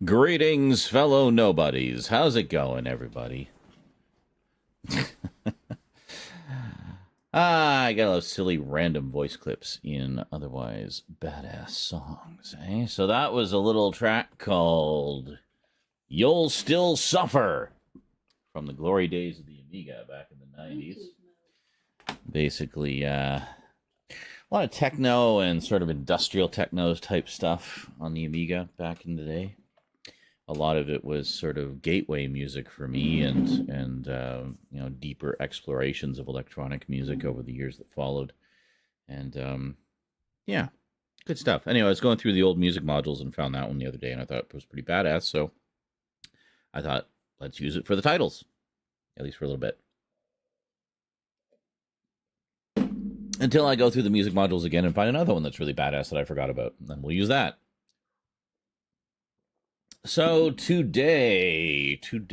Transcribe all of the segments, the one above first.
Greetings, fellow nobodies. How's it going, everybody? I got a lot of silly random voice clips in otherwise badass songs, eh? So that was a little track called You'll Still Suffer from the glory days of the Amiga back in the 90s. Basically, a lot of techno and sort of industrial techno type stuff on the Amiga back in the day. A lot of it was sort of gateway music for me, and you know, deeper explorations of electronic music over the years that followed. And yeah, good stuff. Anyway, I was going through the old music modules and found that one the other day, and I thought it was pretty badass. So I thought, let's use it for the titles, at least for a little bit. Until I go through the music modules again and find another one that's really badass that I forgot about, and then we'll use that. So today, some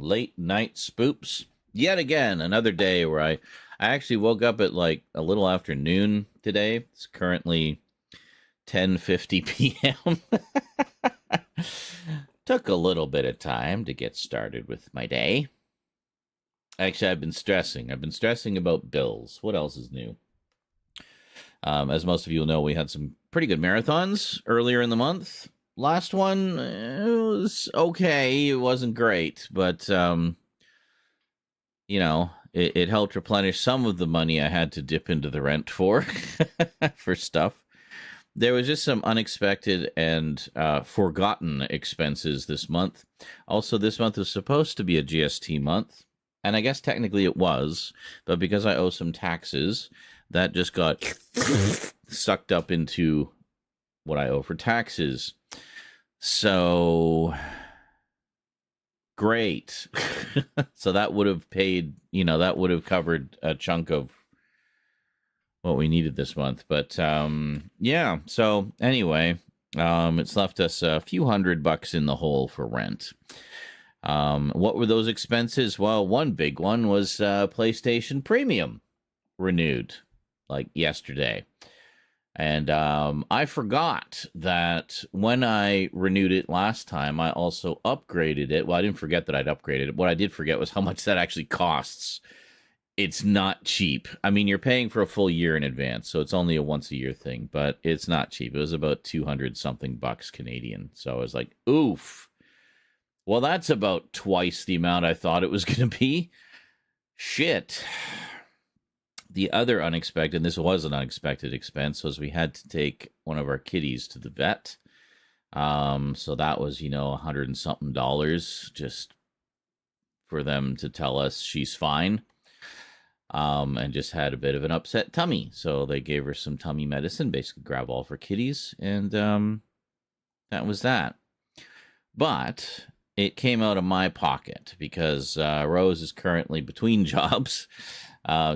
late night spoops. Yet again, another day where I actually woke up at like a little after noon today. It's currently 10:50 p.m. Took a little bit of time to get started with my day. Actually, I've been stressing about bills. What else is new? As most of you know, we had some pretty good marathons earlier in the month. Last one, it was okay. It wasn't great, but, you know, it helped replenish some of the money I had to dip into the rent for, for stuff. There was just some unexpected and forgotten expenses this month. Also, this month was supposed to be a GST month, and I guess technically it was, but because I owe some taxes, that just got sucked up into what I owe for taxes. So, great. So that would have paid, you know, that would have covered a chunk of what we needed this month. But, yeah. So, anyway, it's left us a few $100 in the hole for rent. What were those expenses? Well, one big one was PlayStation Premium renewed, like yesterday. And I forgot that when I renewed it last time, I also upgraded it. Well, I didn't forget that I'd upgraded it. What I did forget was how much that actually costs. It's not cheap. I mean, you're paying for a full year in advance, so it's only a once-a-year thing, but it's not cheap. It was about 200-something bucks Canadian. So I was like, oof. Well, that's about twice the amount I thought it was going to be. Shit. The other unexpected, and this was an unexpected expense, was we had to take one of our kitties to the vet. So that was, you know, $100-something just for them to tell us she's fine. And just had a bit of an upset tummy. So they gave her some tummy medicine, basically Gravol for kitties, and that was that. But it came out of my pocket because Rose is currently between jobs.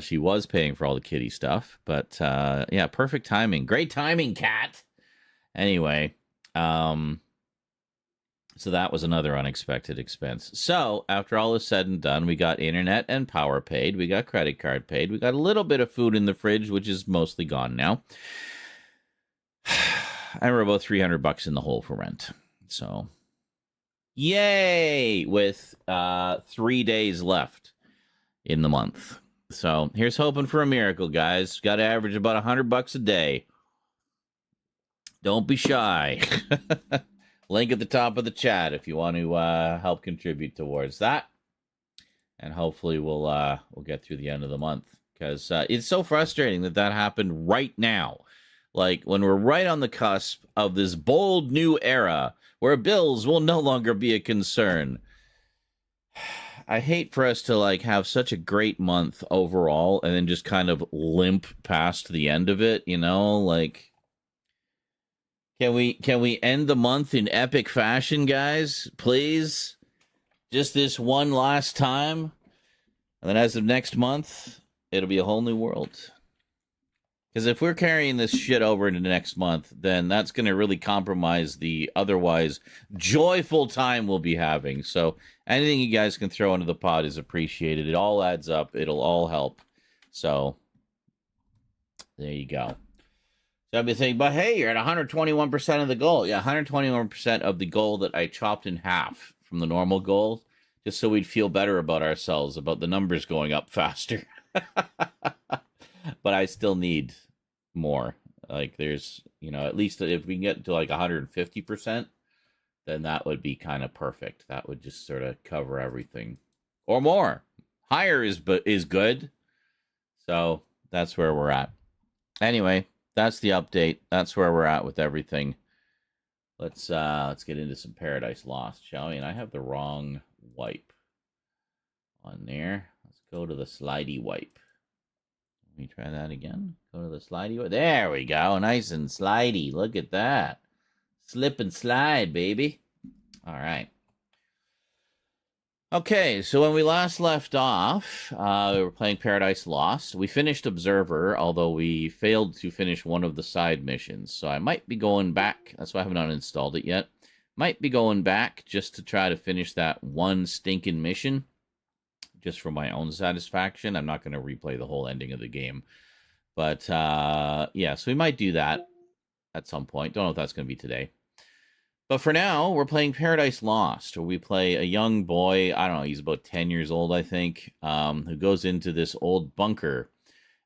She was paying for all the kitty stuff, but yeah, perfect timing. Great timing, cat. Anyway, so that was another unexpected expense. So after all is said and done, we got internet and power paid. We got credit card paid. We got a little bit of food in the fridge, which is mostly gone now. And we're about $300 in the hole for rent. So, yay! With 3 days left in the month. So here's hoping for a miracle, guys. Got to average about $100 a day. Don't be shy. Link at the top of the chat if you want to help contribute towards that. And hopefully we'll get through the end of the month. Because it's so frustrating that happened right now. Like, when we're right on the cusp of this bold new era where bills will no longer be a concern. I hate for us to, like, have such a great month overall and then just kind of limp past the end of it, you know? Like, can we end the month in epic fashion, guys? Please? Just this one last time? And then as of next month, it'll be a whole new world. Because if we're carrying this shit over into next month, then that's going to really compromise the otherwise joyful time we'll be having. So anything you guys can throw into the pot is appreciated. It all adds up. It'll all help. So there you go. So I'd be saying, but hey, you're at 121% of the goal. Yeah, 121% of the goal that I chopped in half from the normal goal, just so we'd feel better about ourselves, about the numbers going up faster. But I still need more. Like, there's, at least if we can get to like 150%, then that would be kind of perfect. That would just sort of cover everything. Or more. Higher is good. So that's where we're at. Anyway, that's the update. That's where we're at with everything. Let's get into some Paradise Lost, shall we? And I have the wrong wipe on there. Let's go to the slidey wipe. Let me try that again. Go to the slidey wipe. There we go. Nice and slidey. Look at that. Slip and slide, baby. All right. Okay, so when we last left off, we were playing Paradise Lost. We finished Observer, although we failed to finish one of the side missions. So I might be going back. That's why I haven't uninstalled it yet. Might be going back just to try to finish that one stinking mission, just for my own satisfaction. I'm not going to replay the whole ending of the game. But, yeah, so we might do that at some point. Don't know if that's going to be today. But for now, we're playing Paradise Lost, where we play a young boy, I don't know, he's about 10 years old, I think, who goes into this old bunker.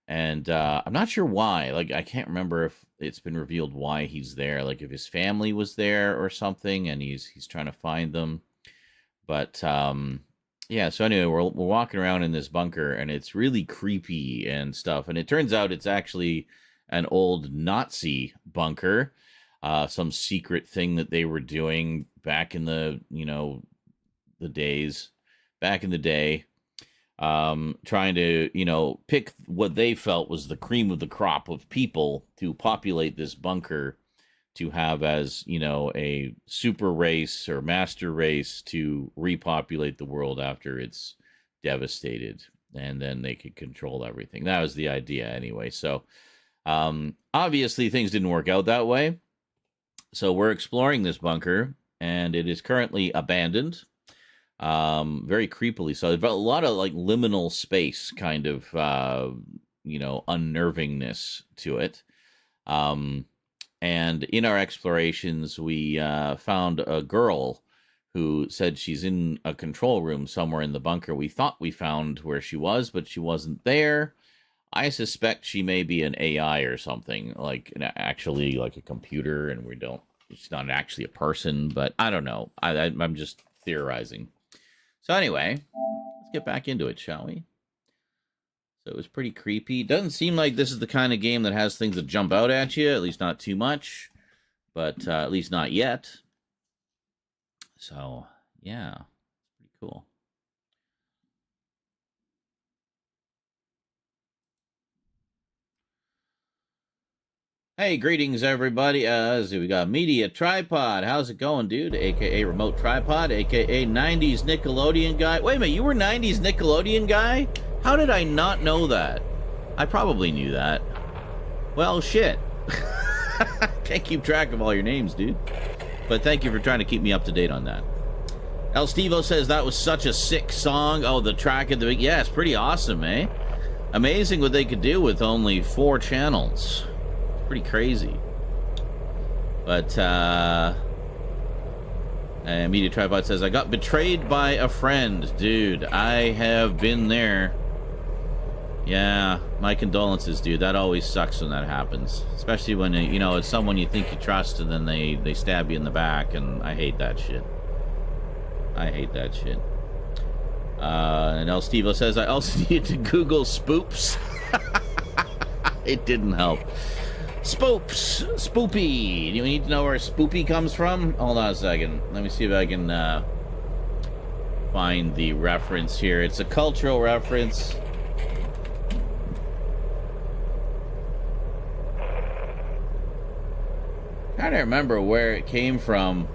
And I'm not sure why. Like, I can't remember if it's been revealed why he's there. Like, if his family was there or something, and he's trying to find them. But, yeah, so anyway, we're walking around in this bunker, and it's really creepy and stuff. And it turns out it's actually an old Nazi bunker. Some secret thing that they were doing back in the, back in the day, trying to, pick what they felt was the cream of the crop of people to populate this bunker to have as, a super race or master race to repopulate the world after it's devastated. And then they could control everything. That was the idea anyway. So, obviously things didn't work out that way. So we're exploring this bunker, and it is currently abandoned, very creepily. So there's a lot of like liminal space kind of, unnervingness to it. And in our explorations, we found a girl who said she's in a control room somewhere in the bunker. We thought we found where she was, but she wasn't there. I suspect she may be an AI or something, like actually like a computer, and she's not actually a person, but I don't know. I'm just theorizing. So anyway, let's get back into it, shall we? So it was pretty creepy. Doesn't seem like this is the kind of game that has things that jump out at you, at least not too much, but at least not yet. So, yeah, pretty cool. Hey, greetings, everybody. We got Media Tripod. How's it going, dude? AKA Remote Tripod, AKA 90s Nickelodeon Guy. Wait a minute, you were 90s Nickelodeon Guy? How did I not know that? I probably knew that. Well, shit. Can't keep track of all your names, dude. But thank you for trying to keep me up to date on that. El Stevo says that was such a sick song. Oh, the track at the... Yeah, it's pretty awesome, eh? Amazing what they could do with only 4 channels. Pretty crazy. But Media Tripod says, I got betrayed by a friend. Dude, I have been there. Yeah, my condolences, dude. That always sucks when that happens, especially when it's someone you think you trust and then they stab you in the back, and I hate that shit. And El Stevo says, I also needed to Google Spoops. It didn't help. Spoops, spoopy. Do you need to know where spoopy comes from? Hold on a second. Let me see if I can find the reference here. It's a cultural reference. Trying to remember where it came from.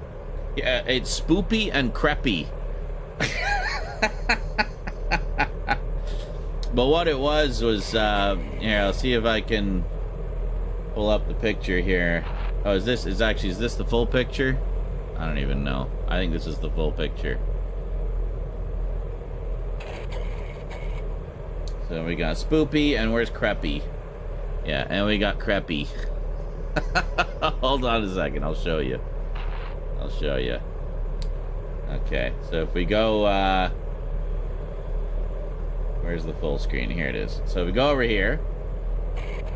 Yeah, it's spoopy and creepy. But what it was here, I'll see if I can pull up the picture here. Oh, is this the full picture? I don't even know. I think this is the full picture. So we got Spoopy, and where's Creppy? Yeah, and we got Creppy. Hold on a second, I'll show you. I'll show you. Okay, so if we go, where's the full screen? Here it is. So we go over here.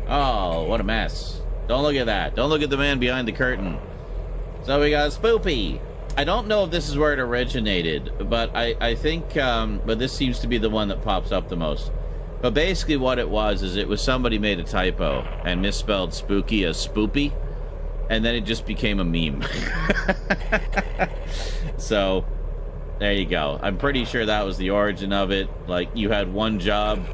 Oh, what a mess. Don't look at that. Don't look at the man behind the curtain. So we got Spoopy. I don't know if this is where it originated, but I think, but this seems to be the one that pops up the most. But basically what it was is it was somebody made a typo and misspelled spooky as spoopy, and then it just became a meme. So, there you go. I'm pretty sure that was the origin of it. Like, you had one job.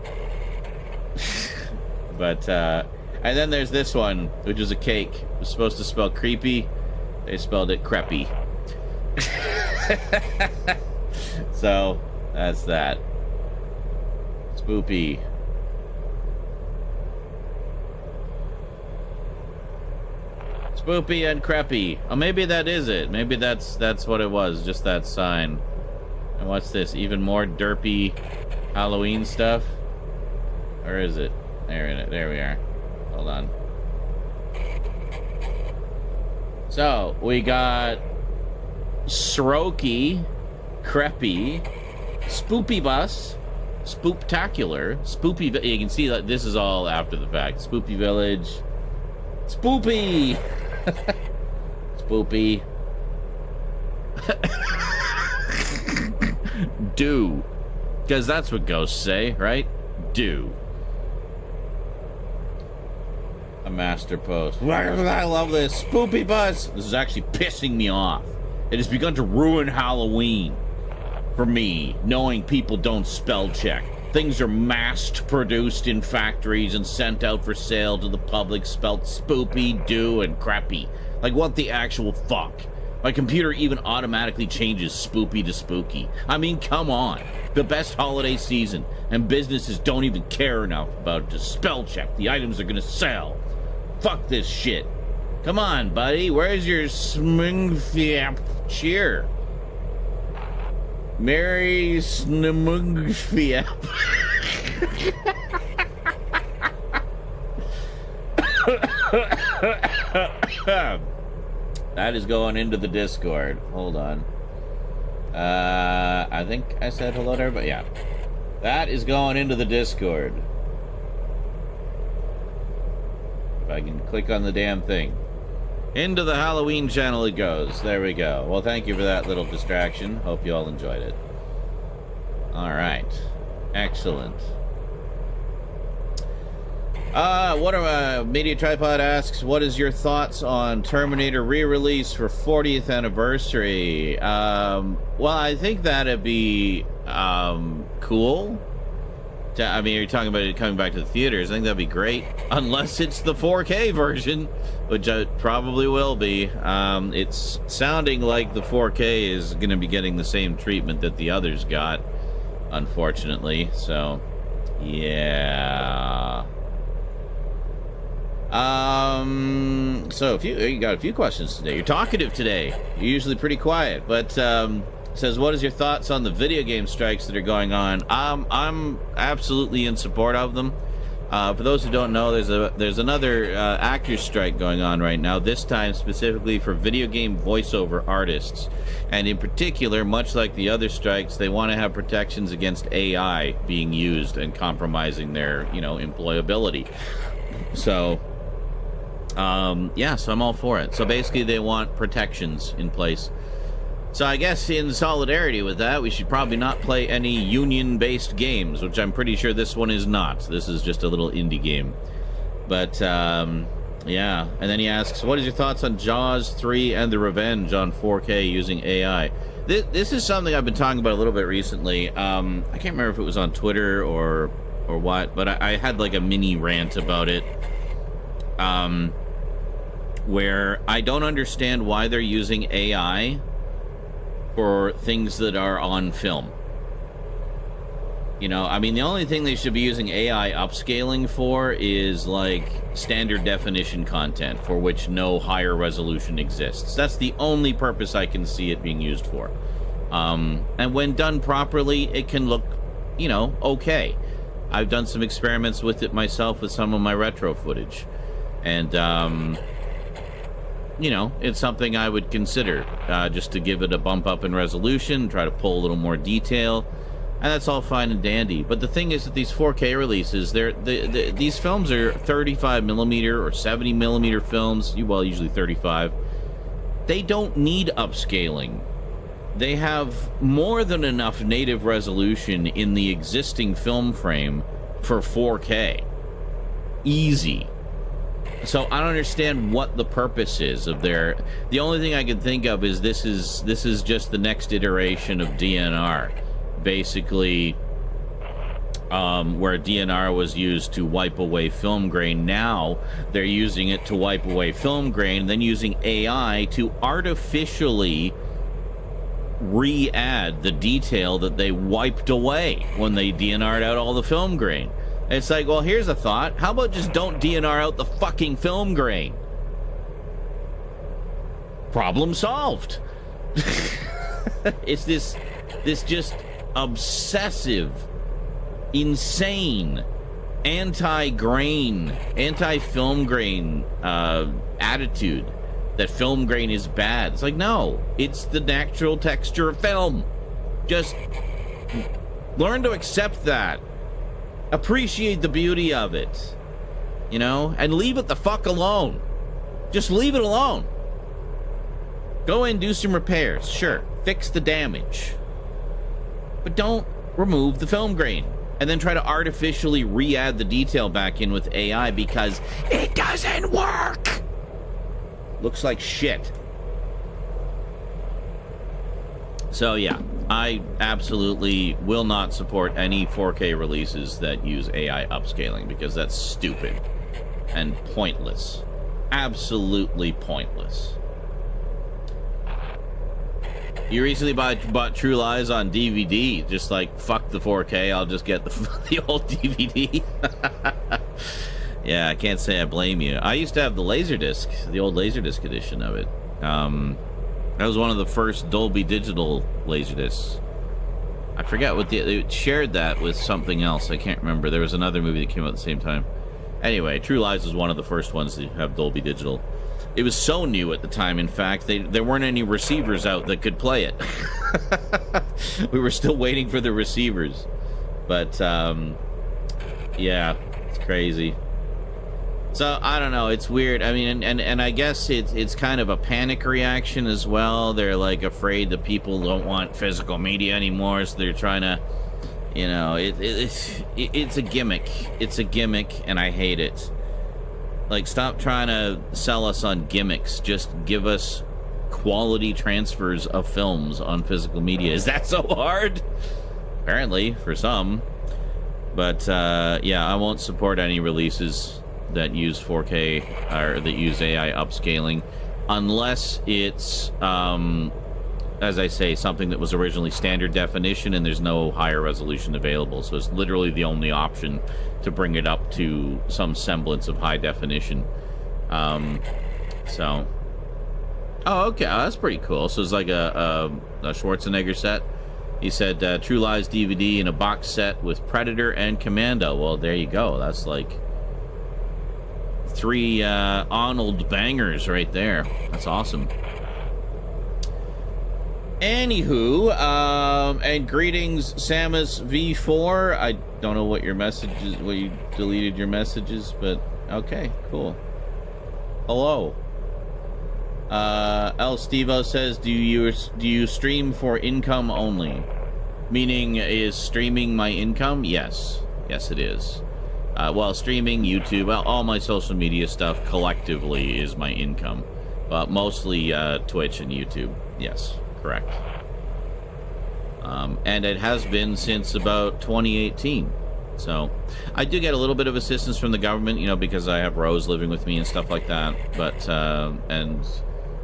But, and then there's this one, which is a cake. It was supposed to spell creepy. They spelled it creppy. So, that's that. Spoopy. Spoopy and creppy. Oh, maybe that is it. Maybe that's what it was. Just that sign. And what's this? Even more derpy Halloween stuff? Or is it? There we are. Hold on. So, we got Sroky, Creppy, Spoopy Bus, Spooptacular, Spoopy... You can see that this is all after the fact. Spoopy Village. Spoopy! Spoopy. Do. Because that's what ghosts say, right? Do. A master post. I love this. Spoopy Bus! This is actually pissing me off. It has begun to ruin Halloween. For me, knowing people don't spell check. Things are mass-produced in factories and sent out for sale to the public, spelt spoopy, do, and crappy. Like, what the actual fuck? My computer even automatically changes spoopy to spooky. I mean, come on. The best holiday season, and businesses don't even care enough about it to spell check the items they're gonna sell. Fuck this shit. Come on, buddy. Where's your smingfiap cheer? Merry Snamungfiap. That is going into the Discord. Hold on. I think I said hello to everybody. Yeah. That is going into the Discord. If I can click on the damn thing. Into the Halloween channel it goes. There we go. Well, thank you for that little distraction. Hope you all enjoyed it. Alright. Excellent. Media Tripod asks, what is your thoughts on Terminator re-release for 40th anniversary? Well, I think that'd be, cool. I mean, you're talking about it coming back to the theaters. I think that'd be great. Unless it's the 4K version, which it probably will be. It's sounding like the 4K is going to be getting the same treatment that the others got, unfortunately. So, yeah. So you got a few questions today. You're talkative today. You're usually pretty quiet, but says, what is your thoughts on the video game strikes that are going on? I'm absolutely in support of them. For those who don't know, there's another actors strike going on right now, this time specifically for video game voiceover artists. And in particular, much like the other strikes, they want to have protections against AI being used and compromising their, employability. So, yeah, so I'm all for it. So basically they want protections in place. So I guess in solidarity with that, we should probably not play any union-based games, which I'm pretty sure this one is not. This is just a little indie game. But, yeah. And then he asks, what is your thoughts on Jaws 3 and The Revenge on 4K using AI? This is something I've been talking about a little bit recently. I can't remember if it was on Twitter or what, but I had like a mini rant about it. Where I don't understand why they're using AI for things that are on film. I mean, the only thing they should be using AI upscaling for is, like, standard definition content for which no higher resolution exists. That's the only purpose I can see it being used for. And when done properly, it can look, okay. I've done some experiments with it myself with some of my retro footage. And, you know, it's something I would consider, just to give it a bump up in resolution, try to pull a little more detail. And that's all fine and dandy. But the thing is that these 4K releases, these films are 35 millimeter or 70 millimeter films. Well, usually 35. They don't need upscaling. They have more than enough native resolution in the existing film frame for 4K. Easy. So I don't understand what the purpose is of their... The only thing I can think of is this is just the next iteration of DNR. Basically, where DNR was used to wipe away film grain, now they're using it to wipe away film grain, then using AI to artificially re-add the detail that they wiped away when they DNR'd out all the film grain. It's like, well, here's a thought. How about just don't DNR out the fucking film grain? Problem solved. It's this just obsessive, insane, anti-grain, anti-film grain attitude that film grain is bad. It's like, no, it's the natural texture of film. Just learn to accept that. Appreciate the beauty of it, you know, and leave it the fuck alone. Just leave it alone. Go in, do some repairs, sure, fix the damage, but don't remove the film grain and then try to artificially re-add the detail back in with AI, because it doesn't work. Looks like shit. So yeah, I absolutely will not support any 4K releases that use AI upscaling, because that's stupid and pointless. Absolutely pointless. You recently bought True Lies on DVD. Just like, fuck the 4K, I'll just get the old DVD. Yeah, I can't say I blame you. I used to have the Laserdisc, the old Laserdisc edition of it. That was one of the first Dolby Digital Laserdiscs. I forget what they shared that with something else. I can't remember. There was another movie that came out at the same time. Anyway, True Lies was one of the first ones to have Dolby Digital. It was so new at the time, in fact, there weren't any receivers out that could play it. We were still waiting for the receivers. But, yeah, it's crazy. So, I don't know, it's weird. I mean, and I guess it's kind of a panic reaction as well. They're, like, afraid that people don't want physical media anymore, so they're trying to, you know, it's a gimmick. It's a gimmick, and I hate it. Like, stop trying to sell us on gimmicks. Just give us quality transfers of films on physical media. Is that so hard? Apparently, for some. But, yeah, I won't support any releases that use 4K or that use AI upscaling unless it's, as I say, something that was originally standard definition and there's no higher resolution available. So it's literally the only option to bring it up to some semblance of high definition. So, oh, okay, that's pretty cool. So it's like a Schwarzenegger set. He said True Lies DVD in a box set with Predator and Commando. Well, there you go. That's like 3 Arnold bangers right there. That's awesome. Anywho, and greetings, Samus V4. I don't know what your message is, what you deleted your messages, but okay, cool. Hello. El Stevo says, do you stream for income only? Meaning, is streaming my income? Yes. Yes, it is. Well, streaming, YouTube, all my social media stuff collectively is my income. But mostly Twitch and YouTube. Yes. Correct. And it has been since about 2018. So I do get a little bit of assistance from the government, you know, because I have Rose living with me and stuff like that. But, and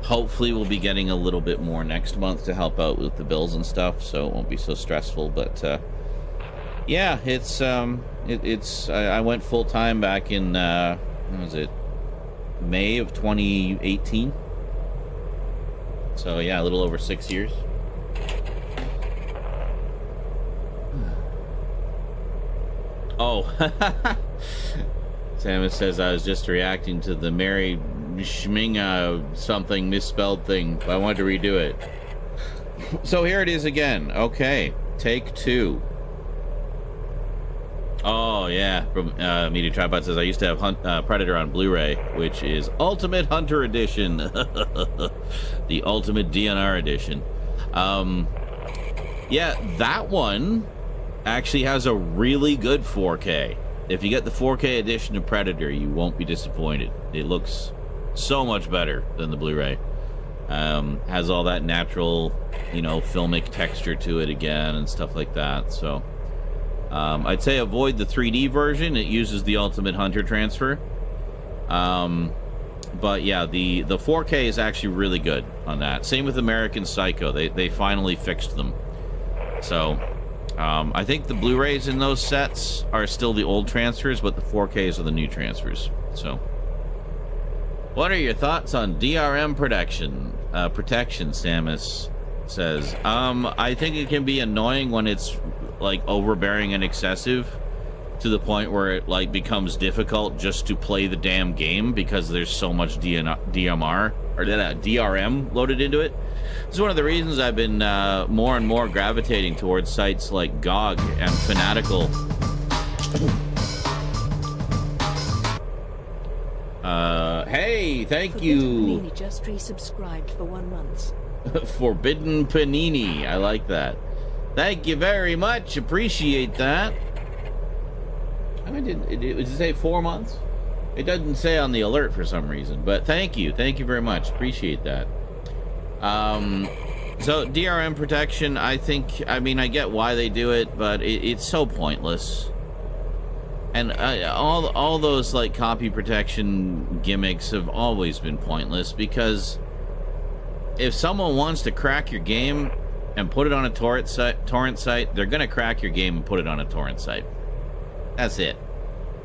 hopefully we'll be getting a little bit more next month to help out with the bills and stuff, so it won't be so stressful. But, yeah, it's, I went full-time back in, when was it? May of 2018. So, yeah, a little over 6 years. Oh. Samus says, I was just reacting to the Mary Schminga something misspelled thing. I wanted to redo it. So here it is again. Okay. Take 2. Oh, yeah. From Media Tripod says, I used to have Predator on Blu-ray, which is Ultimate Hunter Edition. The Ultimate DNR Edition. Yeah, that one actually has a really good 4K. If you get the 4K edition of Predator, you won't be disappointed. It looks so much better than the Blu-ray. Has all that natural, filmic texture to it again and stuff like that. So I'd say avoid the 3D version. It uses the Ultimate Hunter transfer. But yeah, the 4K is actually really good on that. Same with American Psycho. They finally fixed them. So I think the Blu-rays in those sets are still the old transfers, but the 4Ks are the new transfers. So what are your thoughts on DRM protection? Samus says. I think it can be annoying when it's like overbearing and excessive to the point where it like becomes difficult just to play the damn game because there's so much DMR or DRM loaded into it. It's one of the reasons I've been more and more gravitating towards sites like GOG and Fanatical. Hey, thank you. Panini just resubscribed for 1 month. Forbidden Panini. I like that. Thank you very much. Appreciate that. I mean, did it say 4 months? It doesn't say on the alert for some reason, but thank you. Thank you very much. Appreciate that. So DRM protection, I get why they do it, but it's so pointless. And all those like copy protection gimmicks have always been pointless, because if someone wants to crack your game and put it on a torrent site, they're gonna crack your game and put it on a torrent site. That's it.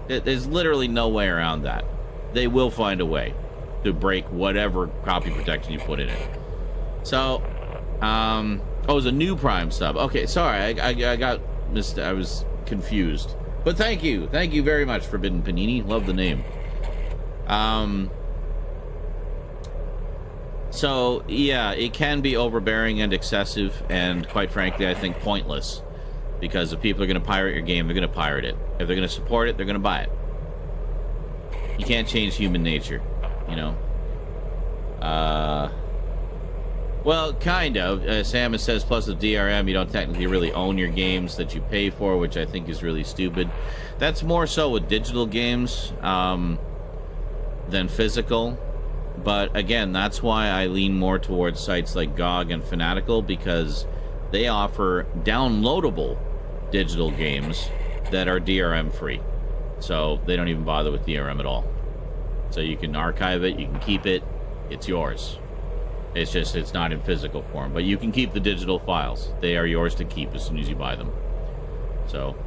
There's literally no way around that. They will find a way to break whatever copy protection you put in it. So, oh, it was a new Prime sub. Okay, sorry, I was confused. But thank you very much, Forbidden Panini. Love the name. So yeah, it can be overbearing and excessive, and quite frankly, I think pointless. Because if people are going to pirate your game, they're going to pirate it. If they're going to support it, they're going to buy it. You can't change human nature, Well, kind of. Samus says, plus the DRM, you don't technically really own your games that you pay for, which I think is really stupid. That's more so with digital games than physical. But again, that's why I lean more towards sites like GOG and Fanatical, because they offer downloadable digital games that are DRM free. So they don't even bother with DRM at all. So you can archive it, you can keep it, it's yours. It's just, it's not in physical form. But you can keep the digital files. They are yours to keep as soon as you buy them. So,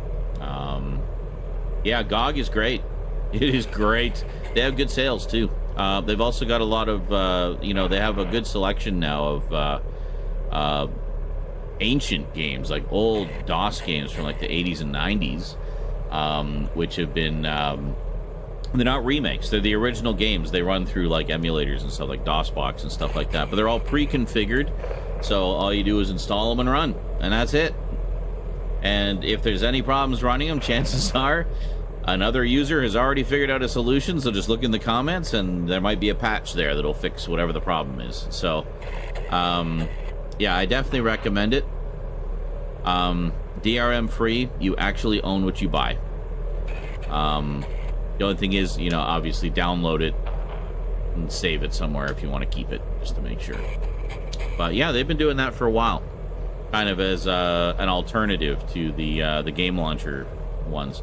yeah, GOG is great. It is great. They have good sales, too. They've also got a lot of, they have a good selection now of ancient games, like old DOS games from like the 80s and 90s, which have been, they're not remakes, they're the original games. They run through like emulators and stuff like DOSBox and stuff like that, but they're all pre-configured, so all you do is install them and run, and that's it. And if there's any problems running them, chances are another user has already figured out a solution, so just look in the comments and there might be a patch there that'll fix whatever the problem is. So yeah, I definitely recommend it. DRM free, you actually own what you buy. The only thing is, obviously download it and save it somewhere if you want to keep it, just to make sure. But yeah, they've been doing that for a while, kind of as an alternative to the game launcher ones.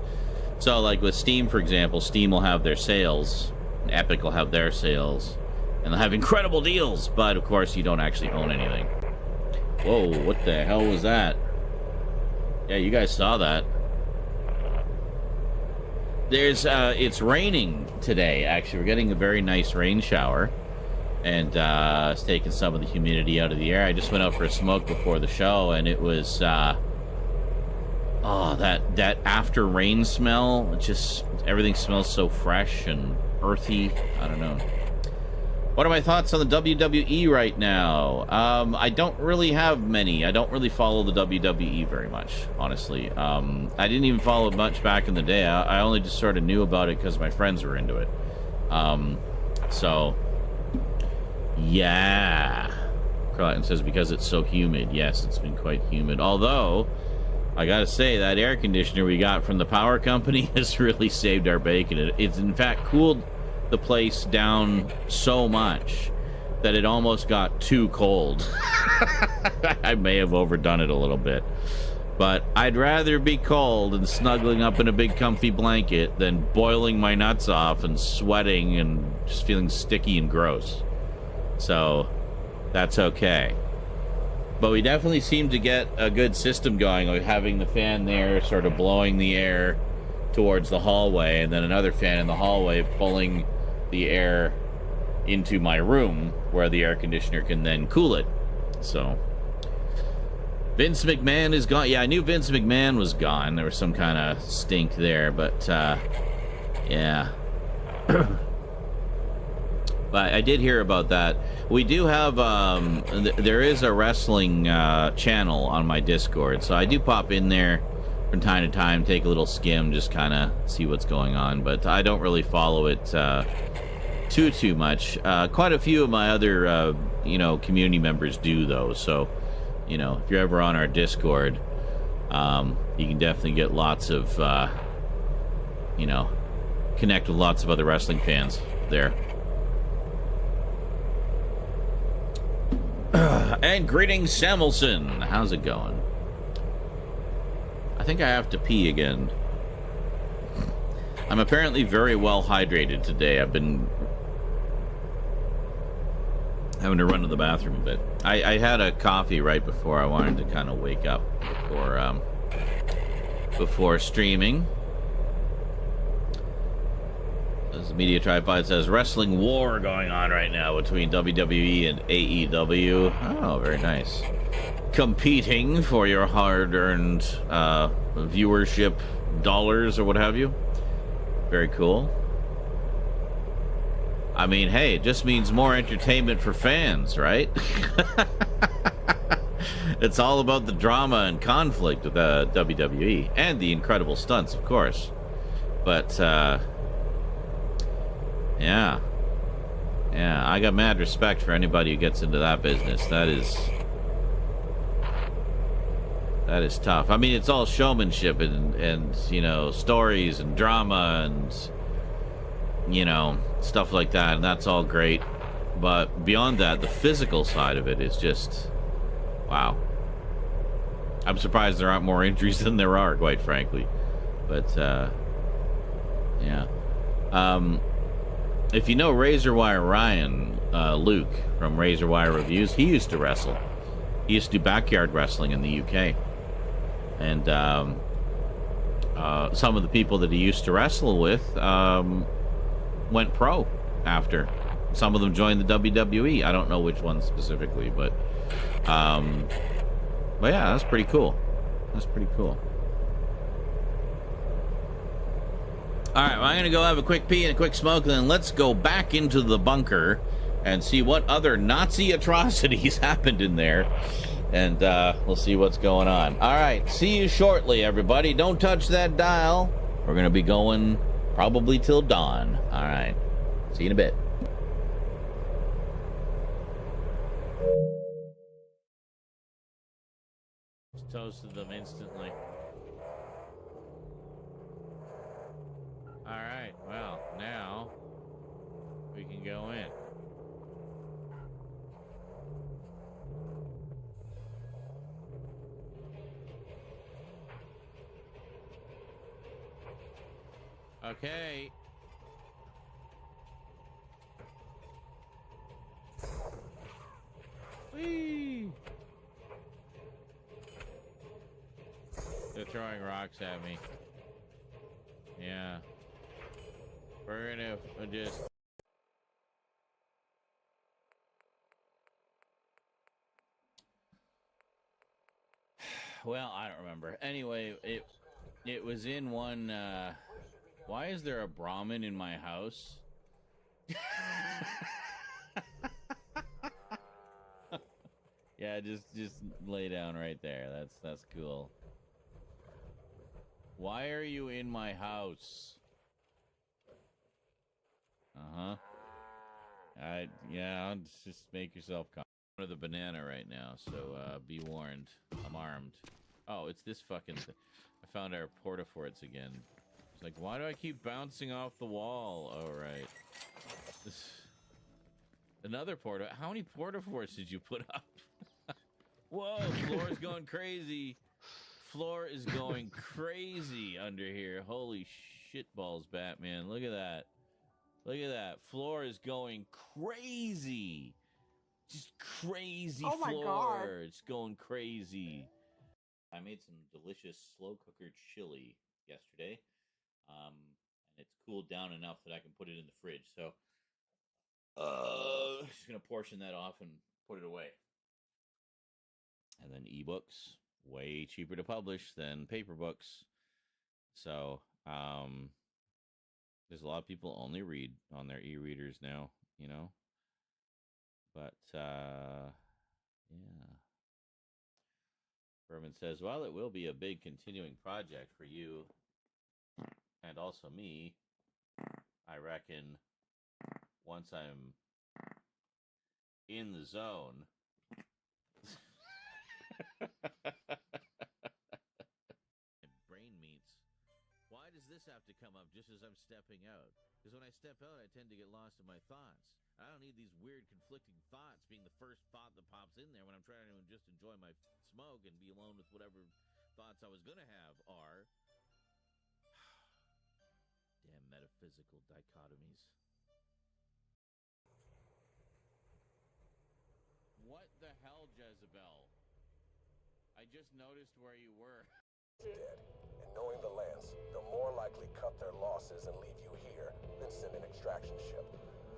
So like with Steam, for example, Steam will have their sales, and Epic will have their sales, and they'll have incredible deals, but of course you don't actually own anything. Whoa, what the hell was that? Yeah, you guys saw that. There's, it's raining today, actually. We're getting a very nice rain shower, and it's taking some of the humidity out of the air. I just went out for a smoke before the show, and it was Oh, that after rain smell, just everything smells so fresh and earthy. I don't know. What are my thoughts on the WWE right now? I don't really have many. I don't really follow the WWE very much, honestly. I didn't even follow it much back in the day. I only just sort of knew about it because my friends were into it. So, yeah. Carlton says, because it's so humid. Yes, it's been quite humid. Although, I gotta say, that air conditioner we got from the power company has really saved our bacon. It's in fact cooled the place down so much that it almost got too cold. I may have overdone it a little bit, but I'd rather be cold and snuggling up in a big comfy blanket than boiling my nuts off and sweating and just feeling sticky and gross. So that's okay. But we definitely seem to get a good system going, like having the fan there sort of blowing the air towards the hallway, and then another fan in the hallway pulling the air into my room where the air conditioner can then cool it. So Vince McMahon is gone. Yeah, I knew Vince McMahon was gone. There was some kind of stink there, but yeah. But I did hear about that. We do have there is a wrestling channel on my Discord, so I do pop in there from time to time, take a little skim, just kind of see what's going on, but I don't really follow it too much. Quite a few of my other community members do, though, so if you're ever on our Discord, you can definitely get lots of connect with lots of other wrestling fans there. And greetings, Samuelson. How's it going? I think I have to pee again. I'm apparently very well hydrated today. I've been having to run to the bathroom a bit. I had a coffee right before I wanted to kind of wake up before streaming. As the Media Tripod says, wrestling war going on right now between WWE and AEW. Oh, very nice. Competing for your hard-earned viewership dollars or what have you. Very cool. I mean, hey, it just means more entertainment for fans, right? It's all about the drama and conflict with the WWE and the incredible stunts, of course. But yeah, I got mad respect for anybody who gets into that business. That is tough. I mean, it's all showmanship and stories and drama and stuff like that, and that's all great. But beyond that, the physical side of it is just wow. I'm surprised there aren't more injuries than there are, quite frankly. But yeah. If you know Razor Wire Ryan, Luke from Razor Wire Reviews, he used to wrestle. He used to do backyard wrestling in the UK. And some of the people that he used to wrestle with went pro after. Some of them joined the WWE. I don't know which ones specifically, but yeah, that's pretty cool. That's pretty cool. All right, well, I'm going to go have a quick pee and a quick smoke, and then let's go back into the bunker and see what other Nazi atrocities happened in there. And we'll see what's going on. All right, see you shortly, everybody. Don't touch that dial. We're going to be going probably till dawn. All right, see you in a bit. Just toasted them instantly. All right, well, now we can go in. Okay. Whee! They're throwing rocks at me. Yeah. We're gonna just... Well, I don't remember. Anyway, it was in one. Why is there a Brahmin in my house? Yeah, just lay down right there. That's cool. Why are you in my house? Yeah, just make yourself calm. I'm under the banana right now, so be warned. I'm armed. Oh, it's this fucking thing. I found our porta-forts again. It's like, why do I keep bouncing off the wall? Oh, right. Another porta. How many porta-forts did you put up? Whoa, floor's going crazy. Floor is going crazy under here. Holy shit balls, Batman. Look at that. Look at that. Floor is going crazy. Just crazy Oh my floor. God. It's going crazy. I made some delicious slow cooker chili yesterday. And it's cooled down enough that I can put it in the fridge. So just gonna portion that off and put it away. And then ebooks, way cheaper to publish than paper books. So there's a lot of people only read on their e-readers now, you know. But yeah. Berman says, well, it will be a big continuing project for you and also me. I reckon once I'm in the zone. Brain meets. Why does this have to come up just as I'm stepping out? Because when I step out, I tend to get lost in my thoughts. I don't need these weird conflicting thoughts being the first thought that pops in there when I'm trying to just enjoy my smoke and be alone with whatever thoughts I was going to have are. Damn metaphysical dichotomies. What the hell, Jezebel? I just noticed where you were. Dead. And knowing the Lance, they'll more likely cut their losses and leave you here than send an extraction ship.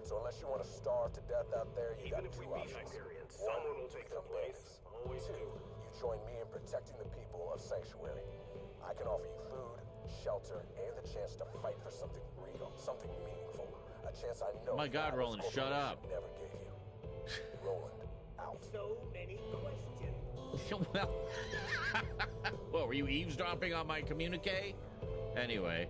So unless you want to starve to death out there, you got two options. Someone will take their place. Always two, you join me in protecting the people of Sanctuary. I can offer you food, shelter, and the chance to fight for something real, something meaningful. A chance I know. My God, Roland, shut up. Never gave you. Roland, out. So many questions. Well, what, were you eavesdropping on my communique? Anyway.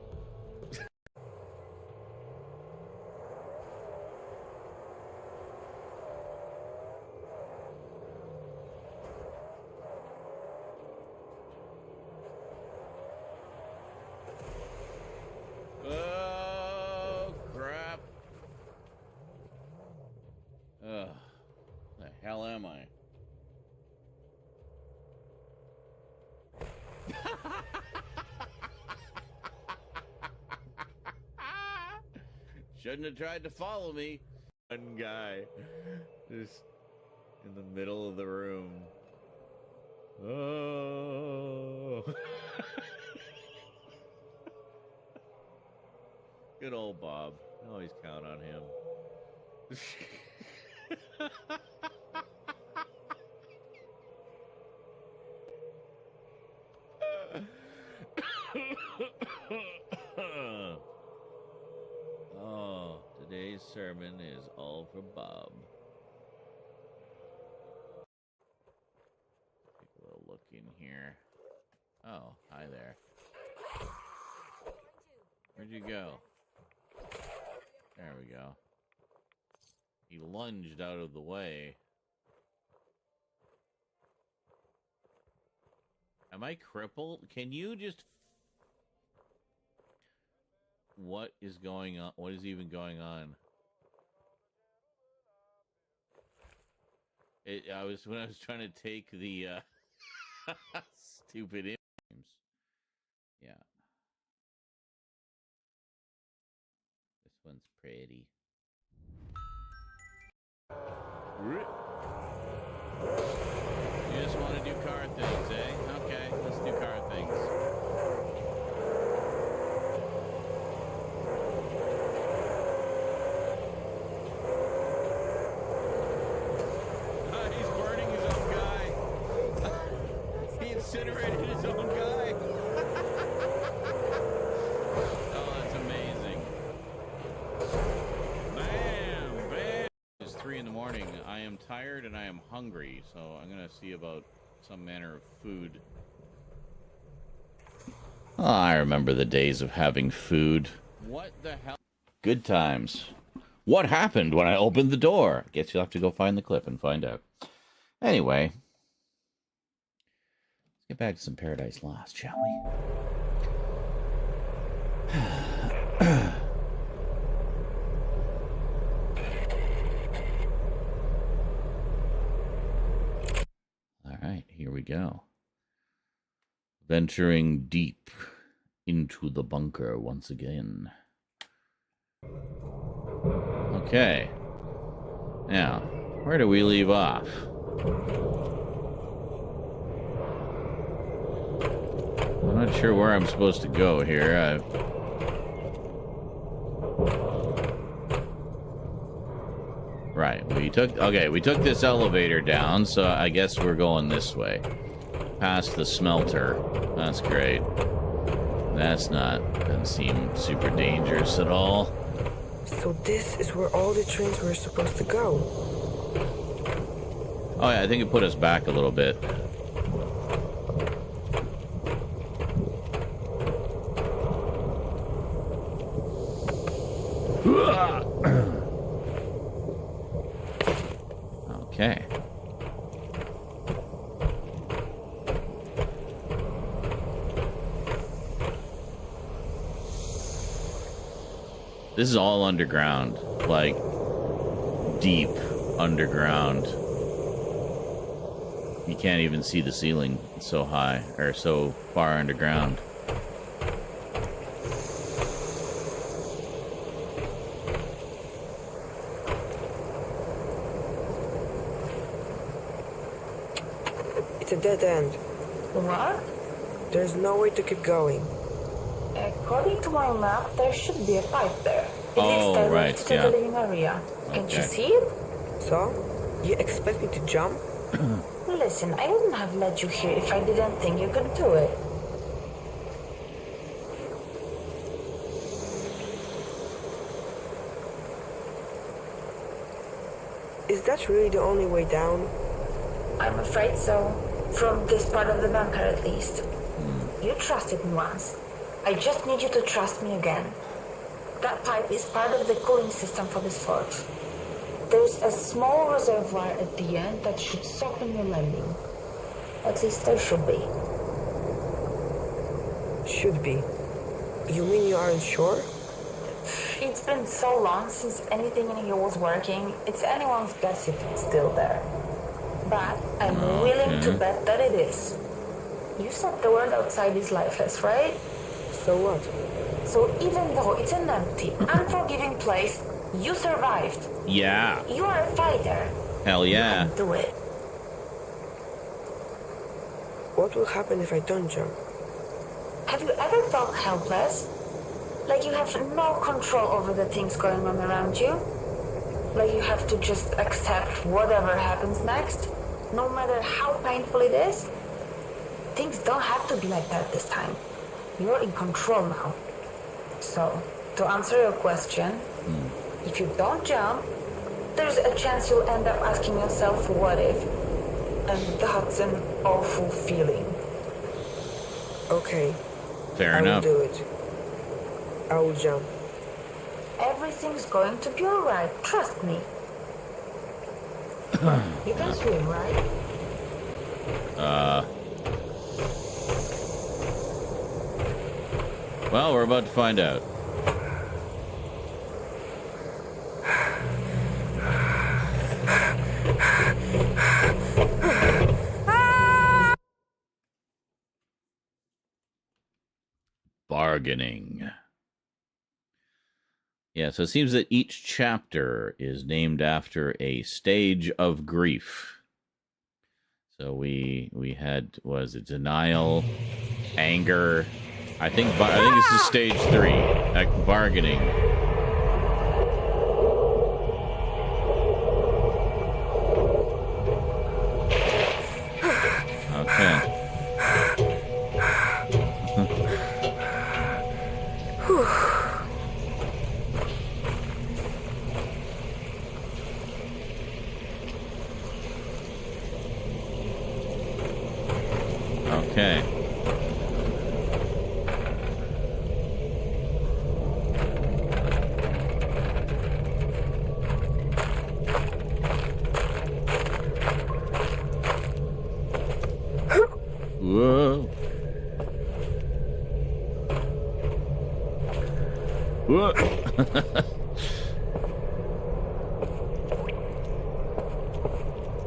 Oh, crap. Ugh. The hell am I? Shouldn't have tried to follow me. One guy just in the middle of the room. Oh. Good old Bob. I always count on him. Oh, today's sermon is all for Bob. Take a little look in here. Oh, hi there. Where'd you go? There we go. He lunged out of the way. Am I crippled? Can you just... What is going on? What is even going on? When I was trying to take the stupid names. Yeah. This one's pretty. You just want to do car things, eh? Okay, let's do car things. He's burning his own guy. He incinerated his own guy. Oh, that's amazing. Bam! It's 3 in the morning. I am tired and I am hungry, so I'm gonna see about some manner of food. Oh, I remember the days of having food. What the hell? Good times. What happened when I opened the door? Guess you'll have to go find the clip and find out. Anyway, let's get back to some Paradise Lost, shall we? All right, here we go. Venturing deep into the bunker once again. Okay. Now, where do we leave off? I'm not sure where I'm supposed to go here. Right, we took this elevator down, so I guess we're going this way. Past the smelter. That's great. Doesn't seem super dangerous at all. So this is where all the trains were supposed to go. Oh yeah, I think it put us back a little bit. Okay. This is all underground, like deep underground. You can't even see the ceiling. It's so high, or so far underground. It's a dead end. What? There's no way to keep going. According to my map, there should be a pipe there. It Oh, leads right, to yeah. the living area. Can't you Okay. see it? So? You expect me to jump? Listen, I wouldn't have let you here if I didn't think you could do it. Is that really the only way down? I'm afraid so. From this part of the bunker, at least. You trusted me once. I just need you to trust me again. That pipe is part of the cooling system for this forge. There's a small reservoir at the end that should soften your landing. At least there should be. Should be. You mean you aren't sure? It's been so long since anything in here was working, it's anyone's guess if it's still there. But I'm willing to bet that it is. You said the world outside is lifeless, right? So what? So even though it's an empty, unforgiving place, you survived. Yeah. You are a fighter. Hell yeah. You can do it. What will happen if I don't jump? Have you ever felt helpless? Like you have no control over the things going on around you? Like you have to just accept whatever happens next, no matter how painful it is? Things don't have to be like that this time. You're in control now. So, to answer your question, if you don't jump, there's a chance you'll end up asking yourself, what if? And that's an awful feeling. Okay. Fair I will enough. do it. I will jump. Everything's going to be alright, trust me. You can swim, right? Well, we're about to find out. Bargaining. Yeah, so it seems that each chapter is named after a stage of grief. So we had, was it denial, anger? I think this is stage 3, bargaining. Okay.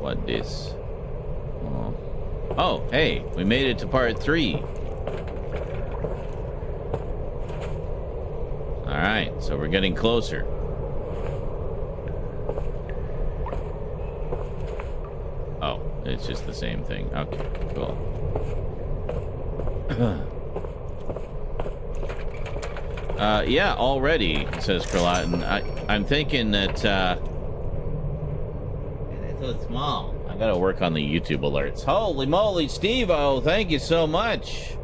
What this? Oh, hey, we made it to part 3. Alright, so we're getting closer. Oh, it's just the same thing. Okay, cool. Yeah, already, says Kralatin. I'm thinking that, it's so small. I gotta work on the YouTube alerts. Holy moly, Steve-O, thank you so much.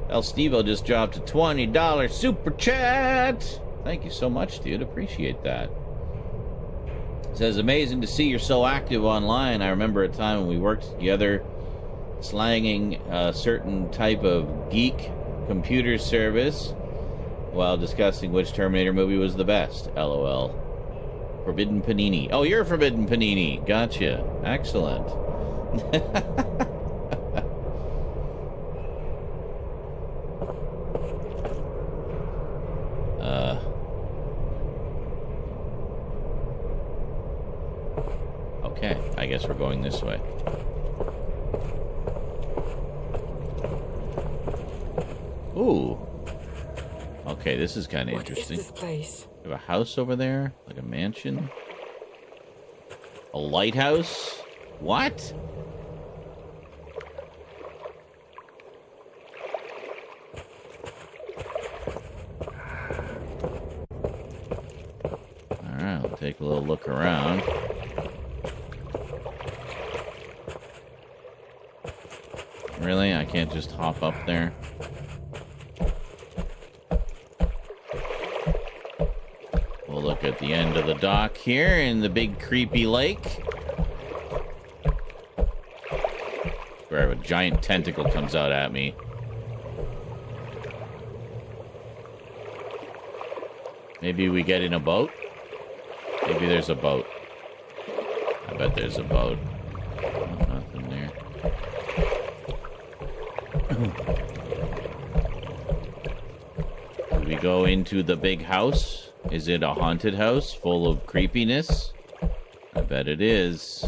El Steve-O just dropped a $20 super chat. Thank you so much, dude. Appreciate that. It says, amazing to see you're so active online. I remember a time when we worked together slanging a certain type of geek computer service while discussing which Terminator movie was the best. LOL. Forbidden Panini. Oh, you're Forbidden Panini. Gotcha. Excellent. Okay, I guess we're going this way. Ooh. Okay, this is kind of interesting. What is this place? We have a house over there, like a mansion. A lighthouse? What? Alright, I'll take a little look around. Really? I can't just hop up there? We'll look at the end of the dock here in the big creepy lake. Where a giant tentacle comes out at me. Maybe we get in a boat? Maybe there's a boat. I bet there's a boat. Oh, nothing there. Do we go into the big house? Is it a haunted house full of creepiness? I bet it is.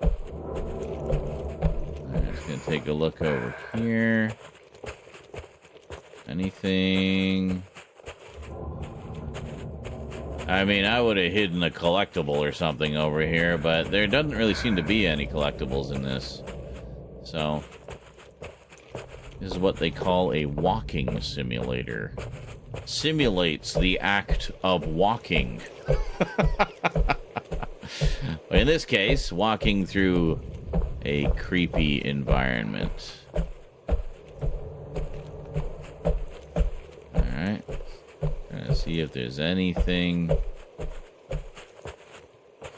I'm just gonna take a look over here. Anything? I mean, I would have hidden a collectible or something over here, but there doesn't really seem to be any collectibles in this. So, this is what they call a walking simulator. Simulates the act of walking. In this case, walking through a creepy environment. Alright. Trying to see if there's anything.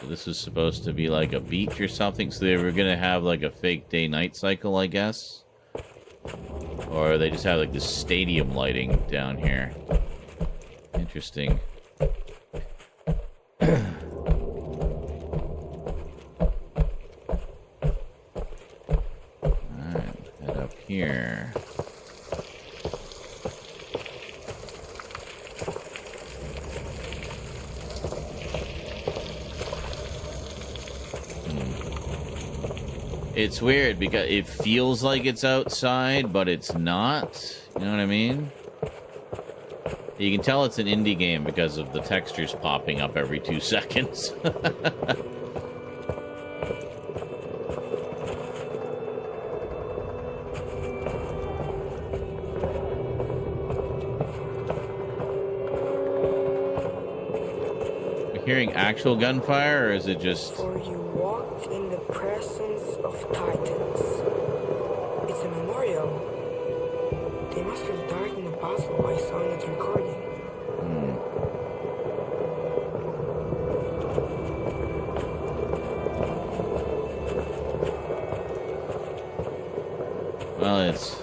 So this is supposed to be like a beach or something, so they were gonna have like a fake day-night cycle, I guess. Or they just have like this stadium lighting down here. Interesting. Alright, head up here. It's weird because it feels like it's outside, but it's not. You know what I mean? You can tell it's an indie game because of the textures popping up every 2 seconds. We're hearing actual gunfire, or is it just... For you walked in the presence of titans. It's a memorial. They must have died in a battle while song is recording. Well, it's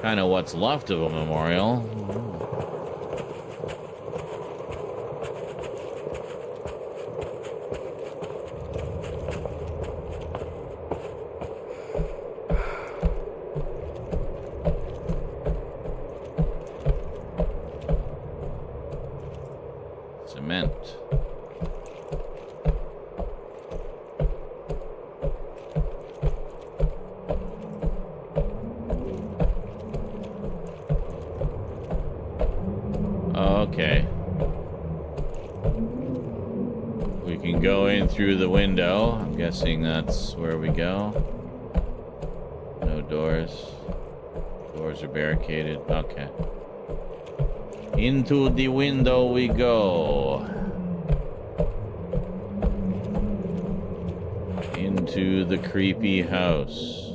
kind of what's left of a memorial. vent. Okay. We can go in through the window. I'm guessing that's where we go. No doors. Doors are barricaded. Okay. Into the window we go. Into the creepy house.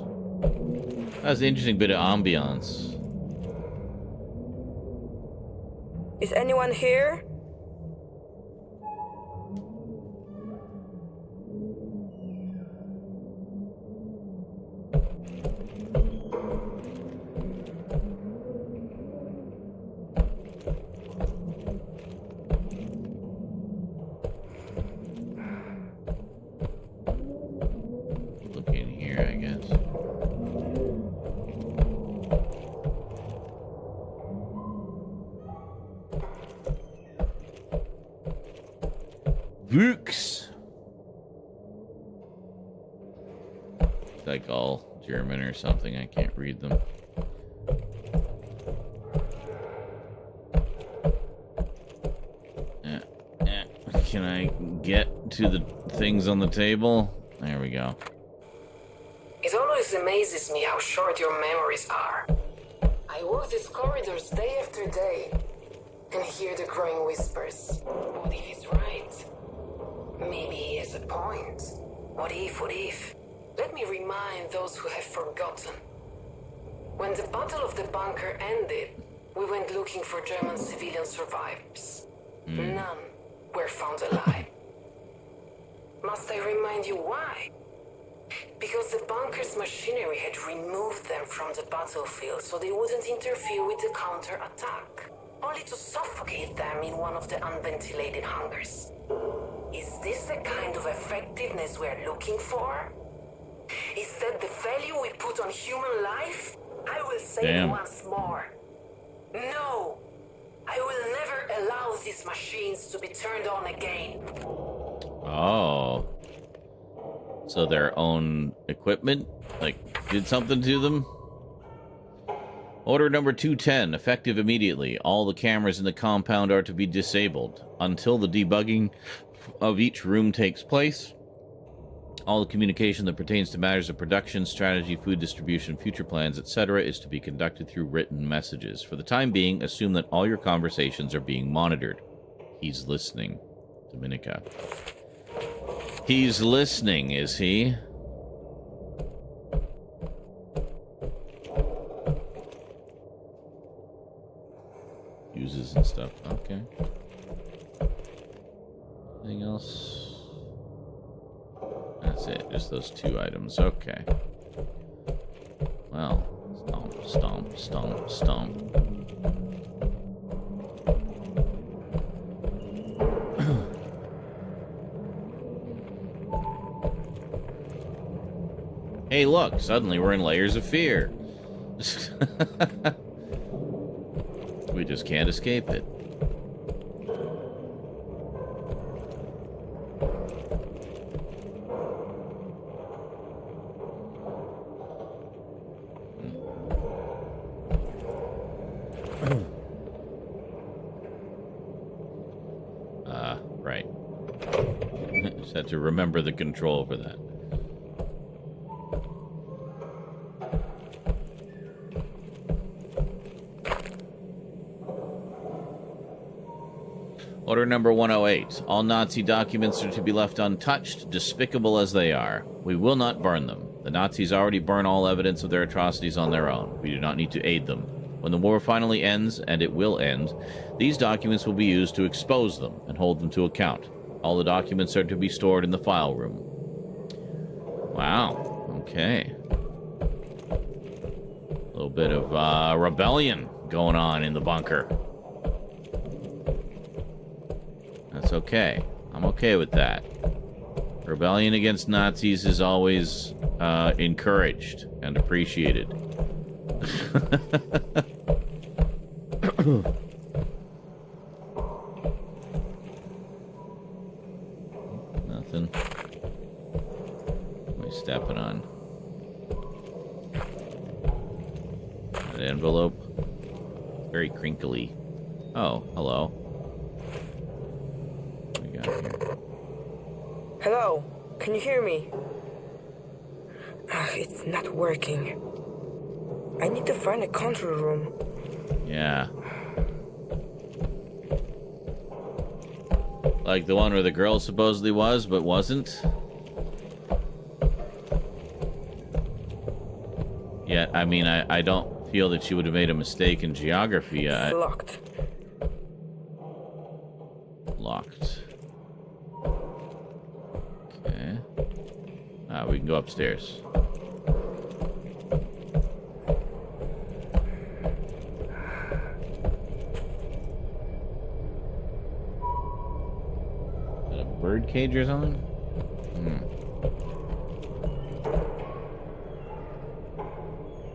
That's an interesting bit of ambiance. Is anyone here? Look in here, I guess. Books. It's like all German or something. I can't read them. Can I get to the things on the table? There we go. It always amazes me how short your memories are. I walk these corridors day after day and hear the growing whispers. What if he's right? Maybe he has a point. What if, what if? Let me remind those who have forgotten. When the Battle of the Bunker ended, we went looking for German civilian survivors. None were found alive. Must I remind you why? Because the bunker's machinery had removed them from the battlefield so they wouldn't interfere with the counter-attack, only to suffocate them in one of the unventilated hangars. Is this the kind of effectiveness we're looking for? Is that the value we put on human life? I will say it once more. No! I will never allow these machines to be turned on again. Oh. So their own equipment, like, did something to them? Order number 210, effective immediately. All the cameras in the compound are to be disabled until the debugging of each room takes place. All the communication that pertains to matters of production, strategy, food distribution, future plans, etc. is to be conducted through written messages. For the time being, assume that all your conversations are being monitored. He's listening. Dominica. He's listening, is he? Uses and stuff. Okay. Anything else? That's it. Just those two items. Okay. Well, stomp, stomp, stomp, stomp. Hey, look, suddenly we're in layers of fear. We just can't escape it. Right. Just had to remember the control for that. Order number 108. All Nazi documents are to be left untouched, despicable as they are. We will not burn them. The Nazis already burn all evidence of their atrocities on their own. We do not need to aid them. When the war finally ends, and it will end, these documents will be used to expose them and hold them to account. All the documents are to be stored in the file room. Wow. Okay. A little bit of rebellion going on in the bunker. That's okay. I'm okay with that. Rebellion against Nazis is always encouraged and appreciated. An envelope. Very crinkly. Oh, hello. What we got here? Hello, can you hear me? It's not working. I need to find a control room. Yeah. Like the one where the girl supposedly was, but wasn't? Yeah, I mean, I don't feel that she would have made a mistake in geography. It's locked. Locked. Okay. We can go upstairs. Is that a bird cage or something?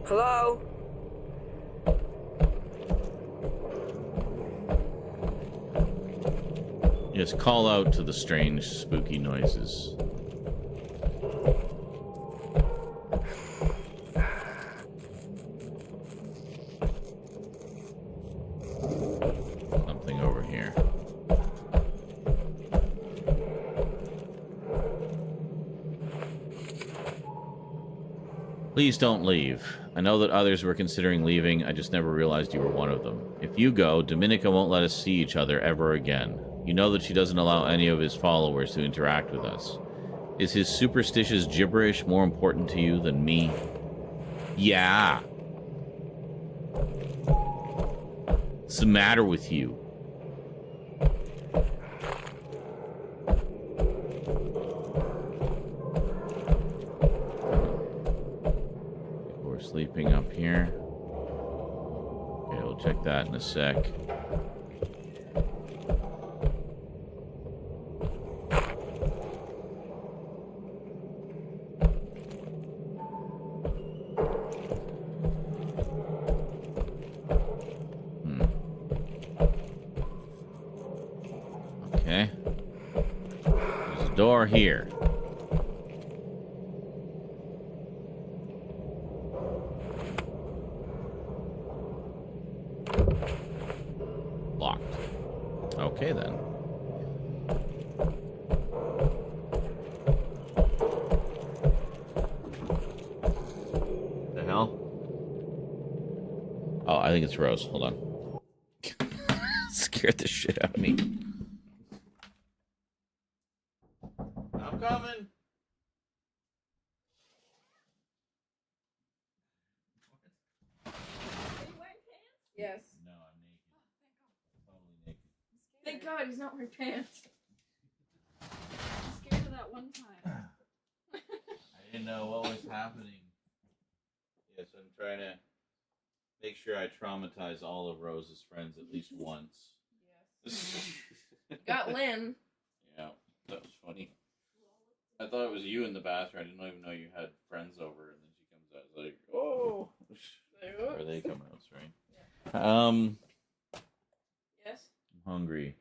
Hello? Just call out to the strange, spooky noises. Something over here. Please don't leave. I know that others were considering leaving, I just never realized you were one of them. If you go, Dominica won't let us see each other ever again. You know that she doesn't allow any of his followers to interact with us. Is his superstitious gibberish more important to you than me? Yeah. What's the matter with you? We're sleeping up here. Okay, we'll check that in a sec. Okay. There's a door here. Locked. Okay, then. The hell? Oh, I think it's Rose. Hold on. Scared the shit out of me. I'm coming. Yes. No, I'm naked. Totally naked. Thank God he's not wearing pants. I'm scared of that one time. I didn't know what was happening. Yes, I'm trying to make sure I traumatize all of Rose's friends at least once. Yes. Got Lynn. Yeah, that was funny. I thought it was you in the bathroom. I didn't even know you had friends over, and then she comes out like, "Oh." Or they come out, right? Yeah. Yes. I'm hungry.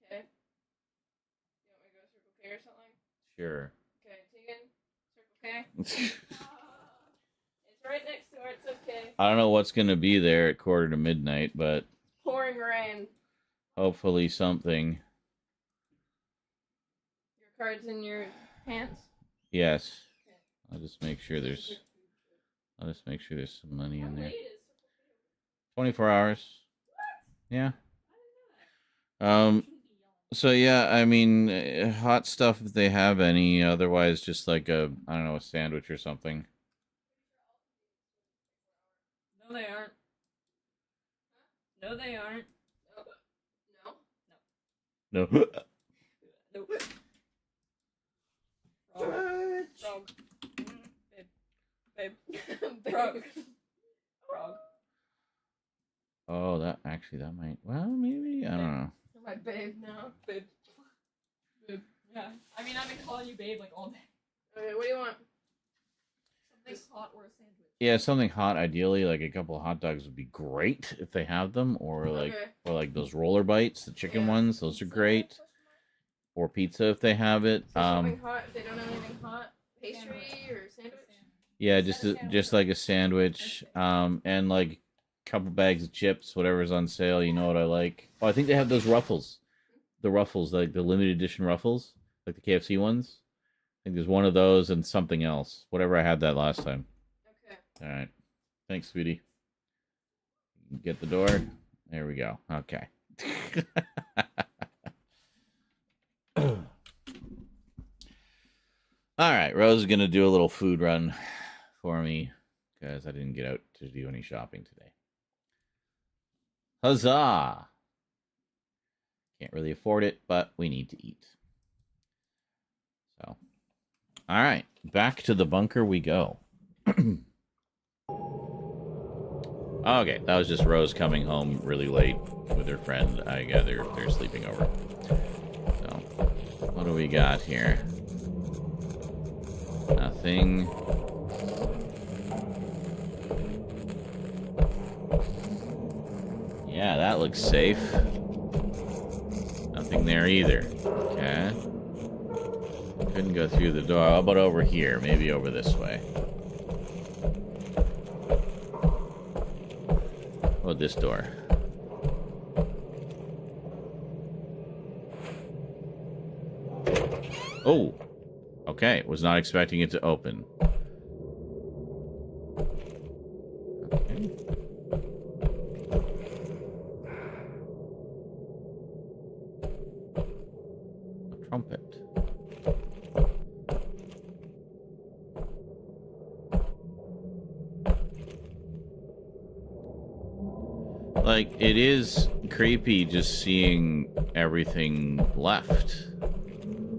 Okay. You want me to go Circle K or something? Sure. Okay, Tegan. Circle K. It's right next door. It's okay. I don't know what's gonna be there at 12:45, but Pouring rain. hopefully something. Your card's in your pants. Yes. Okay. I'll just make sure there's some money in How there. late is 24 hours. What? Yeah. I didn't know that. So yeah, I mean, hot stuff if they have any. Otherwise, just like a, I don't know, a sandwich or something. No, they aren't. No, they aren't. No. No. No. Frog. Frog. Babe. Babe. Frog. Frog. Oh, that might. Well, maybe I don't know. You're my babe now. Babe. Babe. Yeah. I mean, I've been calling you babe like all day. Okay, what do you want? Something hot or a sandwich? Yeah, something hot. Ideally, like a couple of hot dogs would be great if they have them, or like, Okay. or like those roller bites, the chicken Yeah. ones. Those are great. Or pizza if they have it. So something hot. If they don't have anything hot, pastry or sandwich. Yeah, just like a sandwich. And like couple bags of chips, whatever's on sale. You know what I like. Oh, I think they have those Ruffles. The Ruffles, like the limited edition Ruffles, like the KFC ones. I think there's one of those and something else. Whatever I had that last time. Okay. All right. Thanks, sweetie. Get the door. There we go. Okay. All right. Rose is going to do a little food run for me because I didn't get out to do any shopping today. Huzzah! Can't really afford it, but we need to eat. So, all right. Back to the bunker we go. Okay, that was just Rose coming home really late with her friend. I gather they're sleeping over. So, what do we got here? Nothing. Yeah, that looks safe. Nothing there either. Okay. Couldn't go through the door. How about over here? Maybe over this way. Oh, this door. Oh. Okay. Was not expecting it to open. Okay. A trumpet. Like, it is creepy just seeing everything left.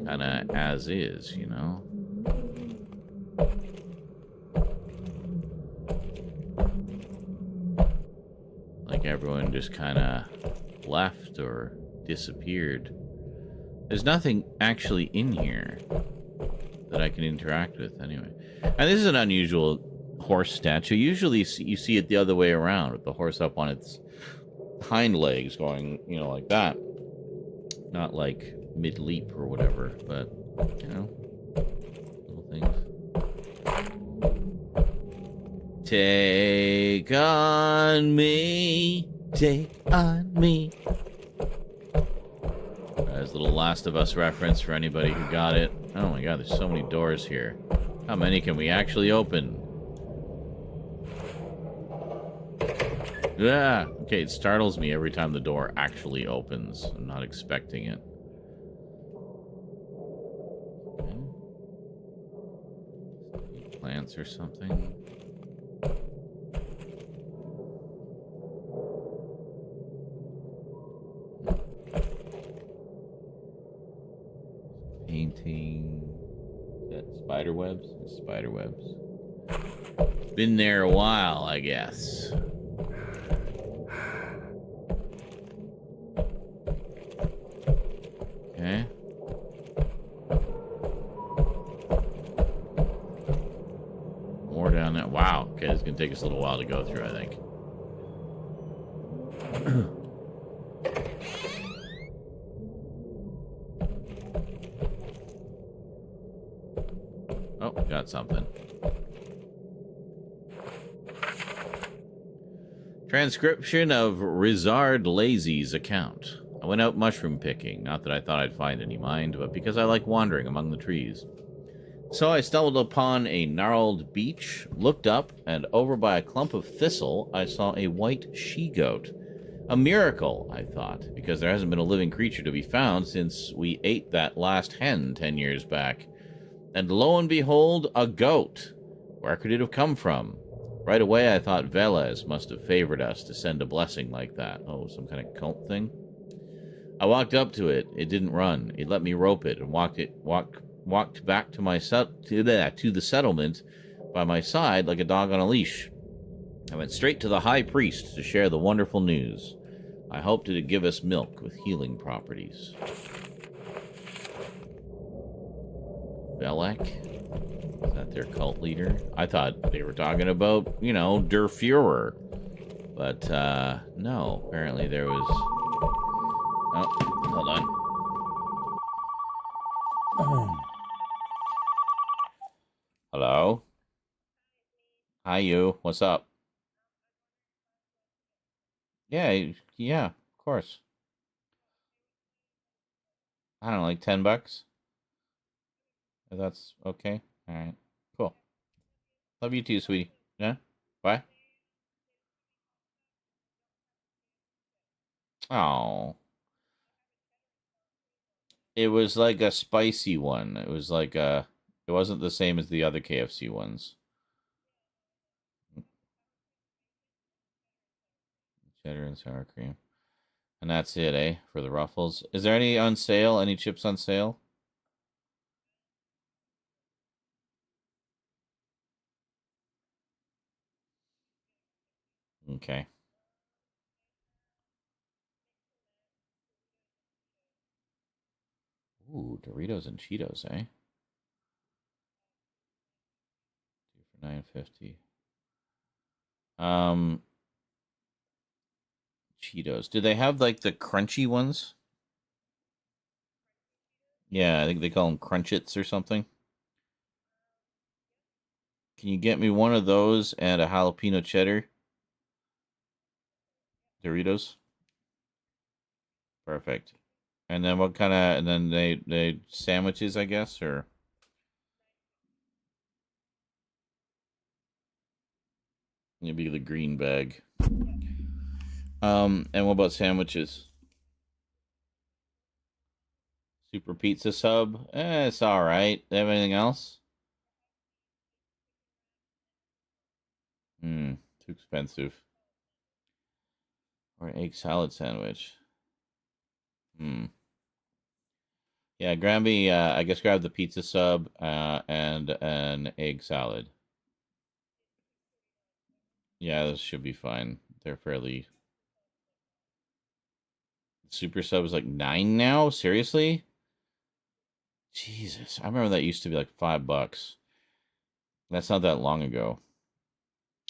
Kind of as is, you know? Like everyone just kind of left or disappeared. There's nothing actually in here that I can interact with anyway. And this is an unusual horse statue. Usually you see it the other way around, with the horse up on its hind legs going, you know, like that. Not like mid-leap or whatever, but, you know, little things. Take on me, take on me. There's a little Last of Us reference for anybody who got it. Oh my god, there's so many doors here. How many can we actually open? Yeah. Okay, it startles me every time the door actually opens. I'm not expecting it. Okay. Plants or something. Painting. Is that spider webs? Spider webs. Been there a while, I guess. Okay. More down there. Wow. Okay, this is going to take us a little while to go through, I think. Oh, got something. Transcription of Rizard Lazy's account. I went out mushroom picking, not that I thought I'd find any mind, but because I like wandering among the trees. So I stumbled upon a gnarled beech, looked up, and over by a clump of thistle, I saw a white she-goat. A miracle, I thought, because there hasn't been a living creature to be found since we ate that last hen 10 years back. And lo and behold, a goat. Where could it have come from? Right away, I thought Velez must have favored us to send a blessing like that. Oh, some kind of cult thing? I walked up to it. It didn't run. It let me rope it and walked back to my to the settlement by my side like a dog on a leash. I went straight to the high priest to share the wonderful news. I hoped it'd give us milk with healing properties. Belek? Is that their cult leader? I thought they were talking about, you know, Der Fuhrer. But, no. Apparently there was... Oh, hold on. Hello? Hi, you. What's up? Yeah, of course. I don't know, like $10. If that's okay. All right, cool. Love you too, sweetie. Yeah. Bye. Oh, it was like a spicy one. It was like a. It wasn't the same as the other KFC ones. Cheddar and sour cream. And that's it, eh? For the Ruffles. Is there any on sale? Any chips on sale? Okay. Ooh, Doritos and Cheetos, eh? 2 for $9.50. Um, Cheetos. Do they have like the crunchy ones? Yeah, I think they call them Crunchits or something. Can you get me one of those and a jalapeno cheddar Doritos? Perfect. And then what kind of? And then they sandwiches, I guess, or maybe the green bag. And what about sandwiches? Super pizza sub? It's all right. They have anything else? Too expensive. Or an egg salad sandwich. Yeah, grab me. I guess grab the pizza sub and an egg salad. Yeah, this should be fine. They're fairly. Super sub is like 9 now. Seriously? Jesus, I remember that used to be like $5. That's not that long ago.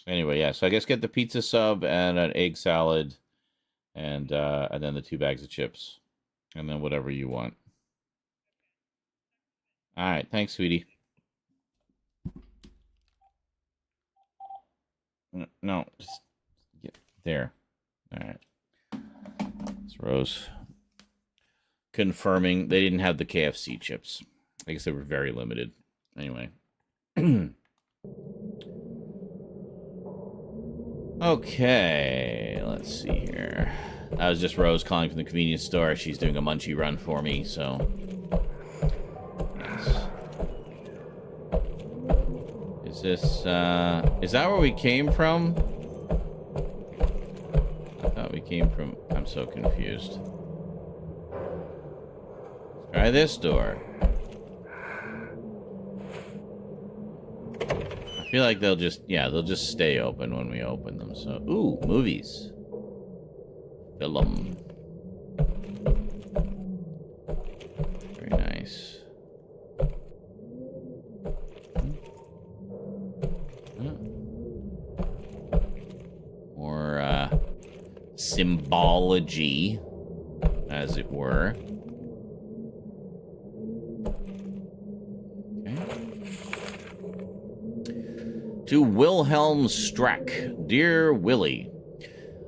Anyway, yeah. So I guess get the pizza sub and an egg salad, and then the 2 bags of chips, and then whatever you want. All right, thanks, sweetie. No, just get there. All right. It's Rose confirming they didn't have the KFC chips. I guess they were very limited. Anyway. Okay, let's see here. That was just Rose calling from the convenience store. She's doing a munchie run for me, so. Yes. Is this, is that where we came from? I thought we came from. I'm so confused. Let's try this door. I feel like they'll just stay open when we open them. So, ooh, movies. Film. Very nice. More symbology, as it were. To Wilhelm Strack. Dear Willie,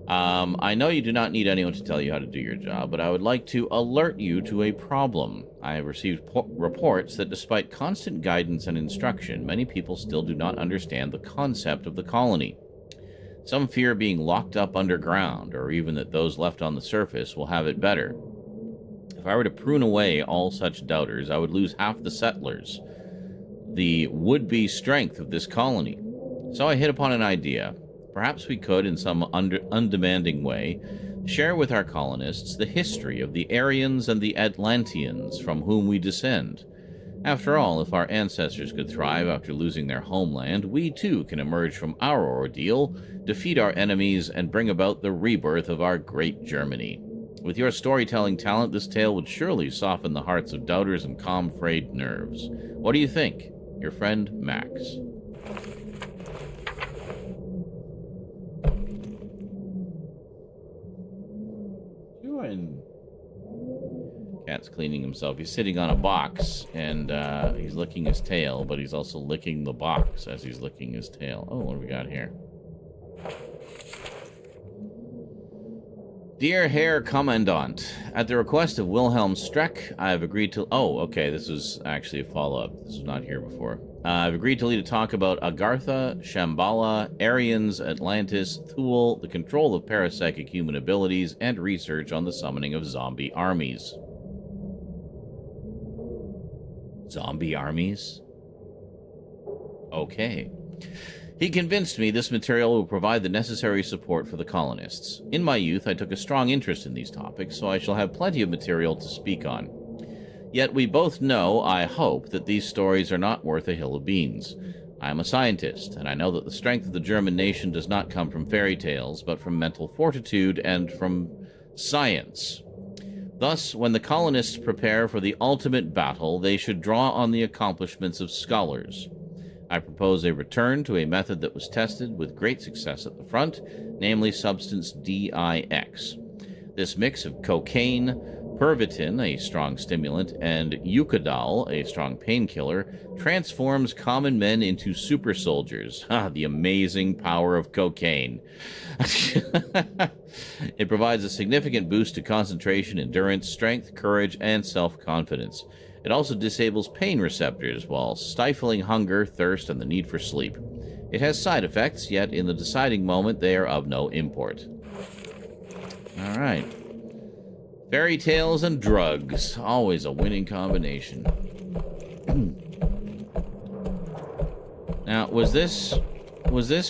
I know you do not need anyone to tell you how to do your job, but I would like to alert you to a problem. I have received reports that despite constant guidance and instruction, many people still do not understand the concept of the colony. Some fear being locked up underground, or even that those left on the surface will have it better. If I were to prune away all such doubters, I would lose half the settlers, the would-be strength of this colony. So I hit upon an idea. Perhaps we could, in some undemanding way, share with our colonists the history of the Aryans and the Atlanteans from whom we descend. After all, if our ancestors could thrive after losing their homeland, we too can emerge from our ordeal, defeat our enemies, and bring about the rebirth of our great Germany. With your storytelling talent, this tale would surely soften the hearts of doubters and calm frayed nerves. What do you think? Your friend, Max. Cat's cleaning himself. He's sitting on a box, and he's licking his tail, but he's also licking the box as he's licking his tail. Oh, what do we got here? Dear Herr Commandant, at the request of Wilhelm Streck, I have agreed to... Oh, okay, this was actually a follow-up. This was not here before. I've agreed to lead a talk about Agartha, Shambhala, Aryans, Atlantis, Thule, the control of parapsychic human abilities, and research on the summoning of zombie armies. Zombie armies? Okay. He convinced me this material will provide the necessary support for the colonists. In my youth, I took a strong interest in these topics, so I shall have plenty of material to speak on. Yet we both know, I hope, that these stories are not worth a hill of beans. I am a scientist, and I know that the strength of the German nation does not come from fairy tales, but from mental fortitude and from science. Thus, when the colonists prepare for the ultimate battle, they should draw on the accomplishments of scholars. I propose a return to a method that was tested with great success at the front, namely substance DIX. This mix of cocaine, pervitin, a strong stimulant, and eucadol, a strong painkiller, transforms common men into super soldiers. The amazing power of cocaine. It provides a significant boost to concentration, endurance, strength, courage, and self-confidence. It also disables pain receptors while stifling hunger, thirst, and the need for sleep. It has side effects, yet in the deciding moment they are of no import. All right. Fairy tales and drugs. Always a winning combination. Now, was this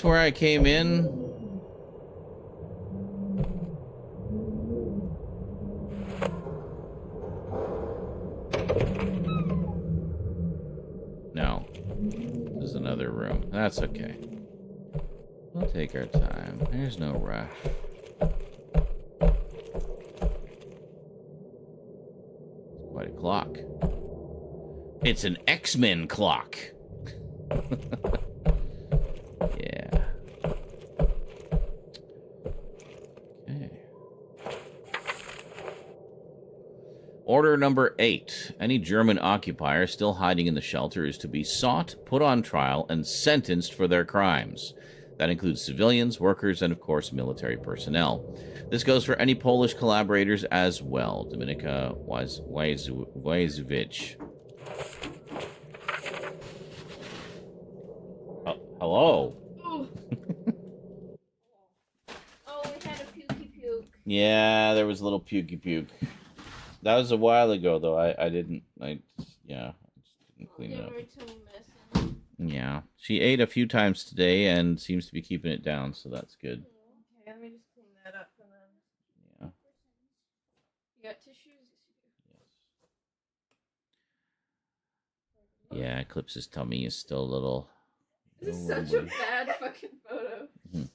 where I came in? No. This is another room. That's okay. We'll take our time. There's no rush. Quite a clock. It's an X-Men clock. Yeah. Okay. Order number 8. Any German occupier still hiding in the shelter is to be sought, put on trial, and sentenced for their crimes. That includes civilians, workers, and, of course, military personnel. This goes for any Polish collaborators as well. Dominika Wajzowicz. Oh, hello. Oh, we had a pukey puke. Yeah, there was a little pukey puke. That was a while ago, though. I just didn't clean it up. Yeah, she ate a few times today and seems to be keeping it down, so that's good. Okay, let me just clean that up and then. Yeah. You got tissues? Yes. Yeah, Eclipse's tummy is still a little. This is such a bad fucking photo. Mm-hmm.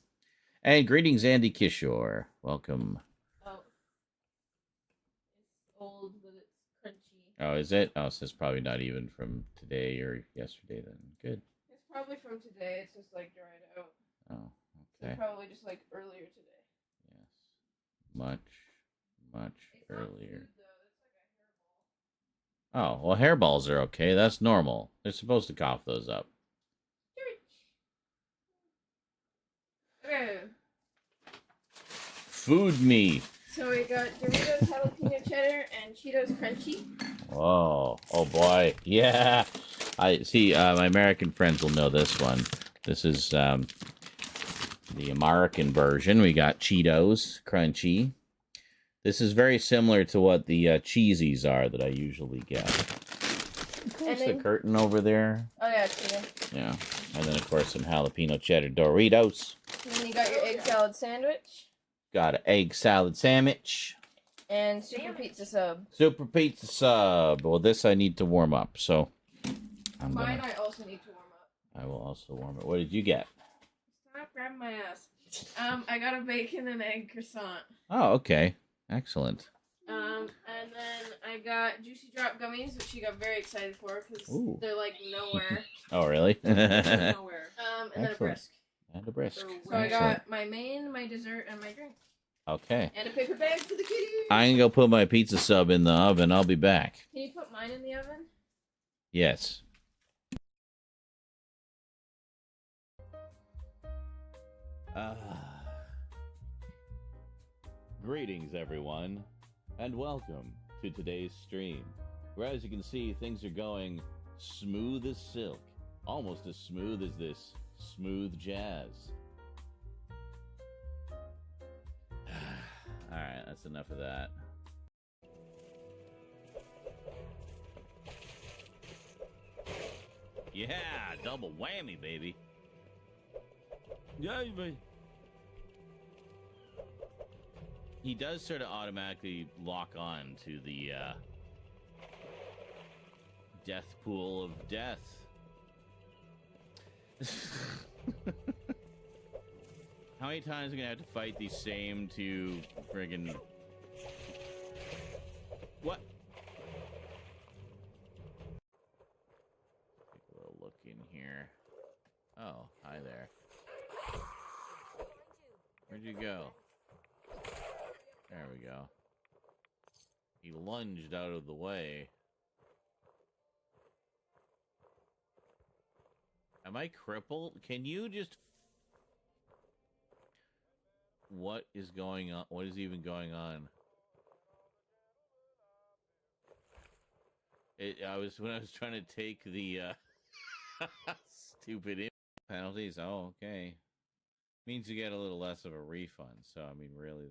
And greetings, Andy Kishore. Welcome. Oh. It's old, but it's crunchy. Oh, is it? Oh, so it's probably not even from today or yesterday then. Good. It's probably from today. It's just like dried out. Oh, okay. It's probably just like earlier today. Yes. Much It's not earlier. food, though. It's like a hairball. Oh, well, hairballs are okay. That's normal. They're supposed to cough those up. Okay. Food me. So we got Doritos jalapeno cheddar and Cheetos crunchy. Whoa. Oh, boy. Yeah. I see. My American friends will know this one. This is the American version. We got Cheetos crunchy. This is very similar to what the cheesies are that I usually get. Close the curtain over there. Oh yeah, Cheeto. Yeah. And then, of course, some jalapeno cheddar Doritos. And then you got your egg salad sandwich. Got an egg salad sandwich. And super pizza sub. Super pizza sub. Well, this I need to warm up, so Mine I also need to warm up. I will also warm it. What did you get? Stop grabbing my ass. I got a bacon and egg croissant. Oh, okay. Excellent. And then I got Juicy Drop gummies, which she got very excited for because Ooh. they're like nowhere. Oh, really? Nowhere. And then a Excellent. brisk. And a brisk. So I got my main, my dessert, and my drink. Okay. And a paper bag for the kitty. I can go put my pizza sub in the oven. I'll be back. Can you put mine in the oven? Yes. Greetings, everyone, and welcome to today's stream, where, as you can see, things are going smooth as silk, almost as smooth as this smooth jazz. Alright, that's enough of that. Yeah, double whammy, baby. Yeah, baby. He does sort of automatically lock on to the death pool of death. How many times are we gonna have to fight these same two friggin' what? Take a little look in here. Oh, hi there. Where'd you go? There we go. He lunged out of the way. Am I crippled? Can you just... What is going on? What is even going on? When I was trying to take the stupid penalties. Oh, okay. Means you get a little less of a refund. So I mean, really,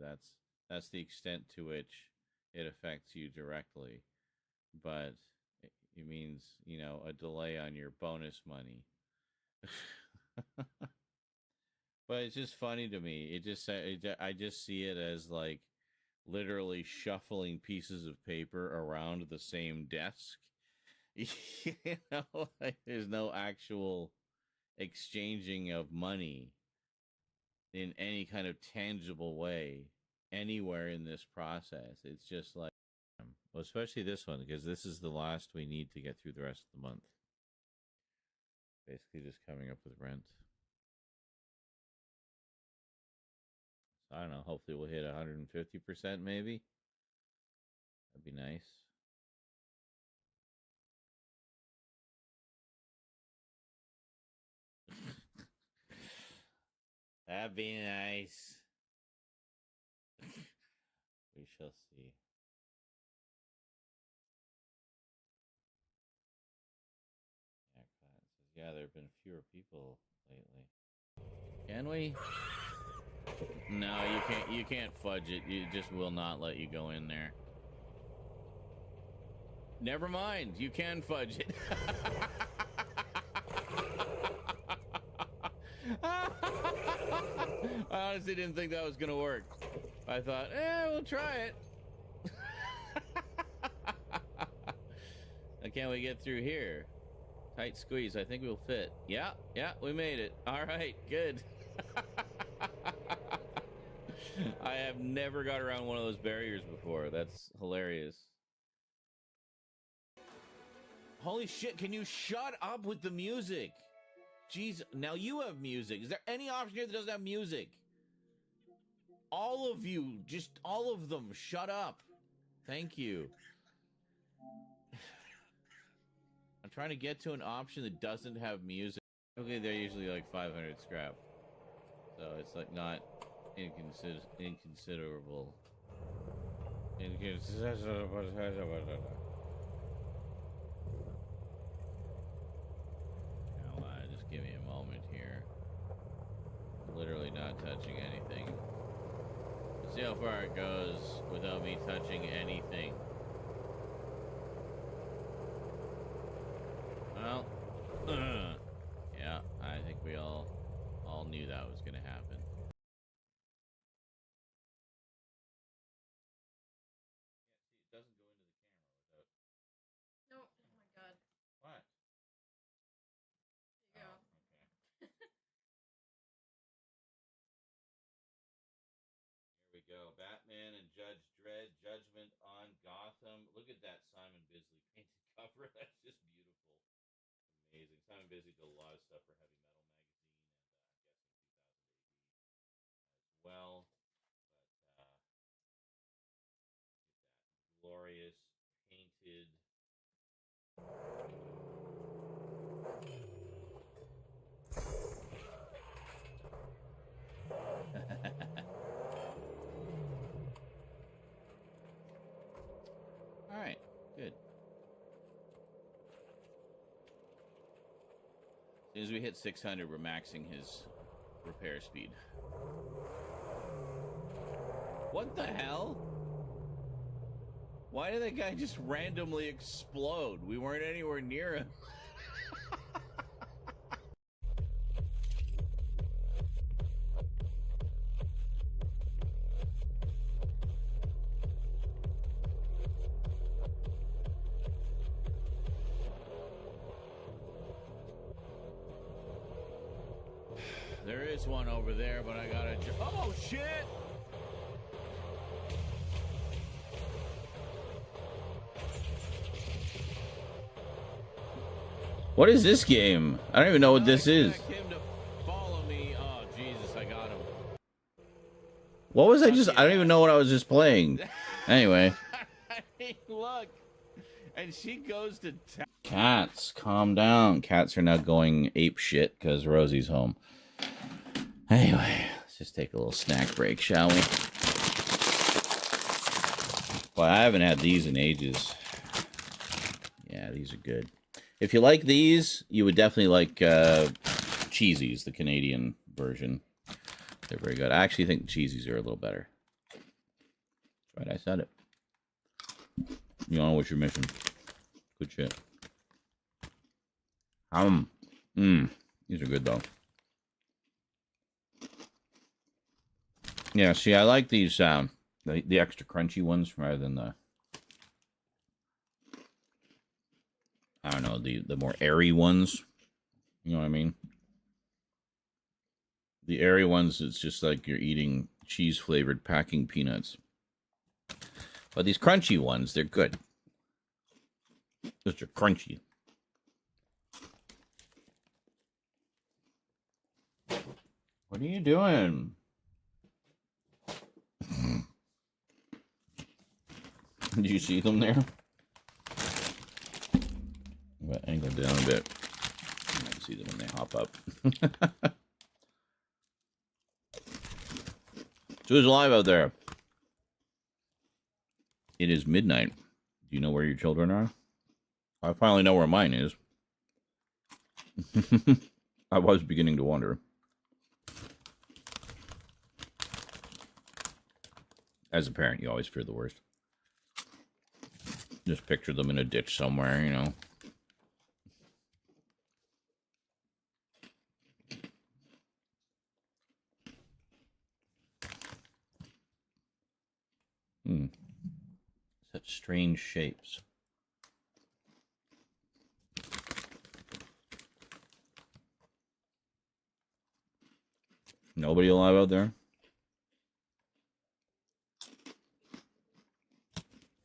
that's the extent to which it affects you directly. But it means, you know, a delay on your bonus money. But it's just funny to me. I just see it as like literally shuffling pieces of paper around the same desk. You know, like there's no actual exchanging of money in any kind of tangible way anywhere in this process. It's just like, well, especially this one, because this is the last we need to get through the rest of the month. Basically just coming up with rent. So I don't know, hopefully we'll hit 150% maybe. That'd be nice. That'd be nice. We shall see. Yeah, there have been fewer people lately. Can we? No, you can't. You can't fudge it. It just will not let you go in there. Never mind. You can fudge it. I honestly didn't think that was gonna work. I thought, we'll try it. Can we get through here? Tight squeeze. I think we'll fit. Yeah, we made it. All right, good. I have never got around one of those barriers before. That's hilarious. Holy shit, can you shut up with the music? Jeez, now you have music. Is there any option here that doesn't have music? All of you, just all of them, shut up. Thank you. I'm trying to get to an option that doesn't have music. Okay, they're usually like 500 scrap. So it's like not inconsiderable. Just give me a moment here. Literally not touching anything. Let's see how far it goes without me touching anything. Well, yeah, I think we all knew that was going to happen. It doesn't go into the camera without... No, oh my god. What? There you go. Okay. Here we go. Batman and Judge Dredd, Judgment on Gotham. Look at that Simon Bisley painted cover. That's just beautiful. Amazing. Simon Bisley did a lot of stuff for Heavy Metal Magazine and I'm guessing 2000 AD as well. But look at that glorious painted. as we hit 600, we're maxing his repair speed. What the hell? Why did that guy just randomly explode? We weren't anywhere near him. There is one over there, but I gotta... Oh, shit! What is this game? I don't even know what this is. Him to follow me. Oh, Jesus, I got him. What was I just... I don't even know what I was just playing. Anyway. Look. And she goes to... Cats, calm down. Cats are now going ape shit because Rosie's home. Anyway, let's just take a little snack break, shall we? Well, I haven't had these in ages. Yeah, these are good. If you like these, you would definitely like Cheesies, the Canadian version. They're very good. I actually think the Cheesies are a little better. That's right, I said it. You don't know what you're missing. Good shit. These are good, though. Yeah, see, I like these, the extra crunchy ones rather than the... I don't know, the more airy ones. You know what I mean? The airy ones, it's just like you're eating cheese-flavored packing peanuts. But these crunchy ones, they're good. Those are crunchy. What are you doing? Did you see them there? But angle down a bit. You might see them when they hop up. So who's alive out there? It is midnight. Do you know where your children are? I finally know where mine is. I was beginning to wonder. As a parent, you always fear the worst. Just picture them in a ditch somewhere, you know. Such strange shapes. Nobody alive out there?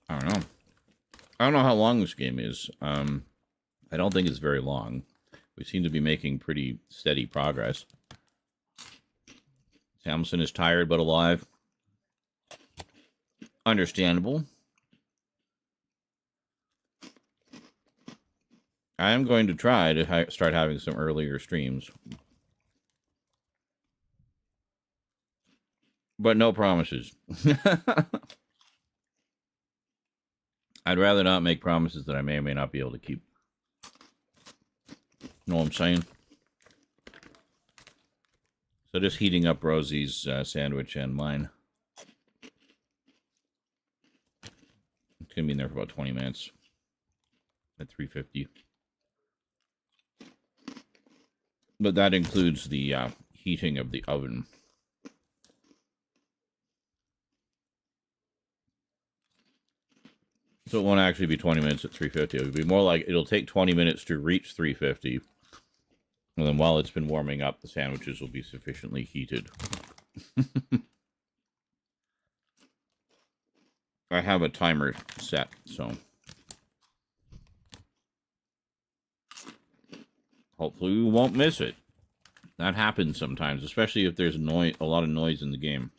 I don't know. I don't know how long this game is. I don't think it's very long. We seem to be making pretty steady progress. Samson is tired but alive. Understandable. I am going to try to start having some earlier streams. But no promises. I'd rather not make promises that I may or may not be able to keep. Know what I'm saying? So just heating up Rosie's sandwich and mine. It's going to be in there for about 20 minutes. At 350. But that includes the heating of the oven. So it won't actually be 20 minutes at 350. It'll be more like it'll take 20 minutes to reach 350. And then while it's been warming up, the sandwiches will be sufficiently heated. I have a timer set, so hopefully we won't miss it. That happens sometimes, especially if there's a lot of noise in the game.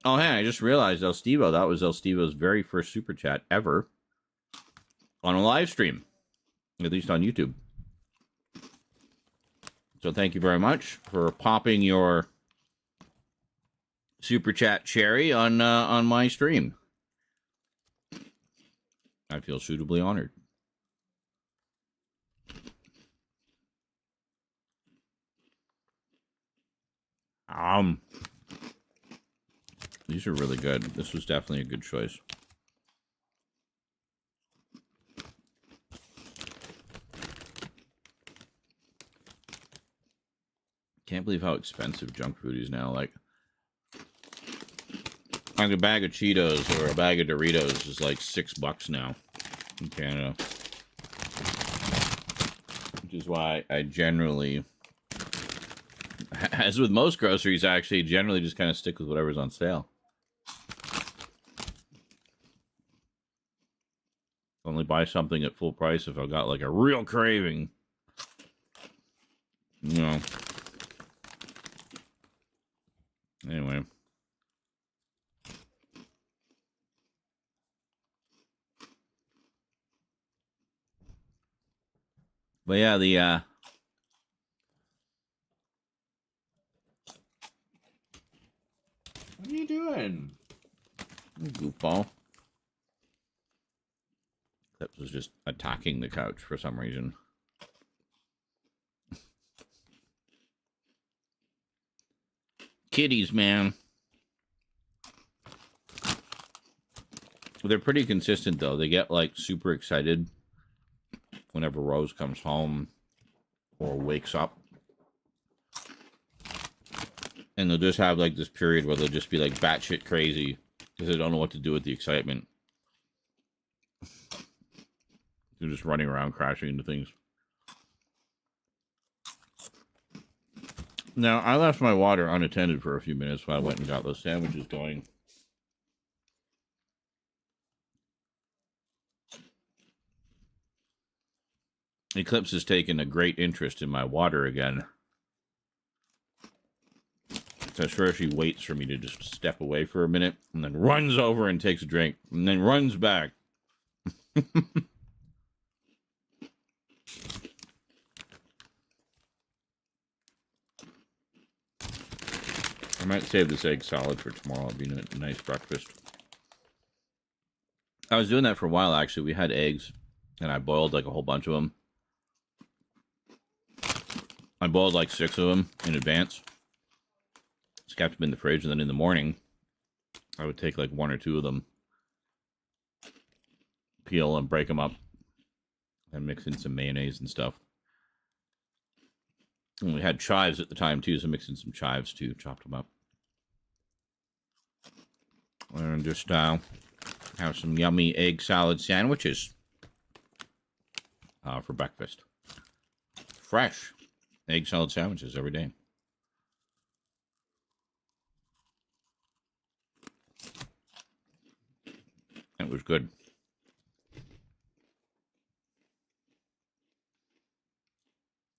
Oh, hey, I just realized that was El Stevo's very first super chat ever on a live stream, at least on YouTube. So thank you very much for popping your super chat cherry on my stream. I feel suitably honored. These are really good. This was definitely a good choice. Can't believe how expensive junk food is now. Like a bag of Cheetos or a bag of Doritos is like $6 now in Canada. Which is why I generally, as with most groceries, I actually generally just kind of stick with whatever's on sale. Only buy something at full price if I've got like a real craving. You know. Anyway. But yeah, what are you doing? You goofball. Clips was just attacking the couch for some reason. Kitties, man. They're pretty consistent, though. They get, like, super excited whenever Rose comes home or wakes up. And they'll just have, like, this period where they'll just be, like, batshit crazy because they don't know what to do with the excitement. They're just running around crashing into things. Now, I left my water unattended for a few minutes while I went and got those sandwiches going. Eclipse has taken a great interest in my water again. So I swear she waits for me to just step away for a minute and then runs over and takes a drink and then runs back. I might save this egg salad for tomorrow. It'll be a nice breakfast. I was doing that for a while, actually. We had eggs, and I boiled, like, a whole bunch of them. I boiled, like, 6 of them in advance. Just kept them in the fridge, and then in the morning, I would take, like, 1 or 2 of them, peel and break them up, and mix in some mayonnaise and stuff. And we had chives at the time, too, so mixed in some chives, too. Chopped them up. And just have some yummy egg salad sandwiches for breakfast. Fresh egg salad sandwiches every day. It was good.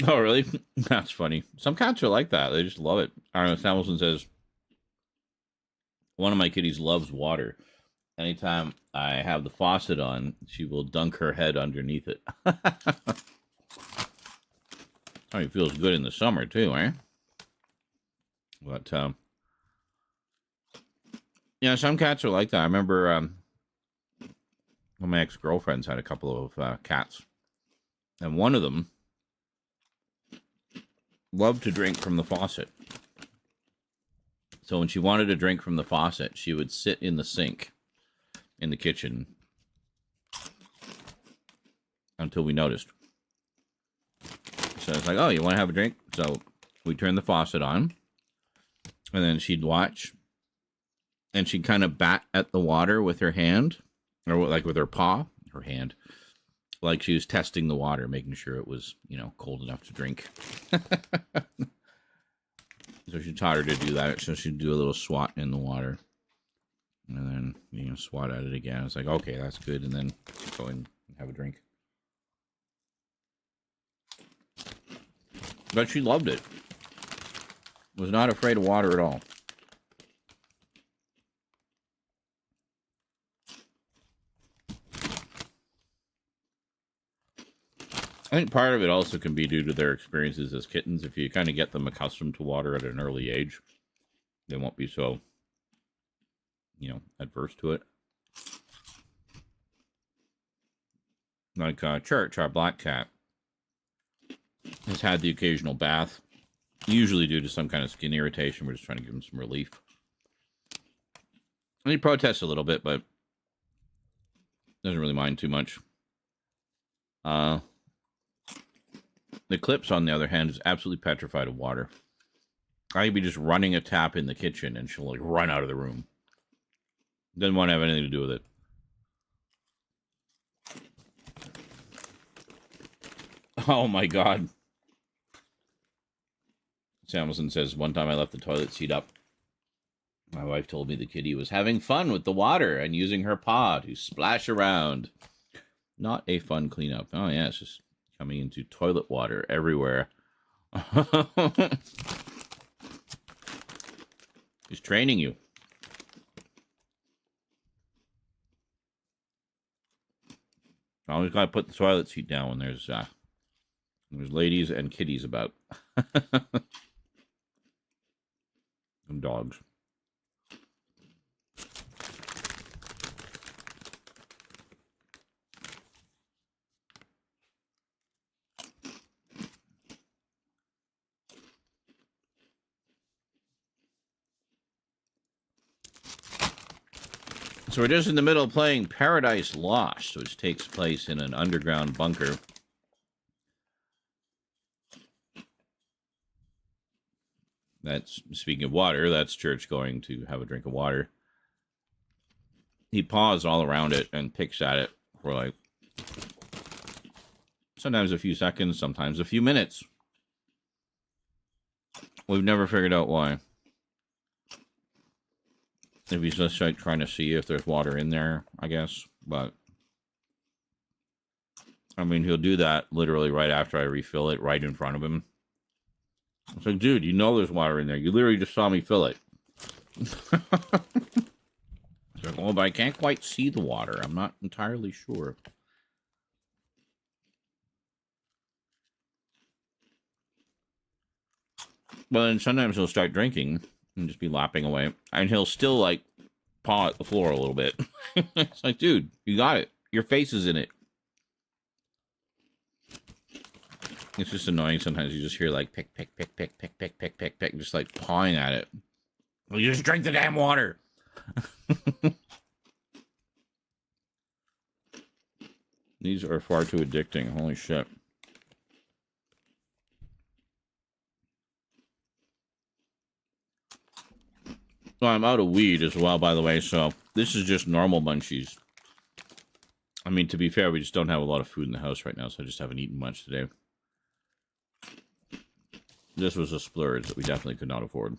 Oh, really? That's funny. Some cats are like that. They just love it. I don't know. Samuelson says, one of my kitties loves water. Anytime I have the faucet on, she will dunk her head underneath it. Oh, it feels good in the summer, too, eh? But, yeah, some cats are like that. I remember one of my ex-girlfriends had a couple of cats. And one of them loved to drink from the faucet. So when she wanted to drink from the faucet, she would sit in the sink in the kitchen until we noticed. So it's like, oh, you want to have a drink? So we turned the faucet on, and then she'd watch, and she'd kind of bat at the water with her hand, or like with her paw, her hand, like she was testing the water, making sure it was, cold enough to drink. So she taught her to do that. So she'd do a little swat in the water. And then, swat at it again. It's like, okay, that's good. And then go and have a drink. But she loved it. Was not afraid of water at all. I think part of it also can be due to their experiences as kittens. If you kind of get them accustomed to water at an early age, they won't be so, adverse to it. Like Church, our black cat, has had the occasional bath Usually due to some kind of skin irritation. We're just trying to give him some relief. And he protests a little bit, but doesn't really mind too much. The Eclipse, on the other hand, is absolutely petrified of water. I could be just running a tap in the kitchen, and she'll, like, run out of the room. Doesn't want to have anything to do with it. Oh, my God. Samuelson says, one time I left the toilet seat up. My wife told me the kitty was having fun with the water and using her paw to splash around. Not a fun cleanup. Oh, yeah, it's just coming into toilet water everywhere. He's training you. Always got to put the toilet seat down when there's ladies and kitties about. And dogs. So we're just in the middle of playing Paradise Lost, which takes place in an underground bunker. That's, speaking of water, that's Church going to have a drink of water. He paws all around it and picks at it for, like, sometimes a few seconds, sometimes a few minutes. We've never figured out why. If he's just, like, trying to see if there's water in there, I guess. But, I mean, he'll do that literally right after I refill it, right in front of him. It's like, dude, you know there's water in there. You literally just saw me fill it. It's like, well, but I can't quite see the water. I'm not entirely sure. But then sometimes he'll start drinking and just be lapping away. And he'll still, like, paw at the floor a little bit. It's like, dude, you got it. Your face is in it. It's just annoying sometimes. You just hear, like, pick, pick, pick, pick, pick, pick, pick, pick, pick, just, like, pawing at it. Well, you just drink the damn water. These are far too addicting. Holy shit. Well, I'm out of weed as well, by the way, so this is just normal munchies. I mean, to be fair, we just don't have a lot of food in the house right now, so I just haven't eaten much today. This was a splurge that we definitely could not afford.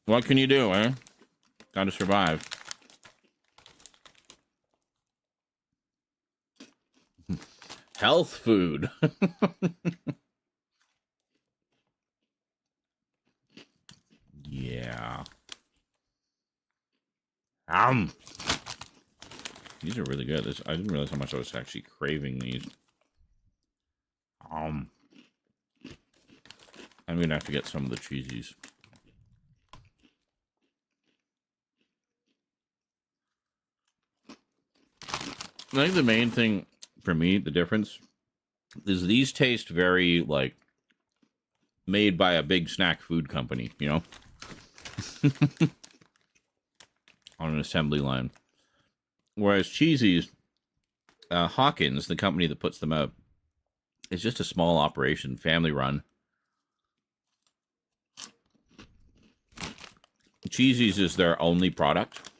What can you do, eh? Gotta survive. Health food. Yeah. These are really good. I didn't realize how much I was actually craving these. I'm gonna have to get some of the cheesies. I think the main thing for me, the difference, is these taste very, like, made by a big snack food company, you know? On an assembly line. Whereas cheesies, Hawkins, the company that puts them out, is just a small operation, family run. Cheesies is their only product.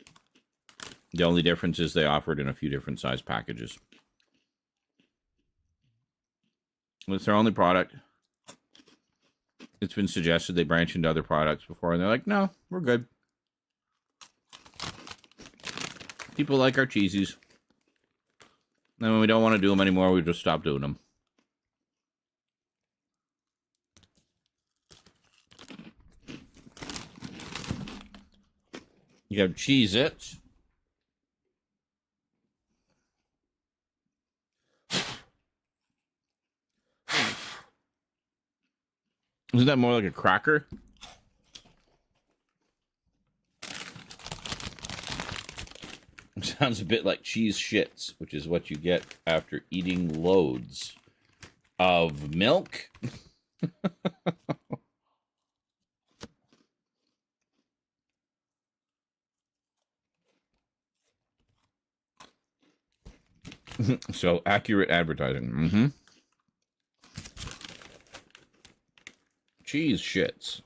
The only difference is they offer it in a few different size packages. It's their only product. It's been suggested they branch into other products before, and they're like, no, we're good. People like our cheesies. And when we don't want to do them anymore, we just stop doing them. You have Cheez-Its. Isn't that more like a cracker? Sounds a bit like cheese shits, which is what you get after eating loads. of milk. So accurate advertising. Mm-hmm. Cheese shits.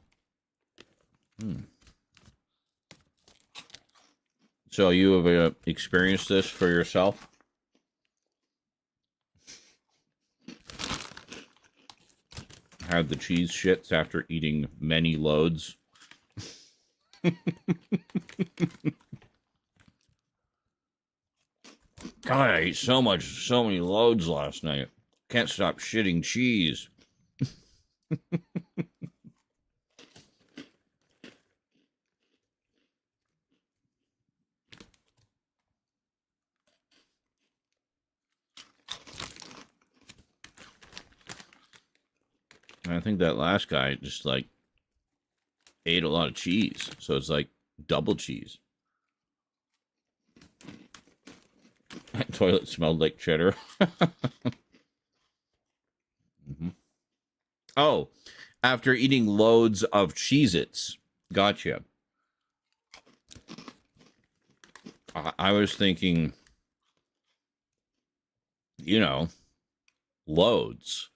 So you have experienced this for yourself? Had the cheese shits after eating many loads? God, I ate so many loads last night. Can't stop shitting cheese. And I think that last guy just like ate a lot of cheese, so it's like double cheese. That toilet smelled like cheddar. Mm-hmm. Oh, after eating loads of Cheez-Its. Gotcha. I was thinking, you know, loads.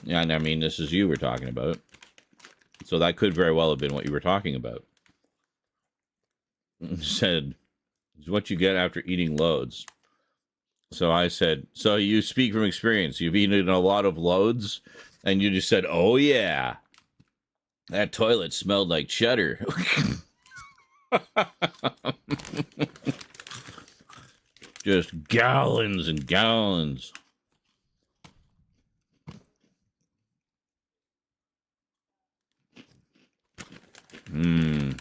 Yeah, and I mean, this is you we're talking about. So that could very well have been what you were talking about. Said, it's what you get after eating loads. So I said, so you speak from experience. You've eaten a lot of loads, and you just said, oh, yeah. That toilet smelled like cheddar. Just gallons and gallons. Mmm.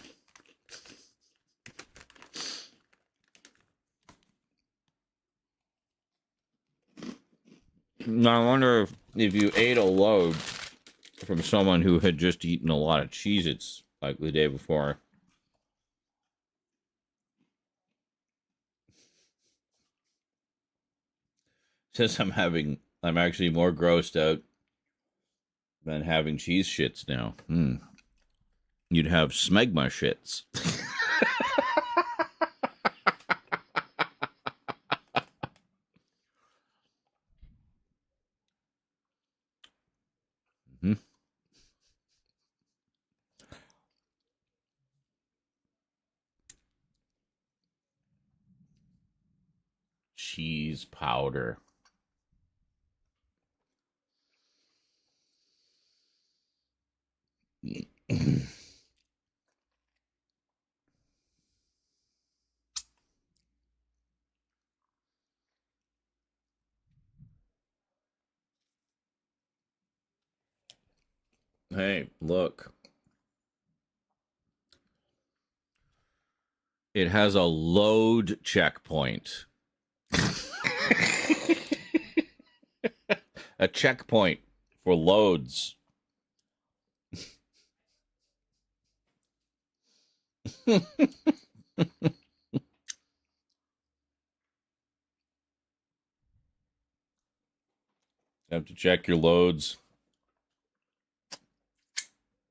Now, I wonder if you ate a load from someone who had just eaten a lot of Cheez-Its like the day before. Since I'm actually more grossed out than having cheese shits now. You'd have smegma shits. Mm-hmm. Cheese powder. Hey, look. It has a load checkpoint. A checkpoint for loads. You have to check your loads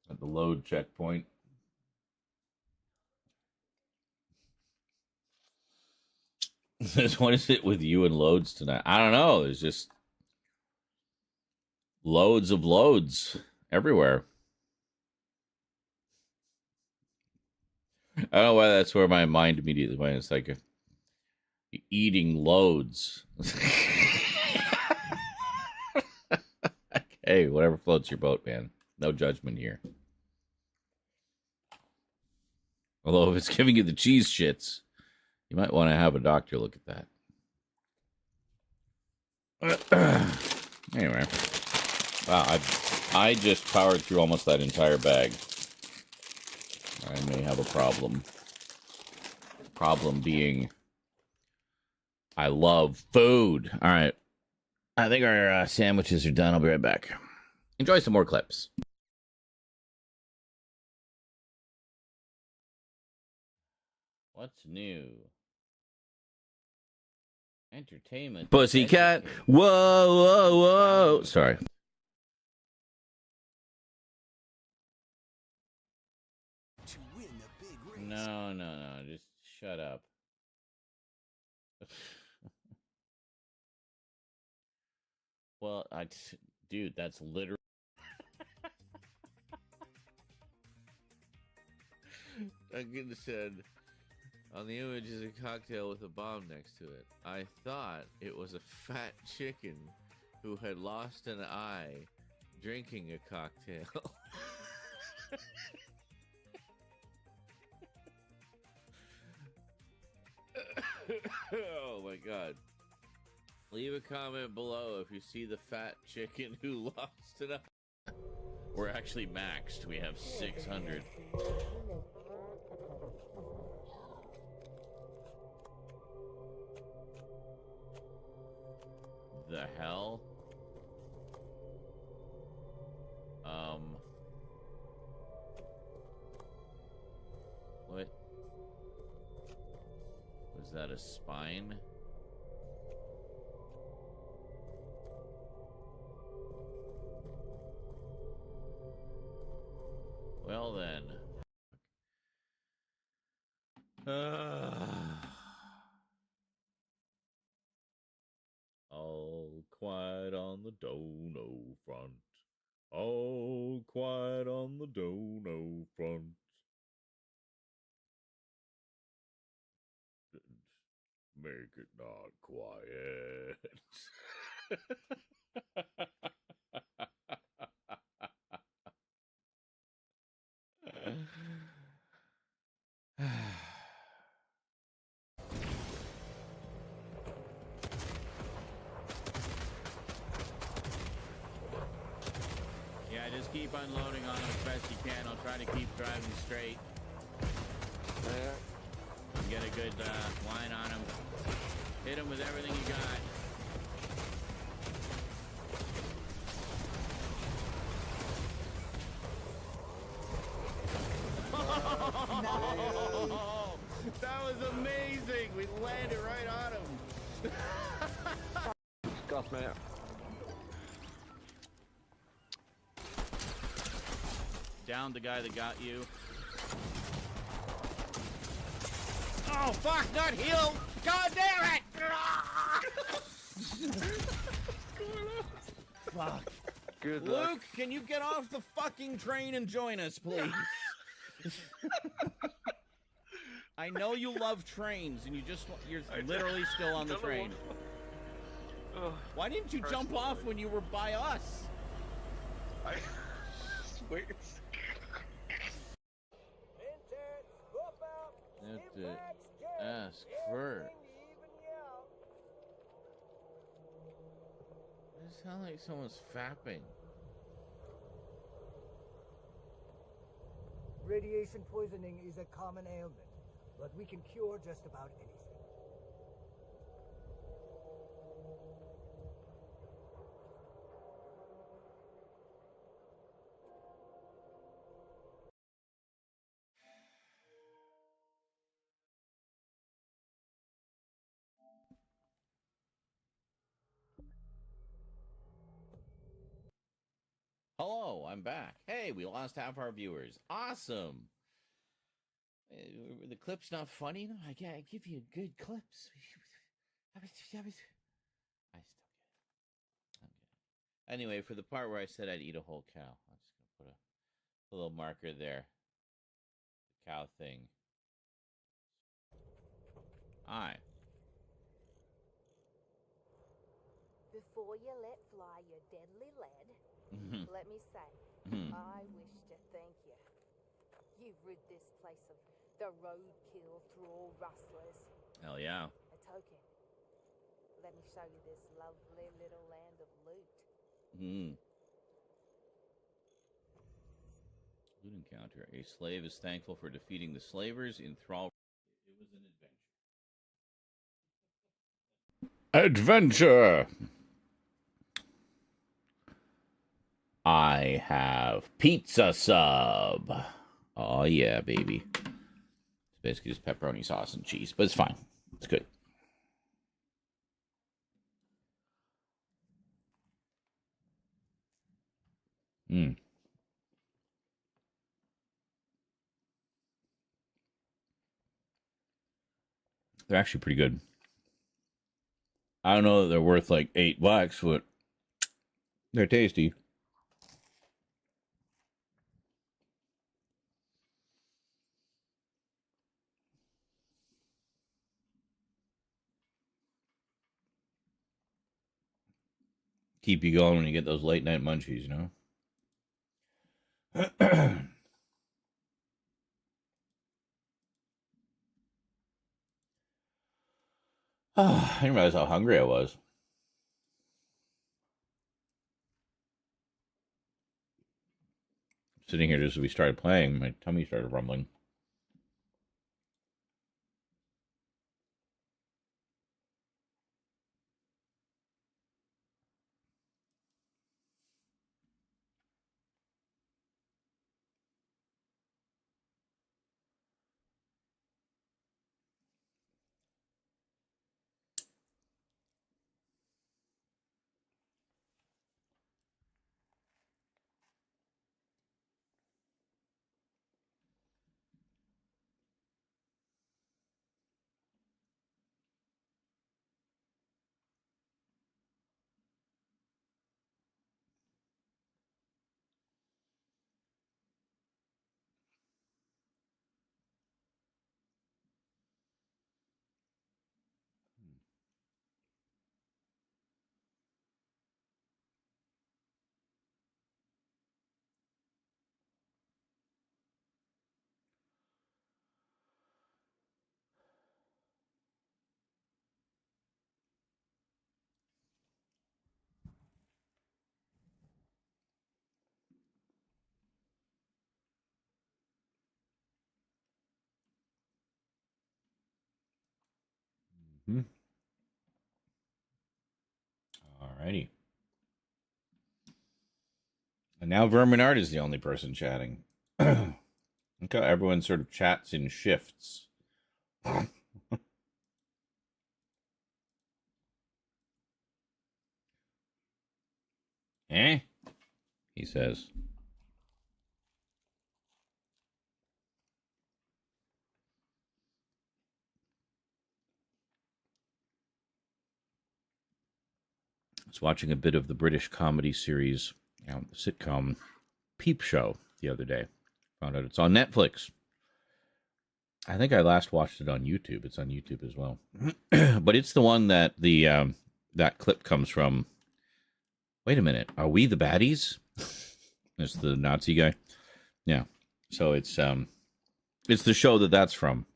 at the load checkpoint. What is it with you and loads tonight? I don't know. There's just loads of loads everywhere. I don't know why that's where my mind immediately went. It's like eating loads. Hey, whatever floats your boat, man. No judgment here. Although if it's giving you the cheese shits, you might want to have a doctor look at that. Anyway, wow, I just powered through almost that entire bag. I may have a problem. Problem being, I love food. All right, I think our sandwiches are done. I'll be right back. Enjoy some more clips. What's new? Entertainment. Pussycat. Whoa, whoa, whoa. Sorry. No, just shut up. Well, dude, that's literally. Duncan said, on the image is a cocktail with a bomb next to it. I thought it was a fat chicken who had lost an eye drinking a cocktail. Oh my god. Leave a comment below if you see the fat chicken who lost an eye. We're actually maxed. We have 600. The hell? What? Was that a spine? Well then. All quiet on the dono front. All quiet on the dono front. Make it not quiet. Yeah, just keep unloading on them as best you can. I'll try to keep driving straight. Get a good line on them. Hit them with everything you got. Oh, that was amazing. We landed right on him. Got man. Down the guy that got you. Oh, fuck, not heal! God damn it! Fuck. Good Luke, luck. can you get off the fucking train and join us, please? I know you love trains, and you're literally still on the train. Why didn't you jump off when you were by us? I swear. Have to ask first. It sounds like someone's fapping. Radiation poisoning is a common ailment, but we can cure just about anything. Hello, I'm back. Hey, we lost half our viewers. Awesome. The clip's not funny? No, I give you good clips. I still get it. I'm good. Anyway, for the part where I said I'd eat a whole cow, I'm just going to put a little marker there. The cow thing. Aye. Before you let fly your deadly lead, let me say, I wish to thank you. You've rid this place of the roadkill thrall rustlers. Hell yeah. A token. Let me show you this lovely little land of loot. Loot encounter. A slave is thankful for defeating the slavers in thrall. It was an adventure. Adventure! I have pizza sub. Oh yeah, baby. It's basically just pepperoni sauce and cheese, but it's fine. It's good. Hmm. They're actually pretty good. I don't know that they're worth like $8, but they're tasty. Keep you going when you get those late night munchies, you know? I didn't realize how hungry I was. Sitting here just as we started playing, my tummy started rumbling. Hmm. Alrighty. And now Verminard is the only person chatting. Okay, everyone sort of chats in shifts. Eh? He says. I was watching a bit of the British comedy series, sitcom Peep Show the other day. Found out it's on Netflix. I think I last watched it on YouTube. It's on YouTube as well. But it's the one that that clip comes from. Wait a minute. Are we the baddies? It's the Nazi guy. Yeah. So it's the show that's from.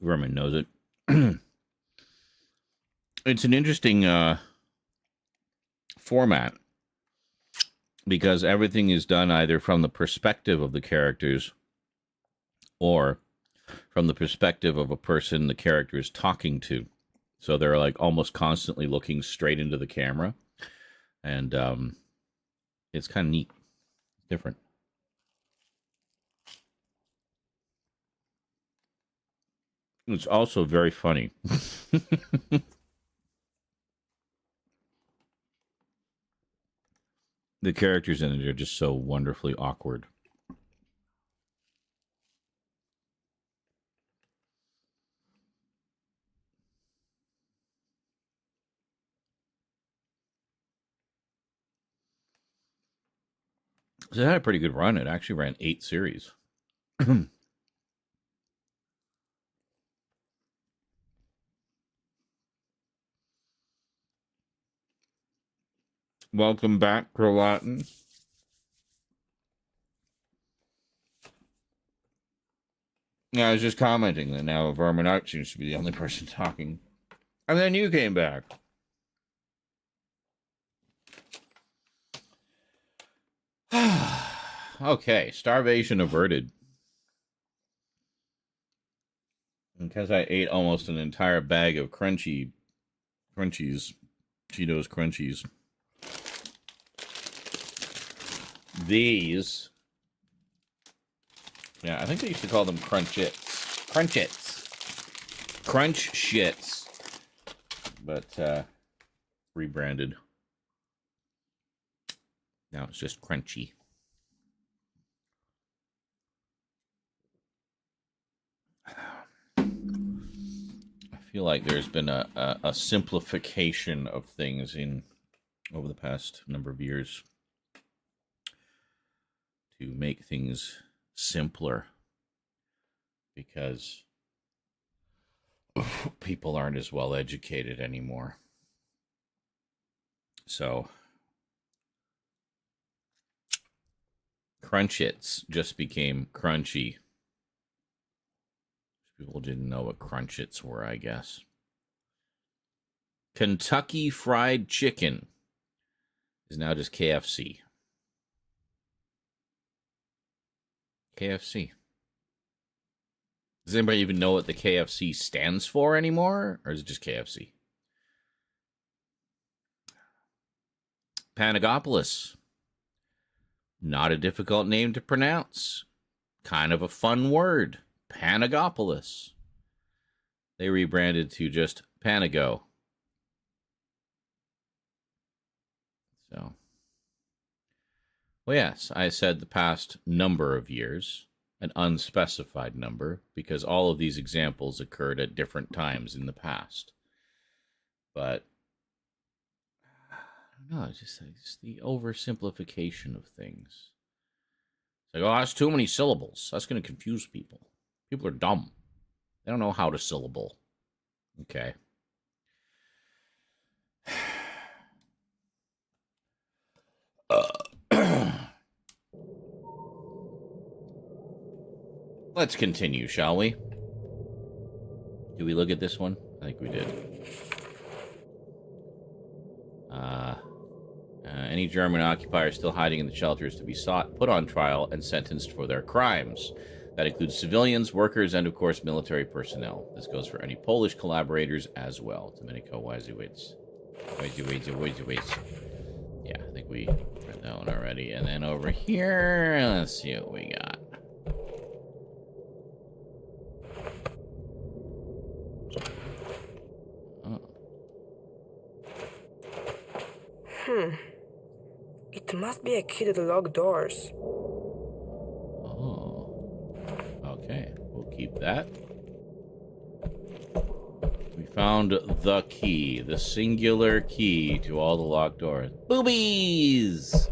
Vermin knows it. It's an interesting format because everything is done either from the perspective of the characters or from the perspective of a person the character is talking to. So they're like almost constantly looking straight into the camera. And it's kind of neat. Different. It's also very funny. The characters in it are just so wonderfully awkward. So it had a pretty good run. It actually ran 8 series. Welcome back, Croatin. Yeah, I was just commenting that now Verminart seems to be the only person talking. And then you came back. Okay, starvation averted. Because I ate almost an entire bag of crunchies, Cheetos Crunchies. These, yeah, I think they used to call them Crunchits. Crunchits. Crunch shits. But, rebranded. Now it's just crunchy. I feel like there's been a simplification of things over the past number of years to make things simpler because people aren't as well educated anymore. So Crunchits just became crunchy. People didn't know what Crunchits were, I guess. Kentucky Fried Chicken is now just KFC. KFC. Does anybody even know what the KFC stands for anymore? Or is it just KFC? Panagopolis. Not a difficult name to pronounce. Kind of a fun word. Panagopolis. They rebranded to just Panago. So, well, yes, I said the past number of years, an unspecified number, because all of these examples occurred at different times in the past. But, I don't know, it's just the oversimplification of things. It's like, oh, that's too many syllables. That's going to confuse people. People are dumb. They don't know how to syllable. Okay. Let's continue, shall we? Did we look at this one? I think we did. Any German occupier still hiding in the shelters to be sought, put on trial, and sentenced for their crimes. That includes civilians, workers, and, of course, military personnel. This goes for any Polish collaborators as well. Domenico Wajewicz. Yeah, I think we read that one already. And then over here, let's see what we got. It must be a key to the locked doors. Oh. Okay, we'll keep that. We found the key, the singular key to all the locked doors. Boobies!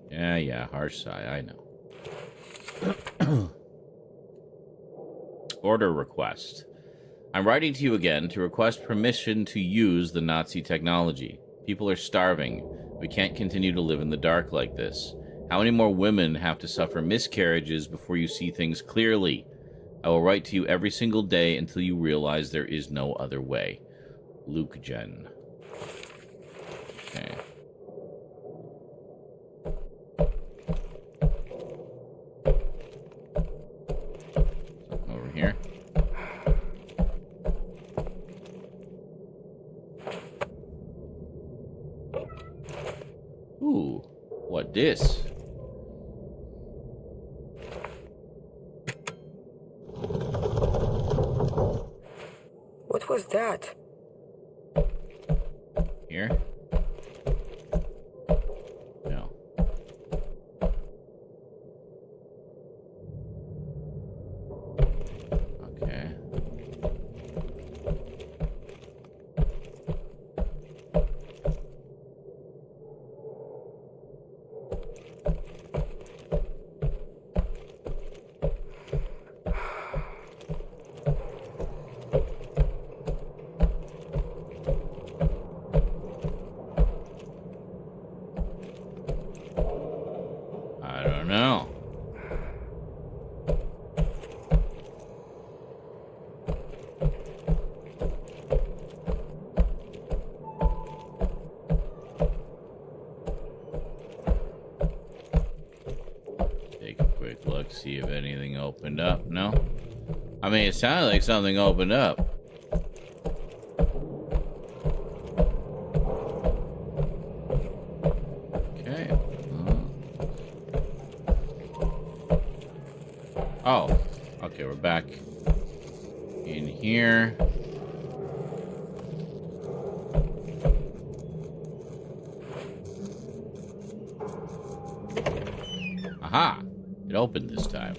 Yeah, harsh sigh, I know. Order request. I'm writing to you again to request permission to use the Nazi technology. People are starving. We can't continue to live in the dark like this. How many more women have to suffer miscarriages before you see things clearly? I will write to you every single day until you realize there is no other way. Luke Jen. Okay. Something over here. Ooh, what this? What was that? Here? No. Okay. I don't know. Take a quick look, see if anything opened up. No? I mean, it sounded like something opened up. Okay. Oh, okay, we're back in here. Aha! It opened this time.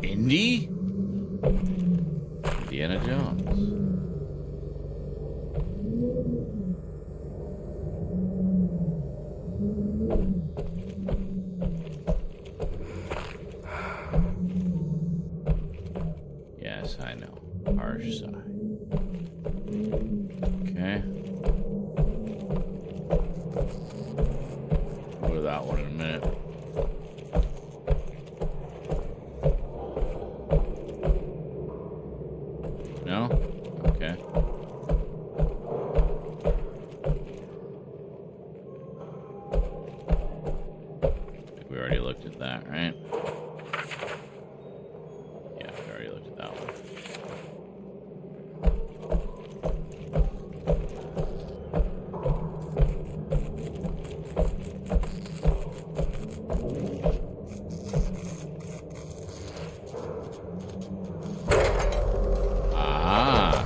Indy? Indiana Jones. Yes, I know. Harsh side. Okay. Go to that one in a minute. No? Okay. I think we already looked at that, right? Yeah, we already looked at that one. Ah.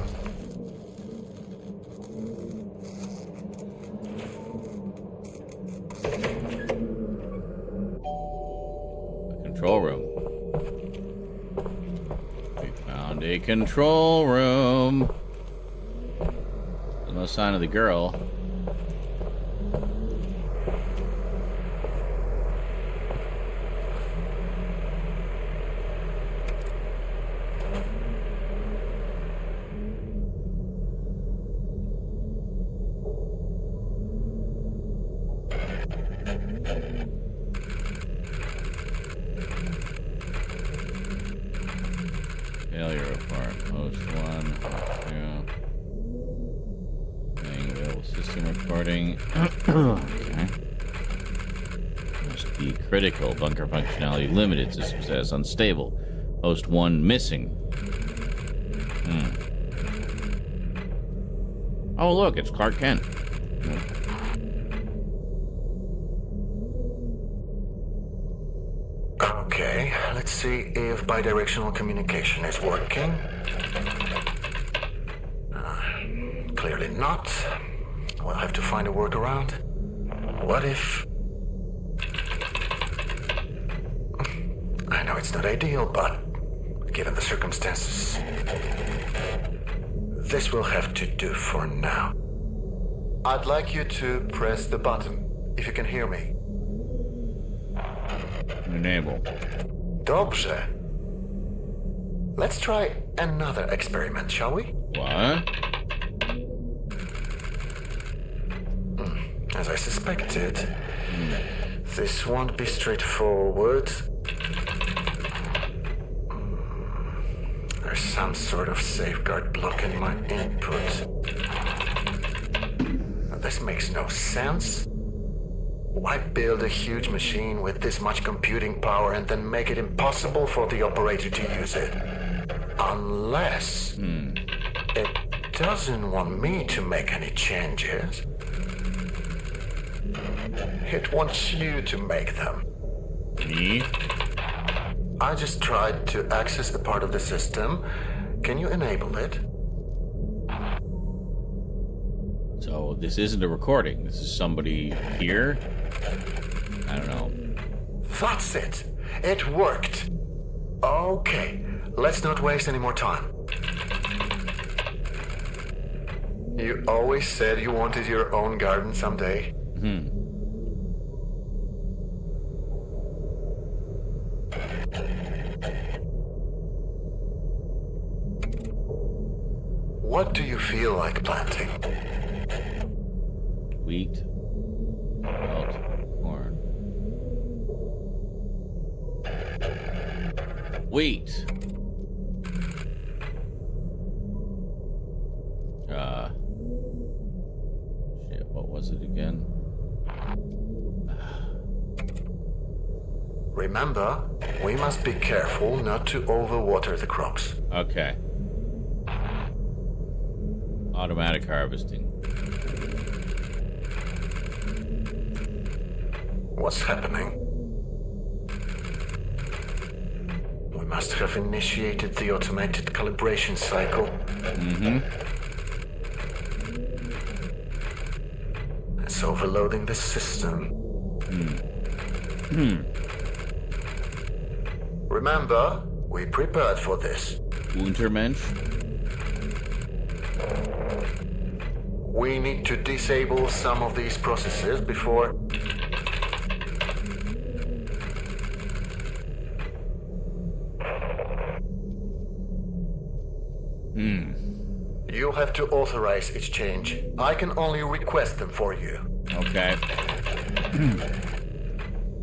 The control room. We found a control room. There's no sign of the girl. Failure report. Host 1, host 2. Playing available system recording. Okay. Must be critical. Bunker functionality limited. System status unstable. Host 1 missing. Oh, look, it's Clark Kent. Okay, let's see if bidirectional communication is working. Clearly not. We'll have to find a workaround. What if... I know it's not ideal, but given the circumstances, this will have to do for now. I'd like you to press the button, if you can hear me. Enable. Dobrze. Let's try another experiment, shall we? What? As I suspected, this won't be straightforward. There's some sort of safeguard blocking my input. This makes no sense. Why build a huge machine with this much computing power and then make it impossible for the operator to use it? Unless it doesn't want me to make any changes. It wants you to make them. Me? I just tried to access a part of the system. Can you enable it? So this isn't a recording. This is somebody here? I don't know. That's it. It worked. Okay, let's not waste any more time. You always said you wanted your own garden someday. What do you feel like planting? Wheat. Malt. Corn. Wheat. Shit, what was it again? Remember, we must be careful not to overwater the crops. Okay. Automatic harvesting. What's happening? We must have initiated the automated calibration cycle. It's overloading the system. Remember, we prepared for this. Untermensch? We need to disable some of these processes before... You'll have to authorize its change. I can only request them for you. Okay.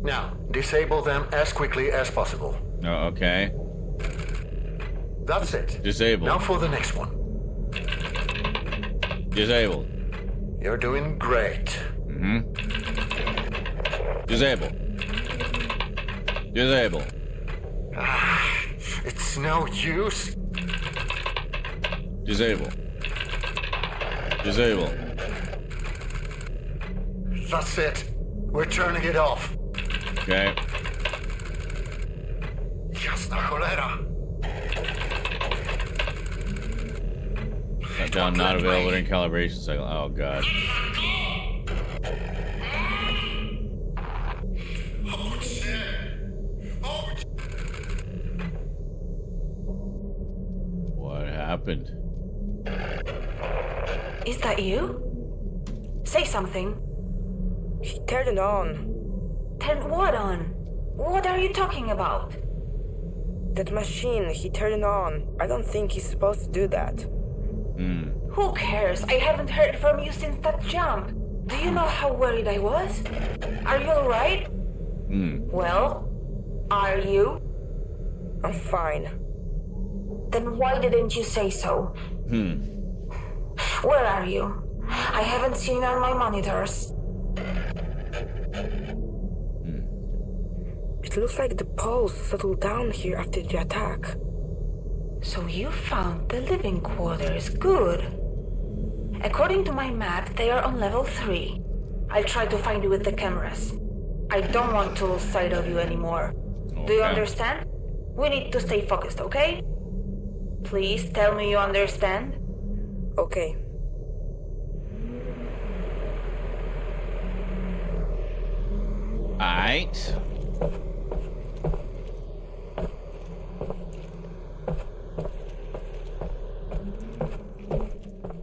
Now, disable them as quickly as possible. Oh, okay. That's it. Disabled. Now for the next one. Disabled. You're doing great. Disabled. Disable. It's no use. Disable. Disable. That's it. We're turning it off. Okay. Jasna cholera. Shutdown not available during calibration cycle. Oh, God. What happened? Is that you? Say something. He turned it on. Turn what on? What are you talking about? That machine, he turned it on. I don't think he's supposed to do that. Who cares? I haven't heard from you since that jump. Do you know how worried I was? Are you alright? Well, are you? I'm fine. Then why didn't you say so? Where are you? I haven't seen you on my monitors. It looks like the pulse settled down here after the attack. So you found the living quarters. Good. According to my map, they are on level 3. I'll try to find you with the cameras. I don't want to lose sight of you anymore. Okay. Do you understand? We need to stay focused, okay? Please tell me you understand. Okay. Alright.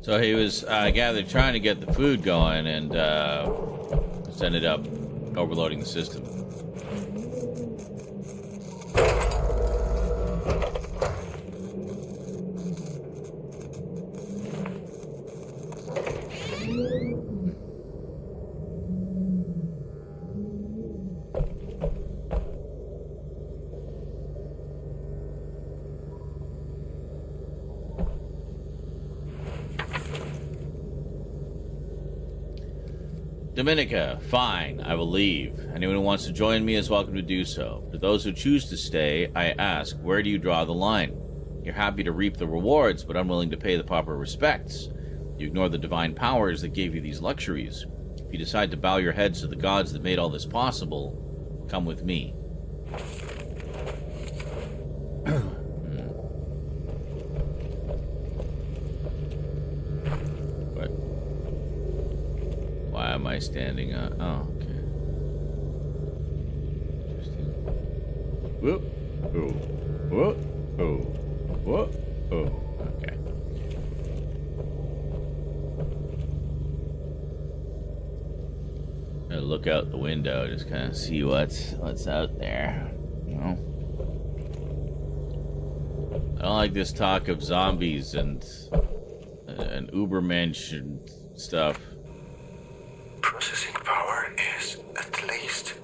So he was, gathered, trying to get the food going, and just ended up overloading the system. Dominica, fine, I will leave. Anyone who wants to join me is welcome to do so. For those who choose to stay, I ask, where do you draw the line? You're happy to reap the rewards, but unwilling to pay the proper respects. You ignore the divine powers that gave you these luxuries. If you decide to bow your heads to the gods that made all this possible, come with me. Why am I standing up? Oh, okay. Interesting. Whoop. Oh. Whoop. Oh. Whoop. Oh. Okay. Gotta look out the window, just kind of see what's out there. You know? I don't like this talk of zombies and Ubermensch and stuff. Processing power is at least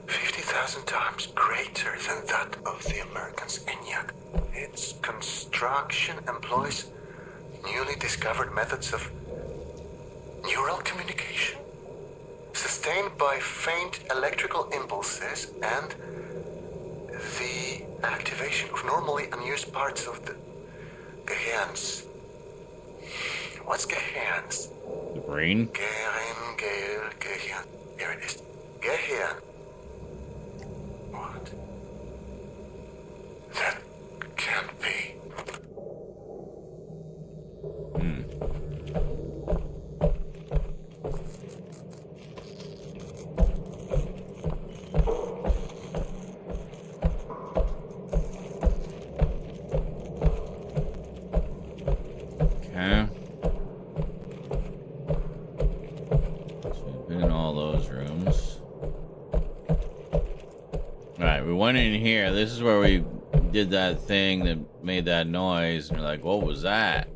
50,000 times greater than that of the American's ENIAC. Its construction employs newly discovered methods of neural communication, sustained by faint electrical impulses and the activation of normally unused parts of the Gehirns. What's Gehirns? The brain? Gehirn. Here it is. Gehirn those rooms. Alright, we went in here. This is where we did that thing that made that noise. And we're like, what was that?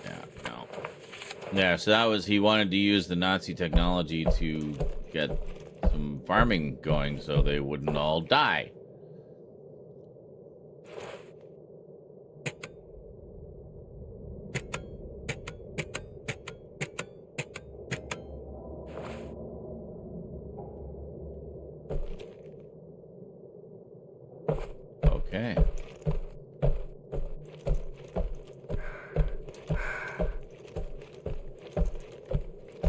Yeah, no. Yeah, so that was, he wanted to use the Nazi technology to get some farming going so they wouldn't all die. Okay.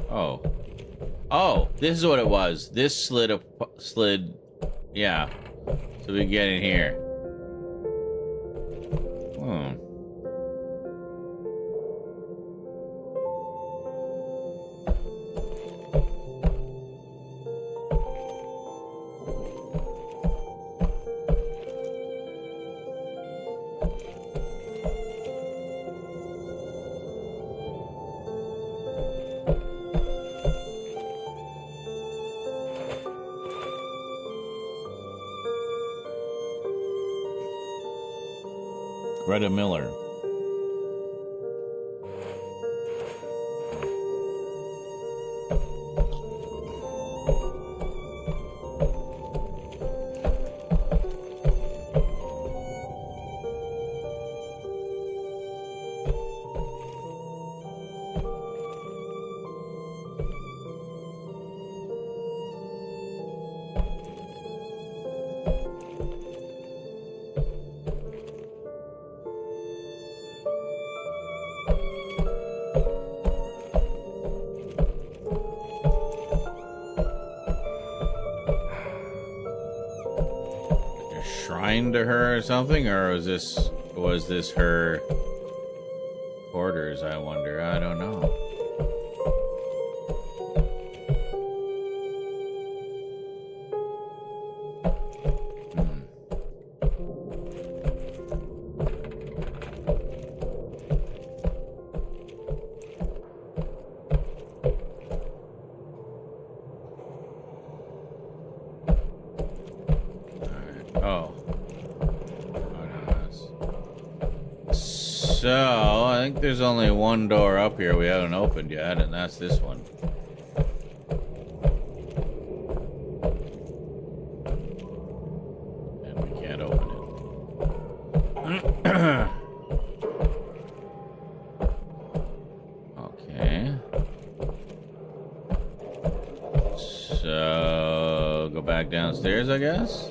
Oh. Oh, this is what it was. This slid, yeah. So we can get in here. Hmm. Greta Miller. To her or something, or was this her quarters? I wonder. I don't know. So, I think there's only one door up here we haven't opened yet, and that's this one. And we can't open it. Okay. So, go back downstairs, I guess?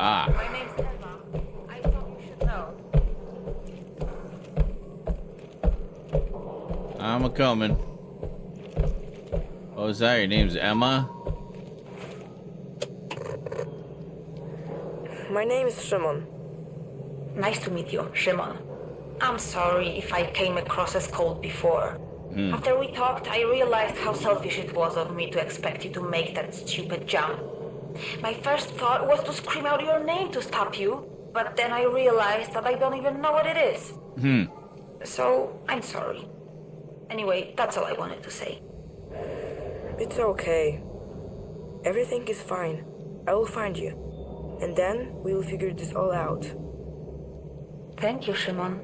My name's Emma. I thought you should know. I'm a-coming. What was that? Your name's Emma? My name is Shimon. Nice to meet you, Shimon. I'm sorry if I came across as cold before. After we talked, I realized how selfish it was of me to expect you to make that stupid jump. My first thought was to scream out your name to stop you, but then I realized that I don't even know what it is. So, I'm sorry. Anyway, that's all I wanted to say. It's okay. Everything is fine. I will find you. And then we will figure this all out. Thank you, Shimon.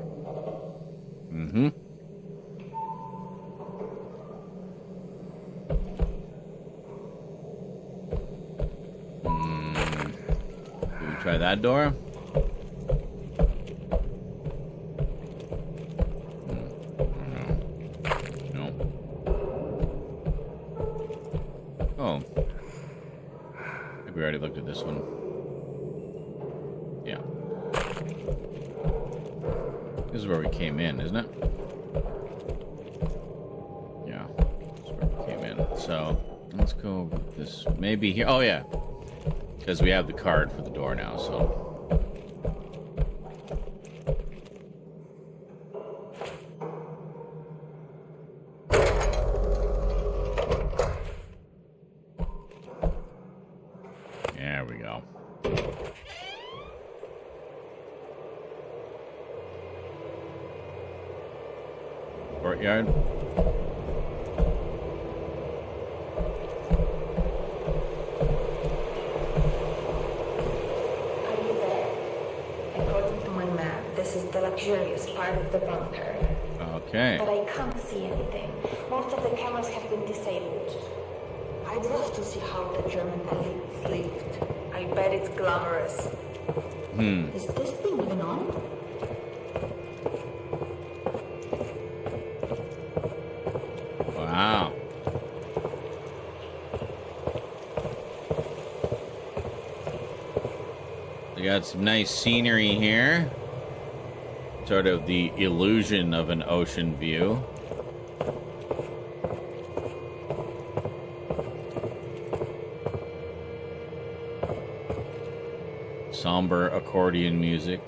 Try that door. No. Oh. I think we already looked at this one. Yeah. This is where we came in, isn't it? Yeah. This is where we came in. So, let's go with this. Maybe here. Oh, yeah. Because we have the card for the door now, so. go. Courtyard. Are you there? According to my map, this is the luxurious part of the bunker. Okay. But I can't see anything. Most of the cameras have been disabled. I'd love to see how the German elite slept. I bet it's glamorous. Is this thing even on? Wow. We got some nice scenery here. Sort of the illusion of an ocean view. Somber accordion music.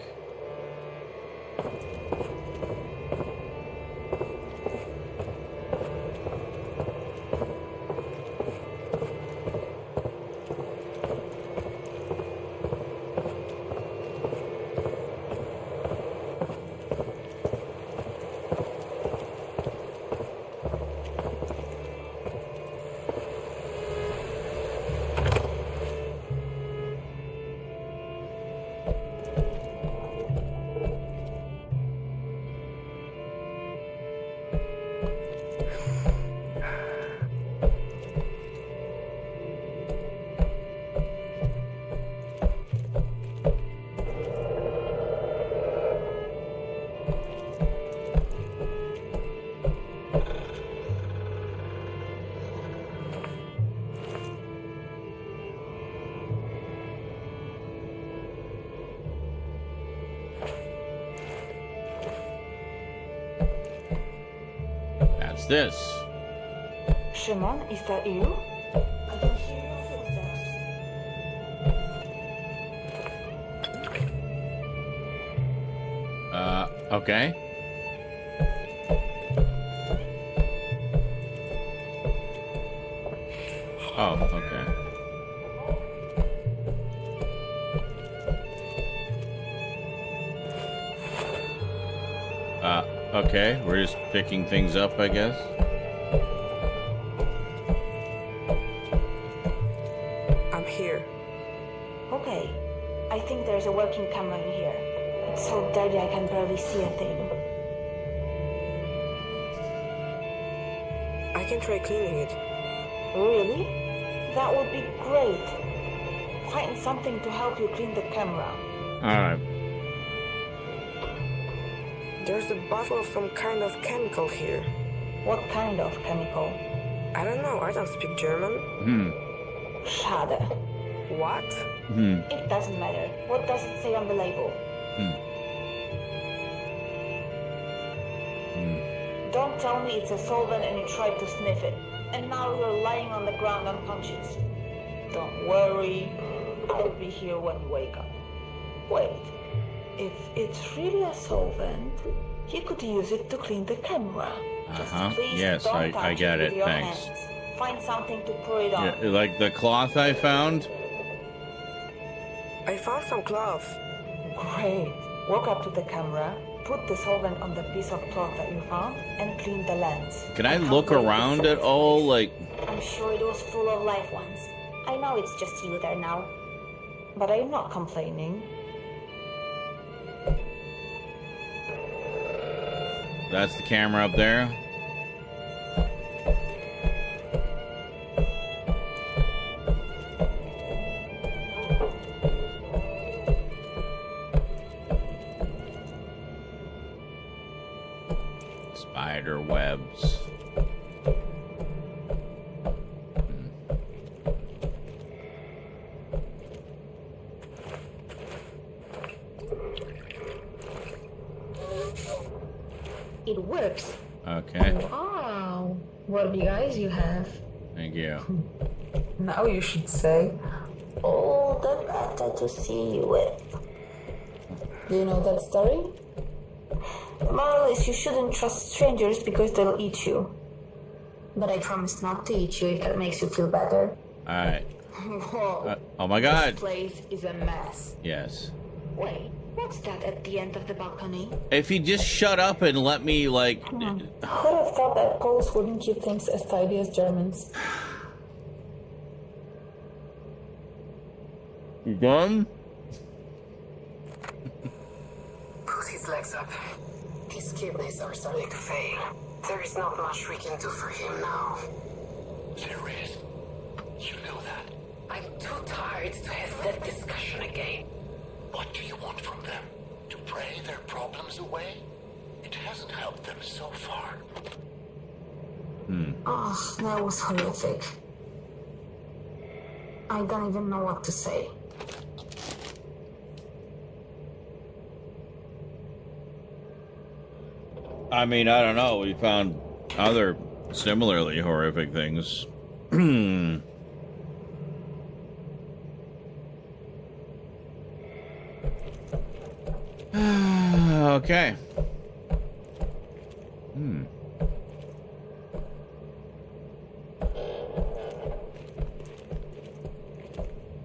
That's this. Shimon, is that you? I can hear your footsteps. Okay. Oh, okay. Okay, we're just picking things up, I guess. I'm here. Okay. I think there's a working camera in here. It's so dirty I can barely see a thing. I can try cleaning it. Really? That would be great. Find something to help you clean the camera. Alright. There's a bottle of some kind of chemical here. What kind of chemical? I don't know, I don't speak German. Schade. What? It doesn't matter. What does it say on the label? Don't tell me it's a solvent and you tried to sniff it. And now you're lying on the ground unconscious. Don't worry. I'll be here when you wake up. Wait. If it's really a solvent, you could use it to clean the camera. Just please yes, don't I touch get with it. your Thanks. hands. Find something to pour it on. Yeah, like the cloth I found. I found some cloth. Great. Walk up to the camera, put the solvent on the piece of cloth that you found, and clean the lens. Can I look around at all? Like, I'm sure it was full of live ones. I know it's just you there now. But I'm not complaining. that's the camera up there. Spider webs. It works. Okay. Wow. What guys you have. Thank you. Now you should say, all the better to see you with. Do you know that story? The moral is you shouldn't trust strangers because they'll eat you. But I promise not to eat you if that makes you feel better. Alright. Whoa. Oh my God. This place is a mess. Yes. Wait, what's that at the end of the balcony? If he just shut up and let me, like... Who'd have thought that Poles wouldn't keep things as tidy as Germans? You done? Put his legs up. His kidneys are starting to fail. There is not much we can do for him now. There is. You know that. I'm too tired to have that discussion again. What do you want from them? To pray their problems away? It hasn't helped them so far. Oh, that was horrific. I don't even know what to say. I mean, I don't know. We found other similarly horrific things. Okay.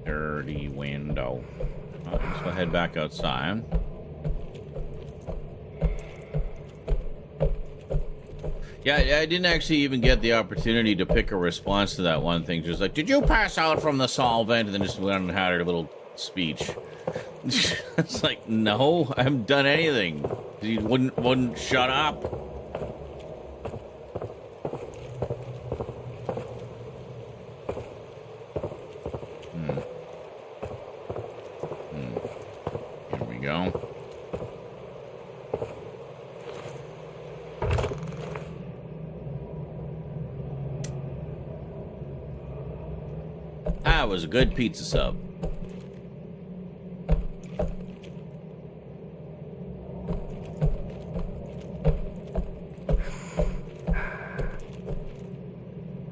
Dirty window. Alright, so head back outside. Yeah, I didn't actually even get the opportunity to pick a response to that one thing. Just like, did you pass out from the solvent? And then just went and had her little speech. It's like, no, I haven't done anything. He wouldn't shut up. Here we go. That was a good pizza sub.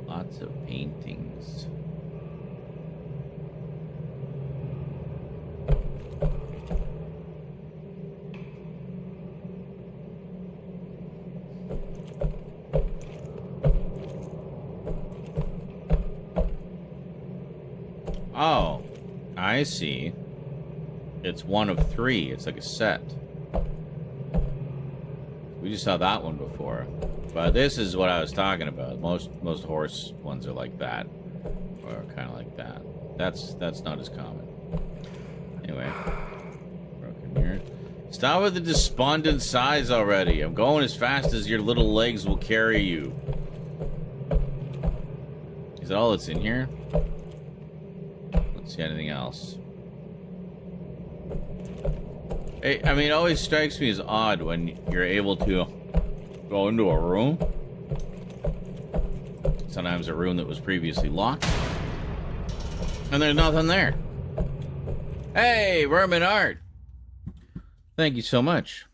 Lots of paintings. Oh, I see. It's one of three. It's like a set. We just saw that one before. But this is what I was talking about. Most horse ones are like that. Or kind of like that. That's not as common. Anyway. Broken here. Stop with the despondent sighs already. I'm going as fast as your little legs will carry you. Is that all that's in here? See anything else? Hey, I mean, it always strikes me as odd when you're able to go into a room. Sometimes a room that was previously locked. And there's nothing there. Hey, Vermin Art! Thank you so much.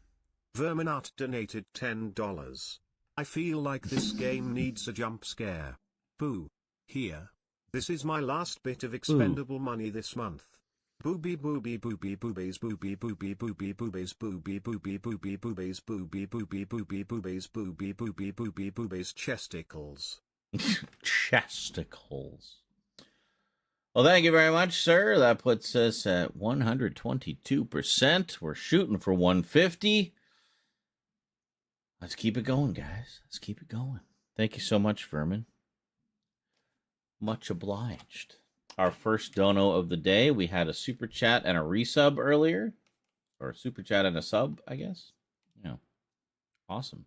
Vermin Art donated $10. I feel like this game needs a jump scare. Boo. Here. This is my last bit of expendable money this month. Booby booby booby boobies booby booby booby boobies booby booby booby boobies booby booby booby boobies booby booby booby boobies chesticles. Chesticles. Well, thank you very much, sir. That puts us at 122%. We're shooting for 150. Let's keep it going, guys. Let's keep it going. Thank you so much, Vermin. Much obliged. Our first dono of the day. We had a super chat and a resub earlier. Or a super chat and a sub, I guess. Yeah. Awesome.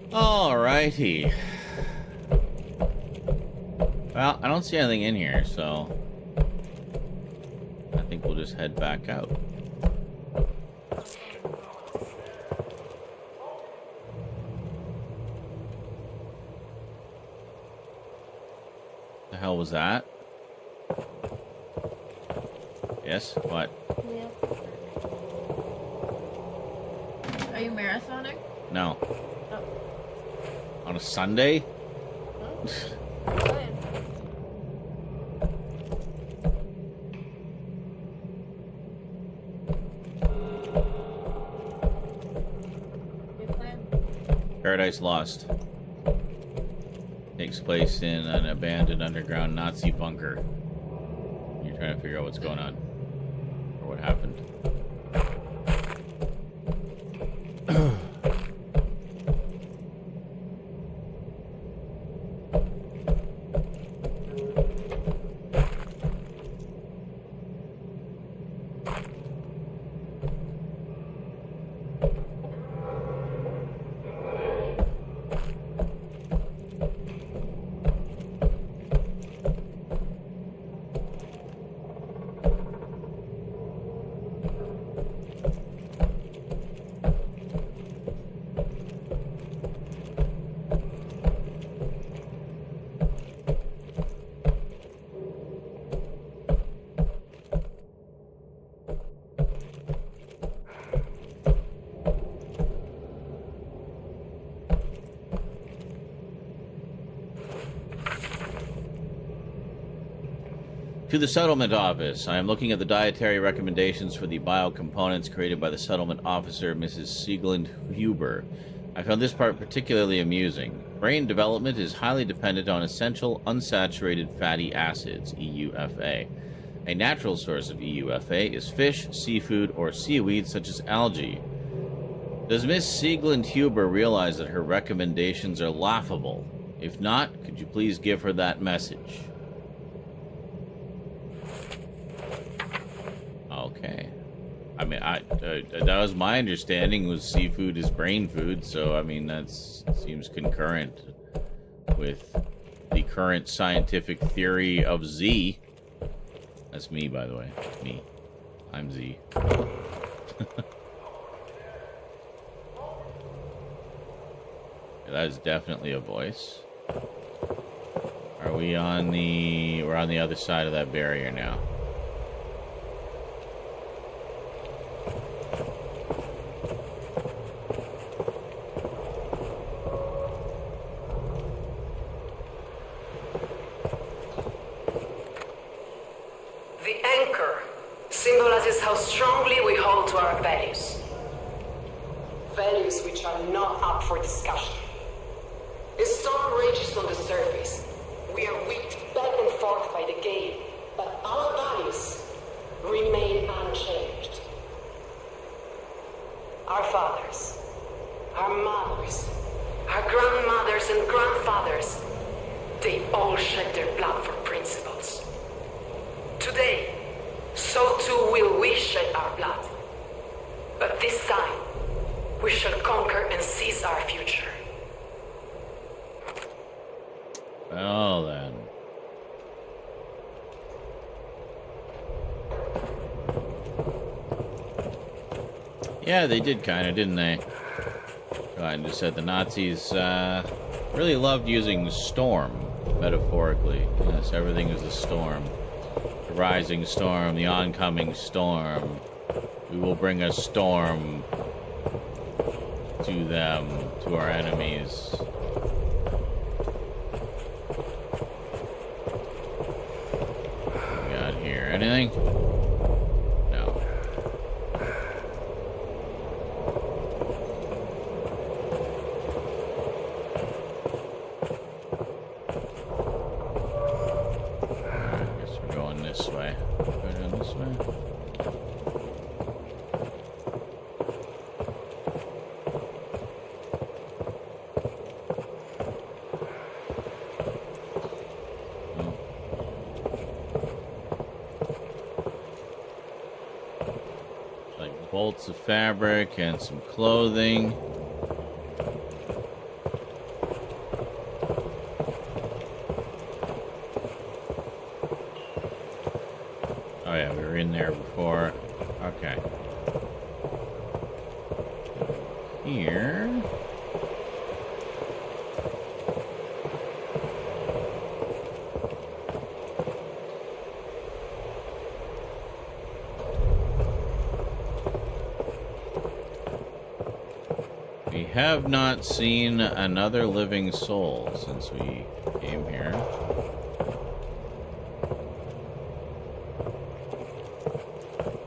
Alrighty. Well, I don't see anything in here, so I think we'll just head back out. The hell was that? Yes? What? Yeah. Are you marathoning? No. Oh. On a Sunday? Huh? Paradise Lost. Takes place in an abandoned underground Nazi bunker. You're trying to figure out what's going on. Or what happened. To the settlement office. I am looking at the dietary recommendations for the biocomponents created by the settlement officer, Mrs. Sieglund Huber. I found this part particularly amusing. Brain development is highly dependent on essential unsaturated fatty acids, EUFA. A natural source of EUFA is fish, seafood, or seaweed such as algae. Does Miss Sieglund Huber realize that her recommendations are laughable? If not, could you please give her that message? Okay. I mean, that was my understanding, was seafood is brain food, so I mean, that seems concurrent with the current scientific theory of Z. That's me, by the way. Me. I'm Z. That is definitely a voice. Are we on the... We're on the other side of that barrier now. The anchor symbolizes how strongly we hold to our values. Values which are not up for discussion. A storm rages on the surface. We are whipped back and forth by the gale, but our values remain unchanged. Our fathers, our mothers, our grandmothers and grandfathers, they all shed their blood for principles. Today, so too will we shed our blood. But this time, we shall conquer and seize our future. Well then. Yeah, they did kind of, didn't they? I just said the Nazis really loved using storm, metaphorically. Yes, everything is a storm. The rising storm, the oncoming storm. We will bring a storm to them, to our enemies. What we got here? Anything? No. I guess we're going this way. We're going this way. Bolts of fabric and some clothing. Oh yeah, we were in there before. Okay. Here. We have not seen another living soul since we came here.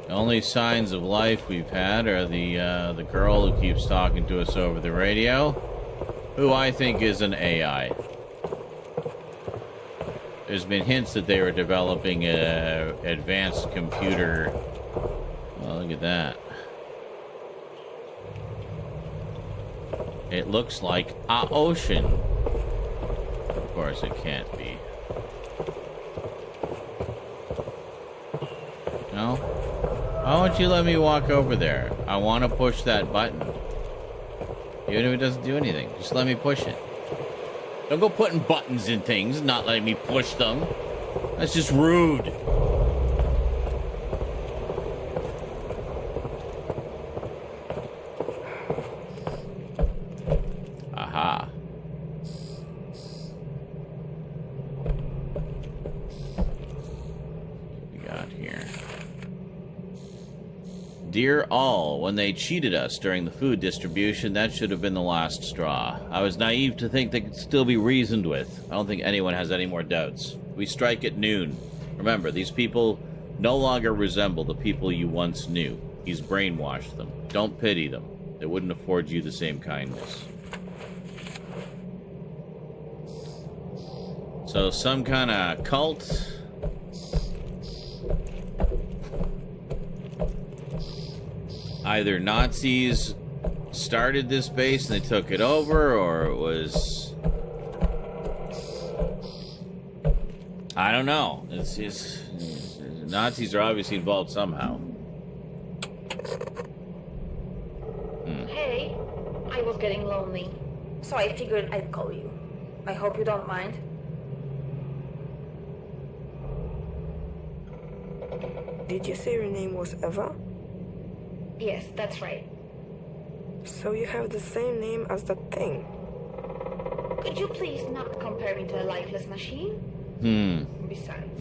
The only signs of life we've had are the girl who keeps talking to us over the radio, who I think is an AI. there's been hints that they were developing a advanced computer. Oh, look at that. It looks like a ocean. Of course, it can't be. No? Why won't you let me walk over there? I want to push that button. Even if it doesn't do anything, just let me push it. Don't go putting buttons in things and not letting me push them. That's just rude. Aha. What we got here? Dear all, when they cheated us during the food distribution, that should have been the last straw. I was naive to think they could still be reasoned with. I don't think anyone has any more doubts. We strike at noon. Remember, these people no longer resemble the people you once knew. He's brainwashed them. Don't pity them. They wouldn't afford you the same kindness. So, some kind of cult... Either Nazis started this base and they took it over, or it was... I don't know. It's Nazis are obviously involved somehow. Hey, I was getting lonely, so I figured I'd call you. I hope you don't mind. Did you say your name was Eva? Yes, that's right. So you have the same name as that thing. Could you please not compare me to a lifeless machine? Besides,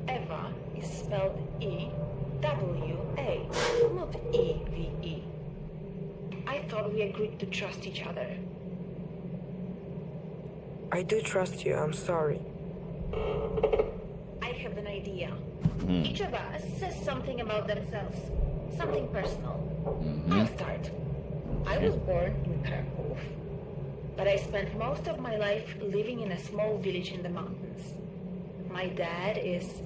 Eva is spelled E-W-A, not E-V-E. I thought we agreed to trust each other. I do trust you, I'm sorry. I have an idea. Each of us says something about themselves. Something personal. I'll start. I was born in Kharkov, but I spent most of my life living in a small village in the mountains. My dad is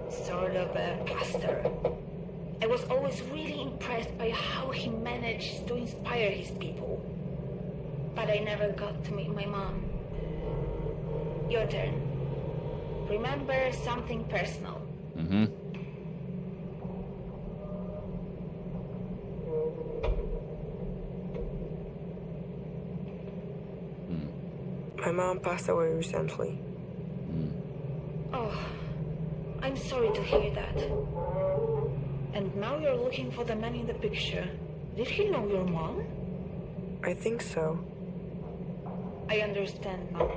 sort of a pastor. I was always really impressed by how he managed to inspire his people. But I never got to meet my mom. Your turn. Remember something personal. My mom passed away recently. Oh, I'm sorry to hear that. And now you're looking for the man in the picture. Did he know your mom? I think so. I understand now.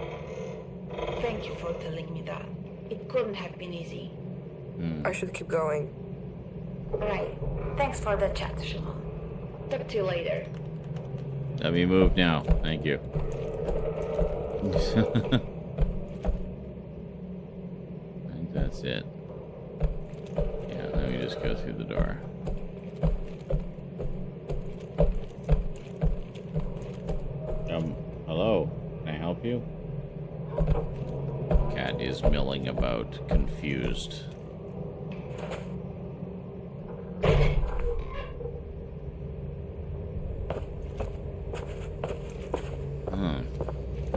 Thank you for telling me that. It couldn't have been easy. I should keep going. Right. Thanks for the chat, Shimon. Talk to you later. Let me move now. Thank you. I think that's it. Yeah, let me just go through the door. Hello? Can I help you? Cat is milling about, confused.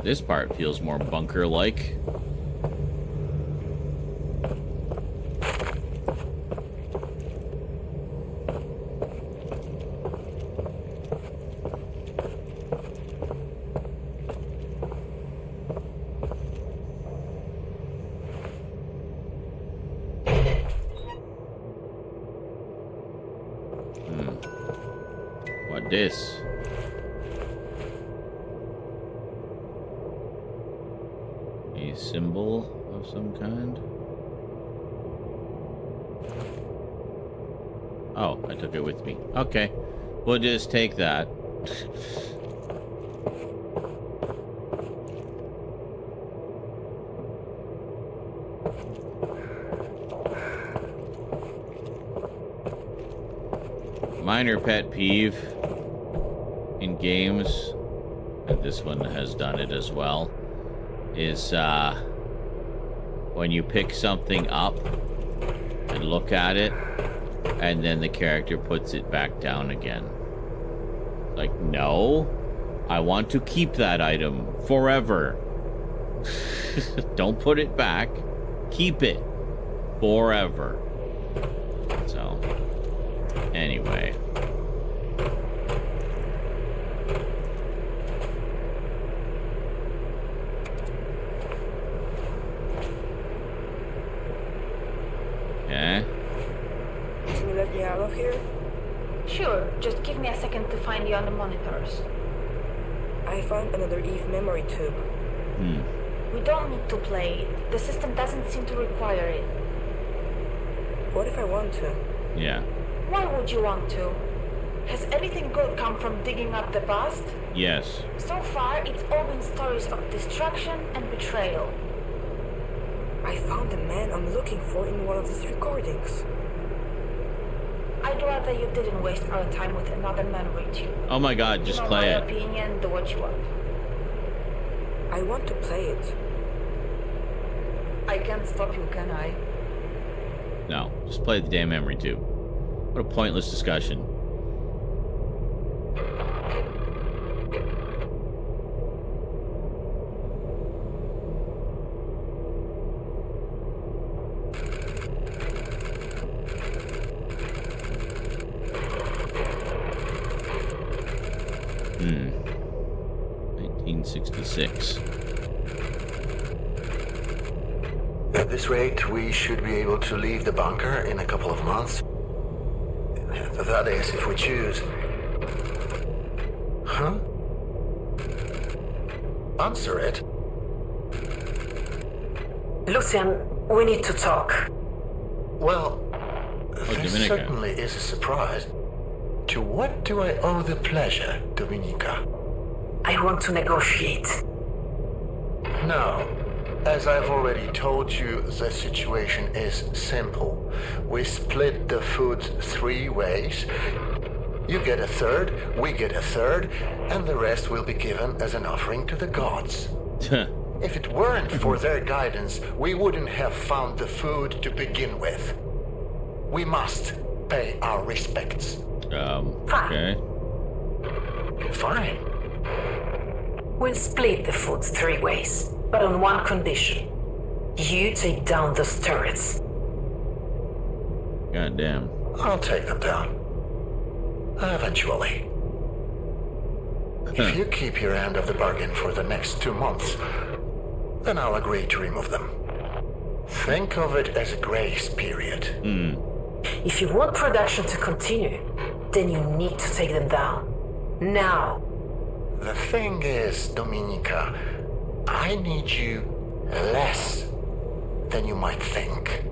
This part feels more bunker-like. What this? A symbol of some kind? Oh, I took it with me. Okay. We'll just take that. Minor pet peeve in games, and this one has done it as well, is when you pick something up and look at it, and then the character puts it back down again. Like, no, I want to keep that item forever. Don't put it back. Keep it forever. So, anyway. Okay. Can you let me out of here? Sure, just give me a second to find you on the monitors. I found another Eve memory tube. We don't need to play it. The system doesn't seem to require it. What if I want to? Yeah. Why would you want to? Has anything good come from digging up the past? Yes. So far, it's all been stories of destruction and betrayal. I found the man I'm looking for in one of these recordings. I'd rather you didn't waste our time with another memory tube. Oh my god, just play it. In my opinion, do what you want. I want to play it. I can't stop you, can I? No, just play the damn memory tube. What a pointless discussion. Hmm. 1966. At this rate, we should be able to leave the bunker in a couple of months. That is, if we choose. Huh? Answer it. Lucian, we need to talk. Well, this certainly is a surprise. To what do I owe the pleasure, Dominica? I want to negotiate. No. As I've already told you, the situation is simple. We split the food 3 ways. You get a third, we get a third, and the rest will be given as an offering to the gods. If it weren't for their guidance, we wouldn't have found the food to begin with. We must pay our respects. Okay. Fine. We'll split the food 3 ways, but on one condition. You take down those turrets. God damn. I'll take them down. Eventually. If you keep your end of the bargain for the next 2 months, then I'll agree to remove them. Think of it as a grace period. If you want production to continue, then you need to take them down. Now. The thing is, Dominica, I need you less than you might think.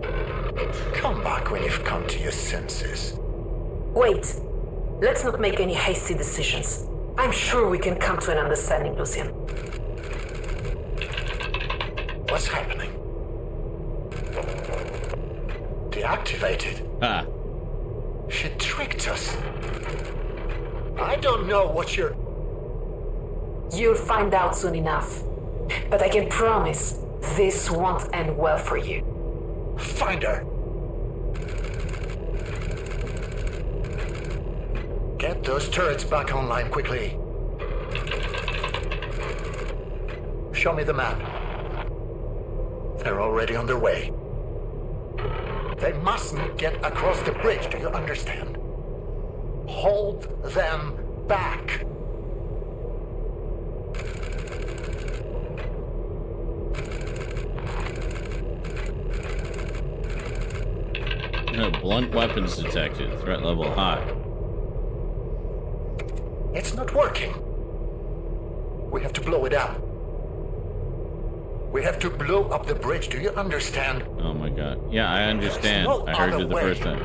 Come back when you've come to your senses. Wait. Let's not make any hasty decisions. I'm sure we can come to an understanding, Lucian. What's happening? Deactivated? Ah. She tricked us. I don't know what you're... You'll find out soon enough. But I can promise, this won't end well for you. Find her! Get those turrets back online quickly. Show me the map. They're already on their way. They mustn't get across the bridge, do you understand? Hold them back. No, blunt weapons detected. Threat level high. It's not working. We have to blow it up. We have to blow up the bridge, do you understand? Oh my god. Yeah, I understand. No I heard other you the way. first time.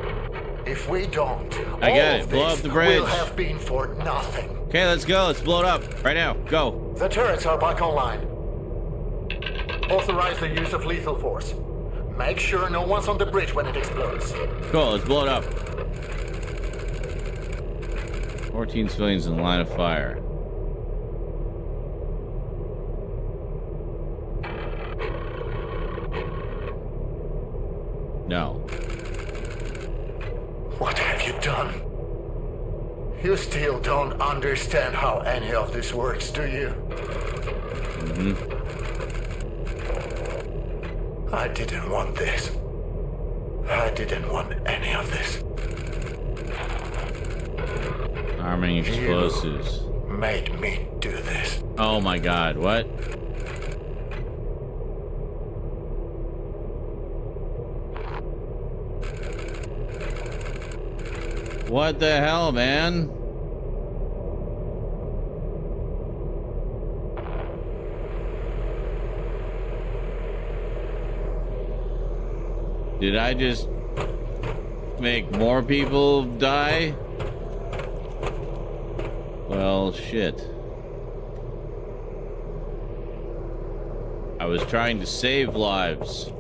If we don't, I get all it. of Blow this up the bridge. will have been for nothing. Okay, let's go. Let's blow it up. Right now. Go. The turrets are back online. Authorize the use of lethal force. Make sure no one's on the bridge when it explodes. Cool, let's blow it up. 14 civilians in the line of fire. No. What have you done? You still don't understand how any of this works, do you? I didn't want this. I didn't want any of this. Arming explosives. You made me do this. Oh my god, what? What the hell, man? Did I just make more people die? Well, shit. I was trying to save lives.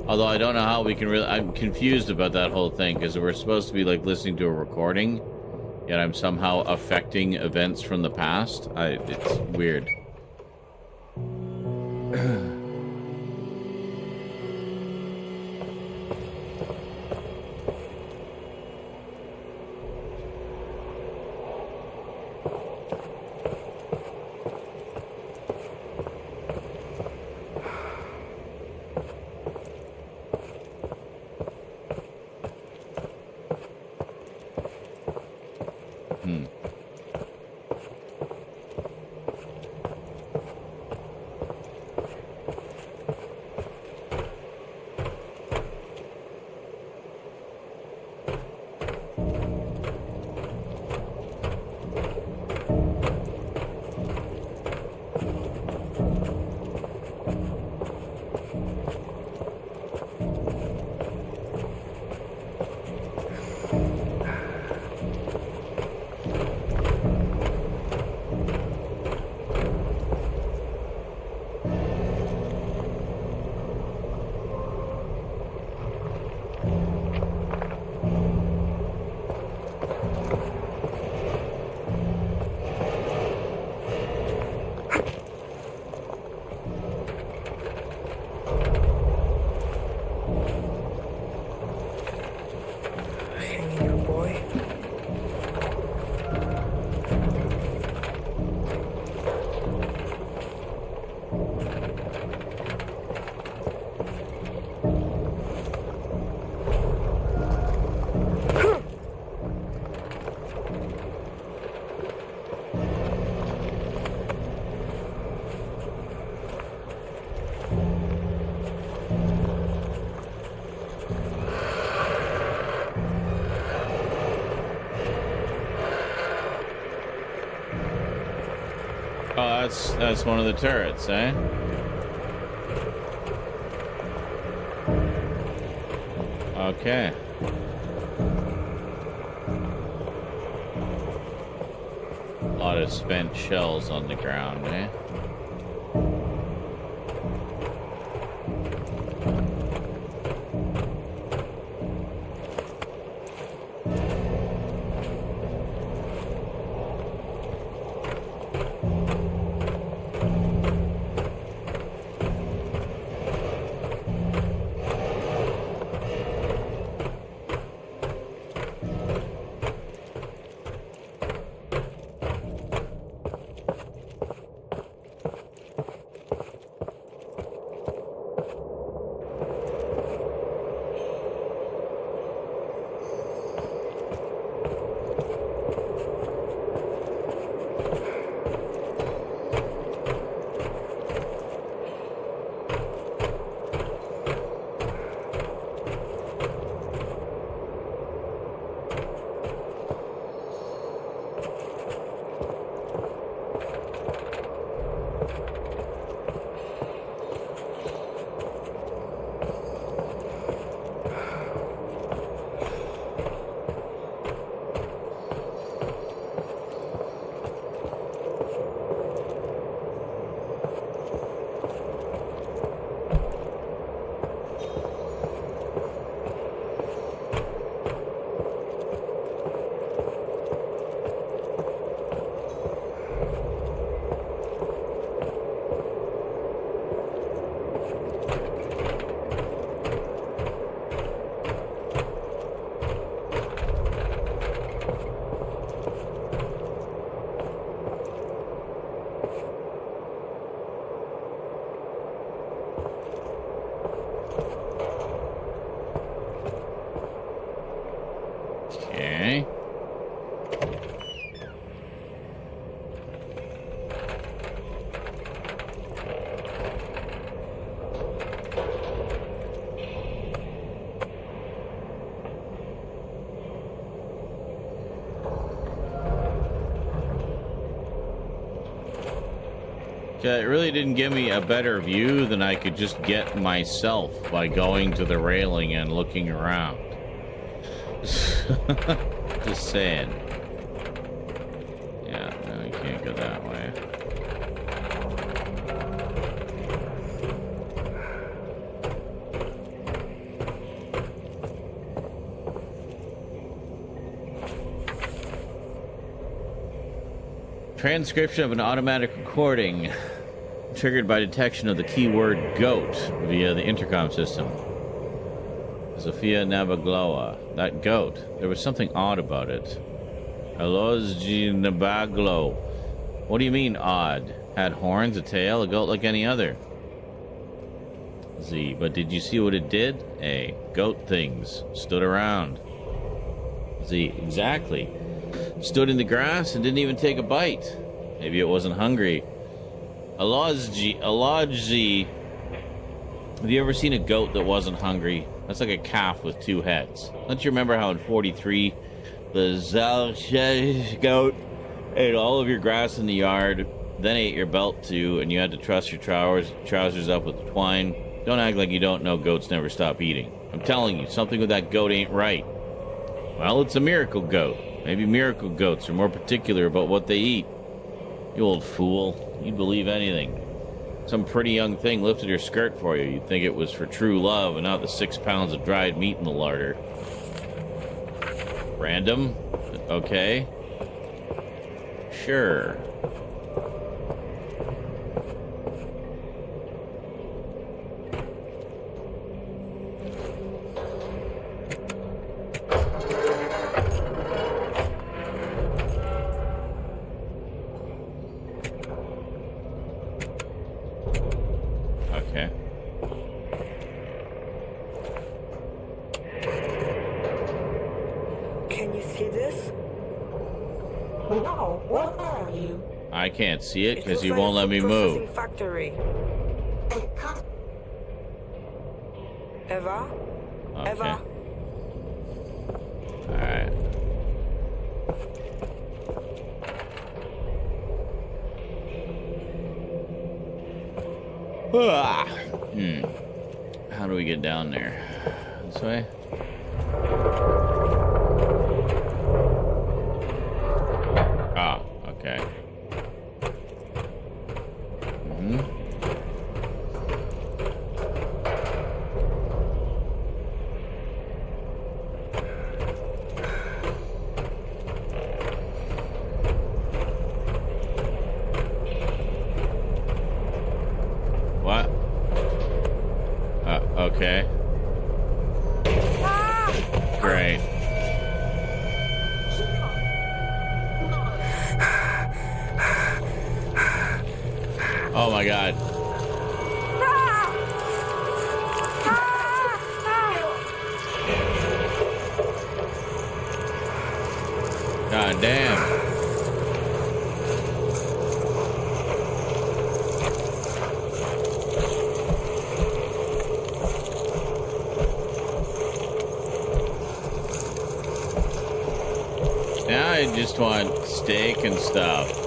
Although I don't know how we can really... I'm confused about that whole thing, because we're supposed to be, like, listening to a recording, yet I'm somehow affecting events from the past. It's weird. Oh, that's one of the turrets, eh? Okay. A lot of spent shells on the ground, eh? It really didn't give me a better view than I could just get myself by going to the railing and looking around. Just saying. Yeah, no, you can't go that way. Transcription of an automatic recording triggered by detection of the keyword goat via the intercom system. Sofia Navagloa. That goat. There was something odd about it. Alozji Nabaglo. What do you mean odd? Had horns, a tail, a goat like any other. Z. But did you see what it did? A. Goat things. Stood around. Z. Exactly. Stood in the grass and didn't even take a bite. Maybe it wasn't hungry. Alodji. Have you ever seen a goat that wasn't hungry? That's like a calf with two heads. Don't you remember how in 43 the Zalchesh goat ate all of your grass in the yard, then ate your belt too, and you had to truss your trousers up with twine? Don't act like you don't know goats never stop eating. I'm telling you, something with that goat ain't right. Well, it's a miracle goat. Maybe miracle goats are more particular about what they eat. You old fool. You'd believe anything. Some pretty young thing lifted her skirt for you. You'd think it was for true love and not the 6 pounds of dried meat in the larder. Random? Okay. Sure. I can't see it because he won't let me move. Factory. Eva? Okay. Eva? Alright. How do we get down there? This way? Ah, okay. What? Okay. Great. Oh my God. God damn. Now I just want steak and stuff.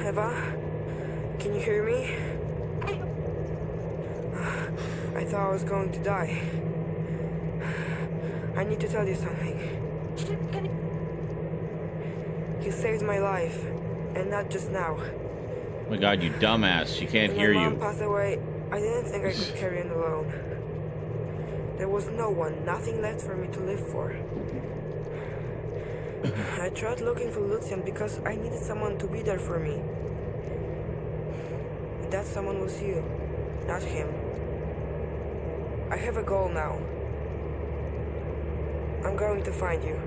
Eva? Can you hear me? I thought I was going to die. I need to tell you something. You saved my life, and not just now. Oh my God, you dumbass. She can't When hear my mom you. passed away, I didn't think I could carry on alone. There was no one, nothing left for me to live for. I tried looking for Lucian because I needed someone to be there for me. That someone was you, not him. I have a goal now. I'm going to find you.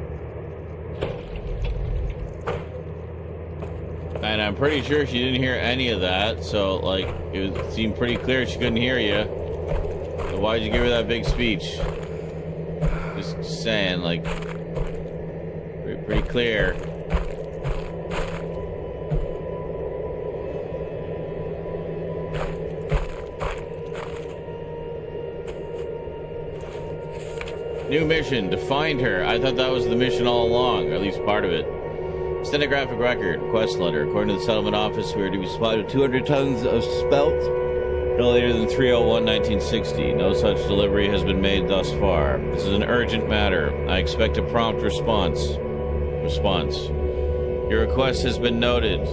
And I'm pretty sure she didn't hear any of that, so, like, it seemed pretty clear she couldn't hear you. So why'd you give her that big speech? Just saying, like, pretty clear. New mission, to find her. I thought that was the mission all along, or at least part of it. Stenographic record, quest letter. According to the settlement office, we are to be supplied with 200 tons of spelt no later than 3/01/1960. No such delivery has been made thus far. This is an urgent matter. I expect a prompt response. Your request has been noted.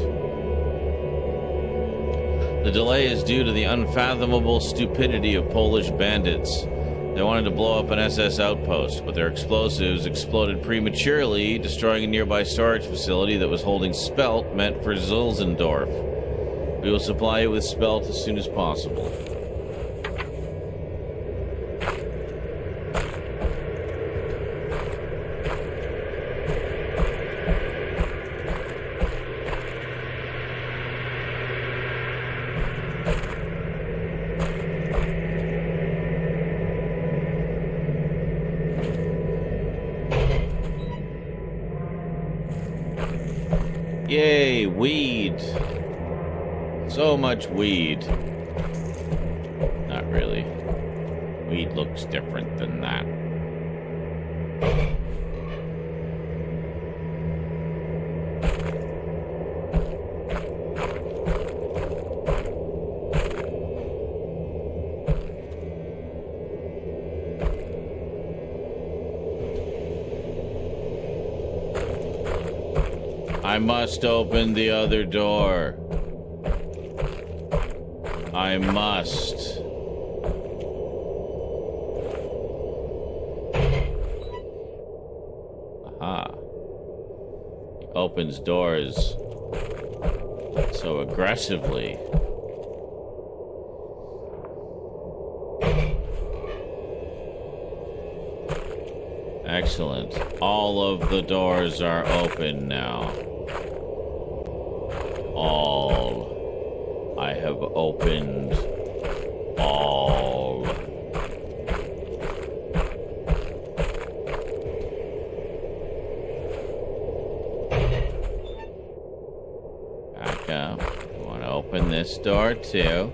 The delay is due to the unfathomable stupidity of Polish bandits. They wanted to blow up an SS outpost, but their explosives exploded prematurely, destroying a nearby storage facility that was holding spelt meant for Zulzendorf. We will supply you with spelt as soon as possible. Yay, weed. So much weed. Not really. Weed looks different than that. I must open the other door. I must. Aha. He opens doors so aggressively. Excellent. All of the doors are open now. All. I have opened all. Back up. I want to open this door too.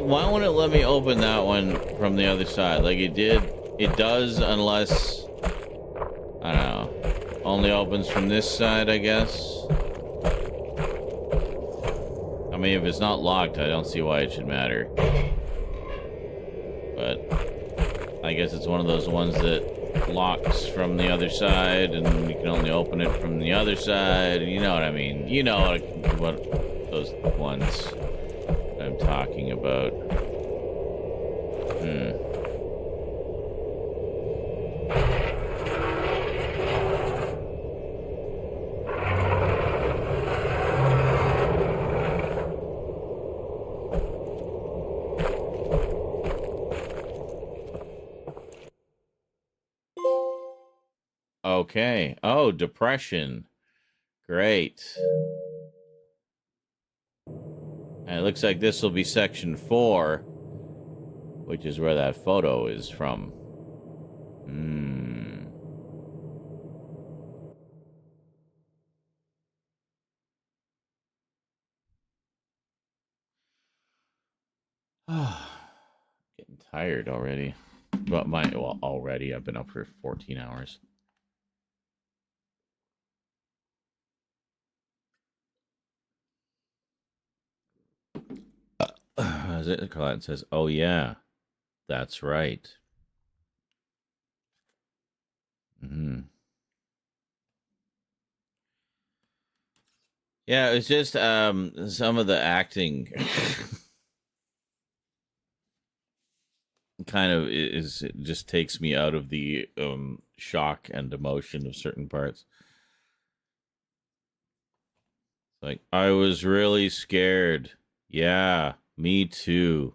Why won't it let me open that one from the other side? Like it does unless, I don't know, only opens from this side, I guess. I mean, if it's not locked, I don't see why it should matter. But I guess it's one of those ones that locks from the other side and you can only open it from the other side. You know what I mean? You know what those ones I'm talking about. Okay. Oh, depression. Great. And it looks like this will be section 4, which is where that photo is from. Getting tired already. But already I've been up for 14 hours. As it Colette says, "Oh yeah, that's right." Yeah, it's just some of the acting. kind of is it just takes me out of the shock and emotion of certain parts. Like, I was really scared. Yeah, me too.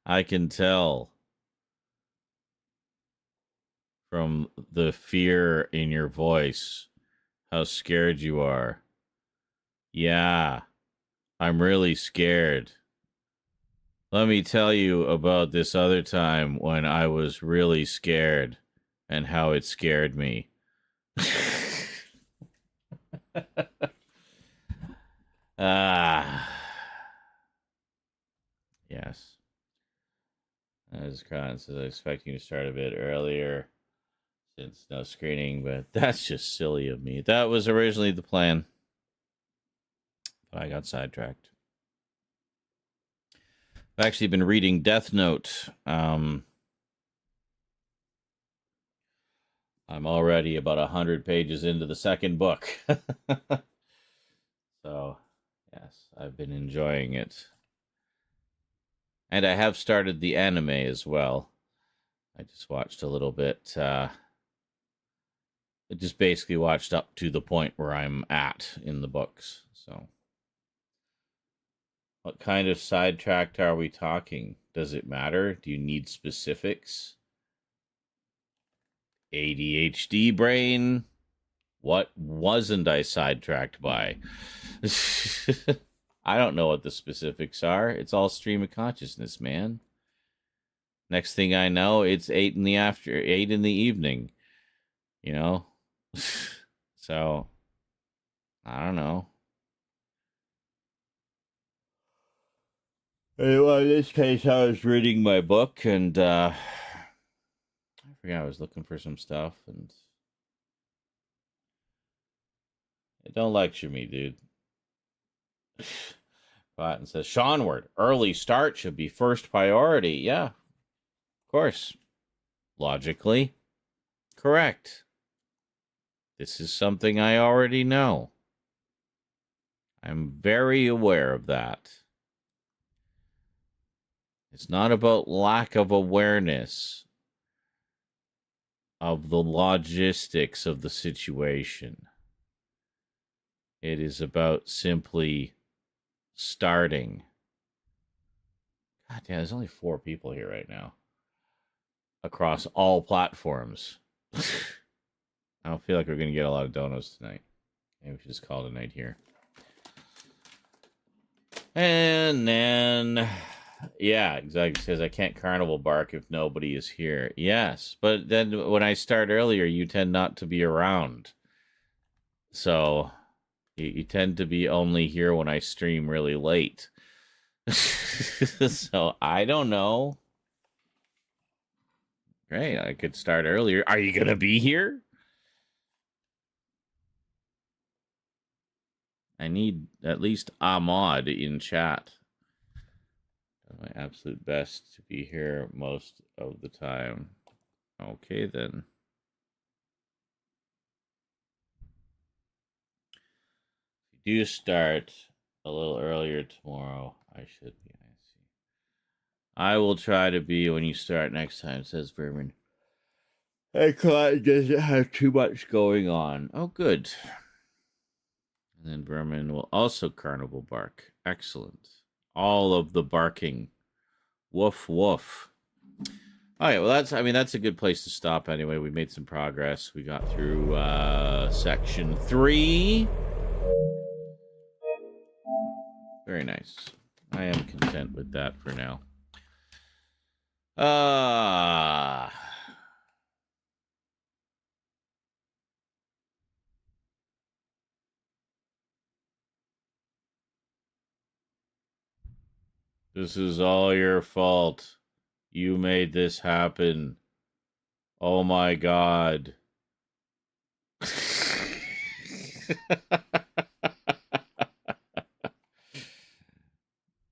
I can tell from the fear in your voice how scared you are. Yeah, I'm really scared. Let me tell you about this other time when I was really scared and how it scared me. Yes. As Kron says, I expect you to start a bit earlier since no screening, but that's just silly of me. That was originally the plan, but I got sidetracked. I've actually been reading Death Note. I'm already about 100 pages into the second book. So, yes, I've been enjoying it. And I have started the anime as well. I just watched a little bit. I just basically watched up to the point where I'm at in the books. So, what kind of sidetracked are we talking? Does it matter? Do you need specifics? ADHD brain? What wasn't I sidetracked by? I don't know what the specifics are. It's all stream of consciousness, man. Next thing I know, it's 8 in the evening. You know? So, I don't know. Anyway, in this case, I was reading my book, and I forgot I was looking for some stuff, and don't lecture me, dude. Cotton says, Seanward, early start should be first priority. Yeah, of course. Logically correct. This is something I already know. I'm very aware of that. It's not about lack of awareness of the logistics of the situation. It is about simply starting. God damn, there's only 4 people here right now. Across all platforms. I don't feel like we're going to get a lot of donos tonight. Maybe we should just call it a night here. And then, yeah, exactly. It says I can't carnival bark if nobody is here. Yes, but then when I start earlier, you tend not to be around. So you tend to be only here when I stream really late. So I don't know. Great, I could start earlier. Are you going to be here? I need at least a mod in chat. My absolute best to be here most of the time. Okay, then. If you do start a little earlier tomorrow, I should be. I will try to be when you start next time, says Berman. Hey, Clyde doesn't have too much going on. Oh, good. And then Berman will also carnival bark. Excellent. All of the barking. Woof, woof. All right, well, that's a good place to stop anyway. We made some progress. We got through section 3. Very nice. I am content with that for now. This is all your fault. You made this happen. Oh my God.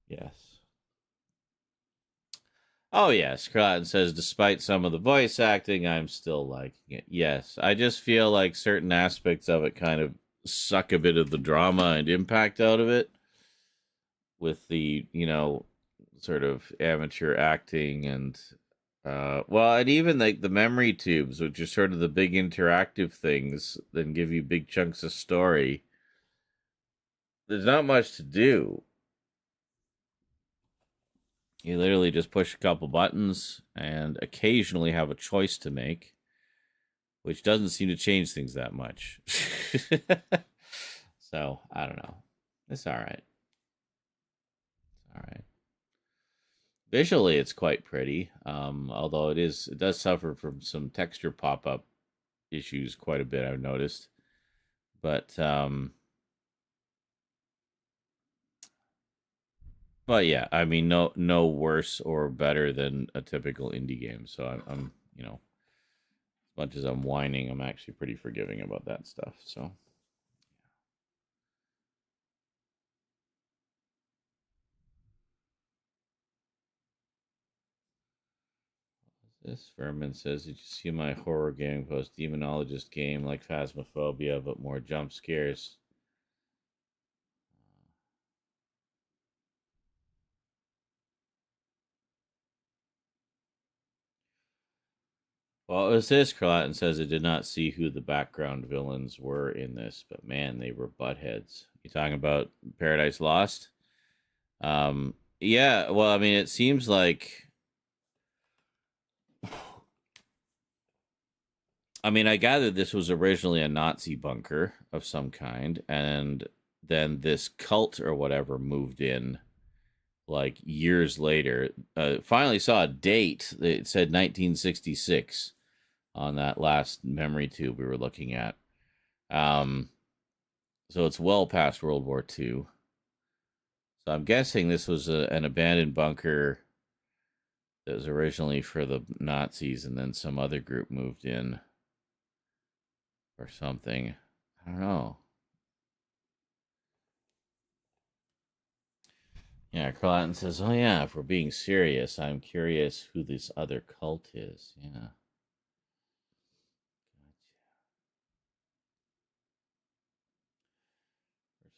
Yes. Oh, yes. Cotton says, despite some of the voice acting, I'm still liking it. Yes. I just feel like certain aspects of it kind of suck a bit of the drama and impact out of it. with the, sort of amateur acting and well, and even like the memory tubes, which are sort of the big interactive things that give you big chunks of story. There's not much to do. You literally just push a couple buttons and occasionally have a choice to make, which doesn't seem to change things that much. So, I don't know. It's all right. All right. Visually, it's quite pretty, although it does suffer from some texture pop-up issues quite a bit, I've noticed. But yeah, I mean, no worse or better than a typical indie game. So I'm as much as I'm whining, I'm actually pretty forgiving about that stuff. So. This Furman says, did you see my horror gaming post? Demonologist game like Phasmophobia, but more jump scares. Well, it was this. Carlatin says it did not see who the background villains were in this, but man, they were buttheads. You talking about Paradise Lost? Yeah, well, I mean, it seems like. I mean, I gathered this was originally a Nazi bunker of some kind, and then this cult or whatever moved in like years later. Finally saw a date. It said 1966 on that last memory tube we were looking at. So it's well past World War II. So I'm guessing this was an abandoned bunker that was originally for the Nazis, and then some other group moved in or something. I don't know. Yeah, Carlatin says, oh yeah, if we're being serious, I'm curious who this other cult is. Yeah.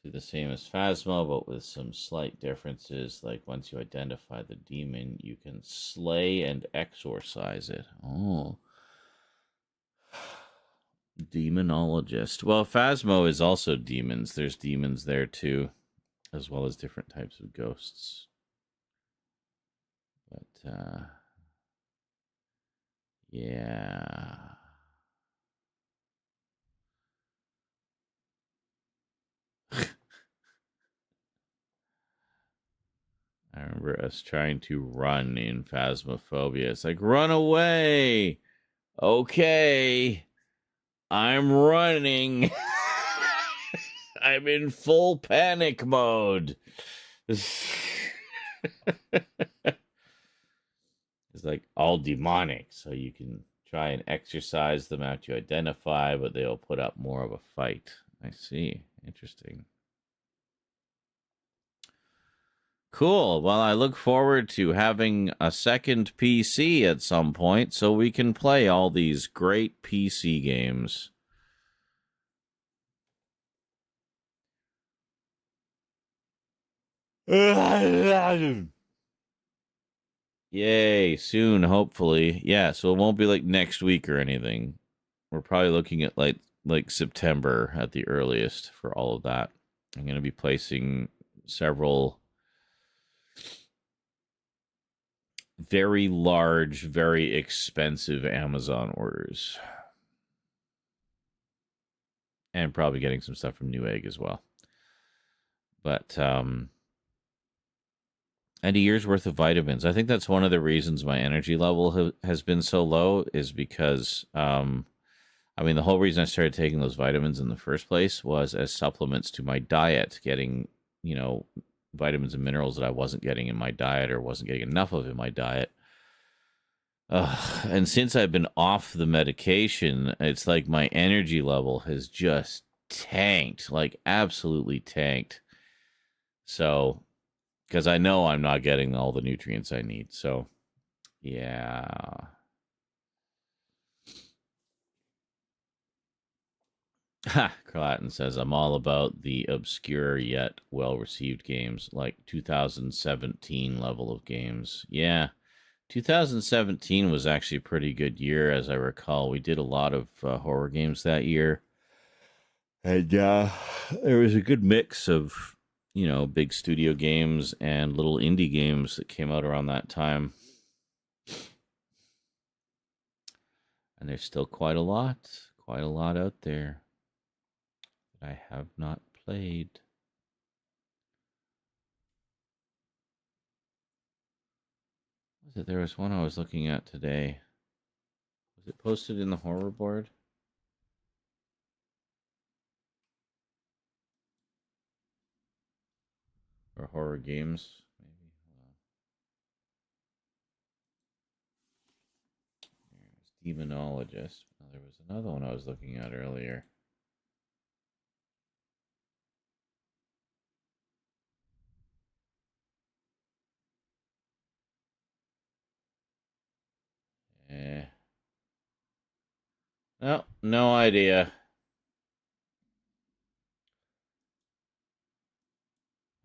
Virtually the same as Phasma, but with some slight differences. Like once you identify the demon, you can slay and exorcise it. Oh. Demonologist. Well, Phasmo is also demons. There's demons there too, as well as different types of ghosts. But, yeah. I remember us trying to run in Phasmophobia. It's like, run away! Okay. I'm running. I'm in full panic mode. It's like all demonic, so you can try and exorcise them after you identify, but they'll put up more of a fight. I see. Interesting. Cool. Well, I look forward to having a second PC at some point so we can play all these great PC games. Yay, soon, hopefully. Yeah, so it won't be like next week or anything. We're probably looking at like September at the earliest for all of that. I'm going to be placing several very large, very expensive Amazon orders. And probably getting some stuff from Newegg as well. But and a year's worth of vitamins. I think that's one of the reasons my energy level has been so low is because I mean, the whole reason I started taking those vitamins in the first place was as supplements to my diet, getting, vitamins and minerals that I wasn't getting in my diet or wasn't getting enough of in my diet. And since I've been off the medication, it's like my energy level has just tanked, like absolutely tanked. So, because I know I'm not getting all the nutrients I need. So, yeah. Ha! Carlatin says, I'm all about the obscure yet well-received games, like 2017 level of games. Yeah, 2017 was actually a pretty good year, as I recall. We did a lot of horror games that year. And there was a good mix of, big studio games and little indie games that came out around that time. And there's still quite a lot out there that I have not played. There was one I was looking at today. Was it posted in the horror board? Or horror games, maybe. There's Demonologist. There was another one I was looking at earlier. No idea.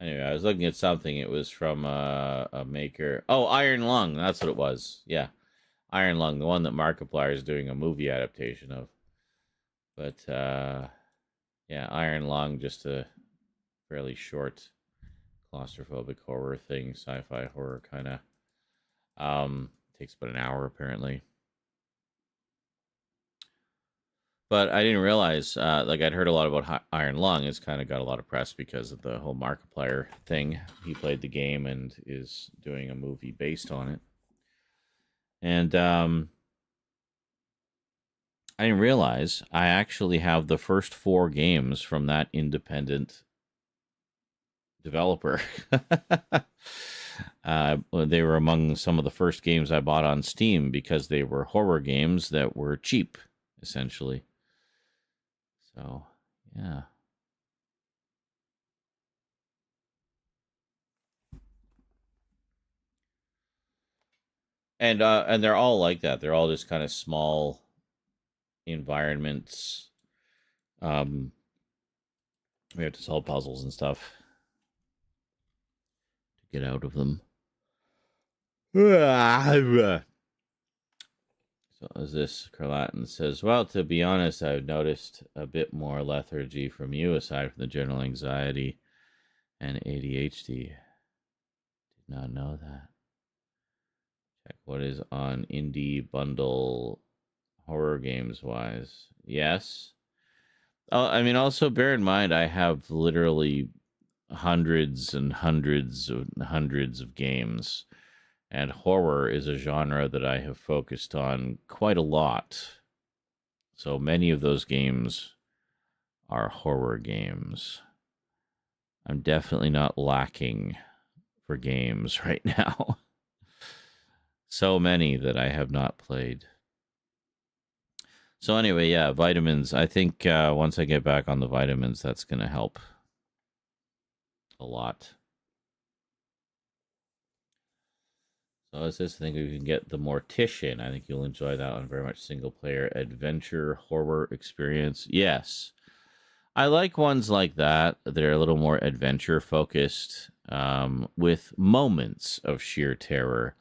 Anyway, I was looking at something. It was from a maker. Oh, Iron Lung. That's what it was. Yeah. Iron Lung, the one that Markiplier is doing a movie adaptation of. But, yeah, Iron Lung, just a fairly short claustrophobic horror thing, sci-fi horror kind of. Takes about an hour, apparently. But I didn't realize, I'd heard a lot about Iron Lung. It's kind of got a lot of press because of the whole Markiplier thing. He played the game and is doing a movie based on it. And I didn't realize I actually have the first 4 games from that independent developer. They were among some of the first games I bought on Steam because they were horror games that were cheap, essentially. So, yeah. And they're all like that. They're all just kind of small environments. We have to solve puzzles and stuff to get out of them. So as this Carlatin says, well, to be honest, I've noticed a bit more lethargy from you aside from the general anxiety and ADHD. Did not know that. Check what is on indie bundle horror games wise. Yes. I mean, also bear in mind, I have literally hundreds and hundreds of games. And horror is a genre that I have focused on quite a lot. So many of those games are horror games. I'm definitely not lacking for games right now. So many that I have not played. So anyway, yeah, vitamins. I think once I get back on the vitamins, that's going to help a lot. So as this, I think we can get the Mortician. I think you'll enjoy that one very much. Single player adventure horror experience. Yes. I like ones like that. They're a little more adventure focused, with moments of sheer terror.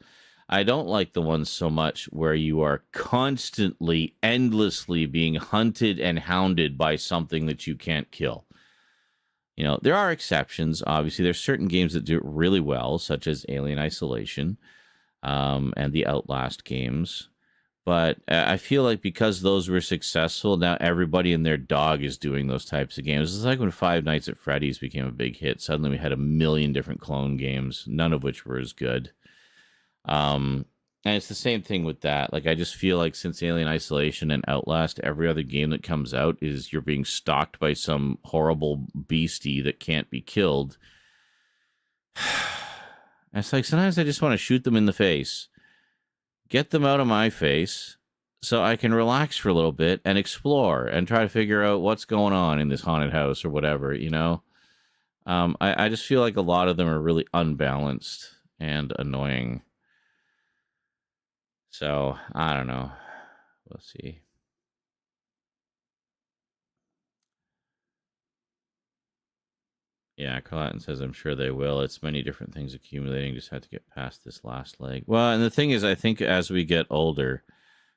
I don't like the ones so much where you are constantly, endlessly being hunted and hounded by something that you can't kill. There are exceptions. Obviously, there's certain games that do it really well, such as Alien Isolation, and the Outlast games. But I feel like because those were successful, now everybody and their dog is doing those types of games. It's like when Five Nights at Freddy's became a big hit. Suddenly we had a million different clone games, none of which were as good. And it's the same thing with that. Like, I just feel like since Alien Isolation and Outlast, every other game that comes out is you're being stalked by some horrible beastie that can't be killed. It's like sometimes I just want to shoot them in the face. Get them out of my face so I can relax for a little bit and explore and try to figure out what's going on in this haunted house or whatever, I just feel like a lot of them are really unbalanced and annoying. So, I don't know. We'll see. Yeah, Carlatin says, I'm sure they will. It's many different things accumulating. Just had to get past this last leg. Well, and the thing is, I think as we get older,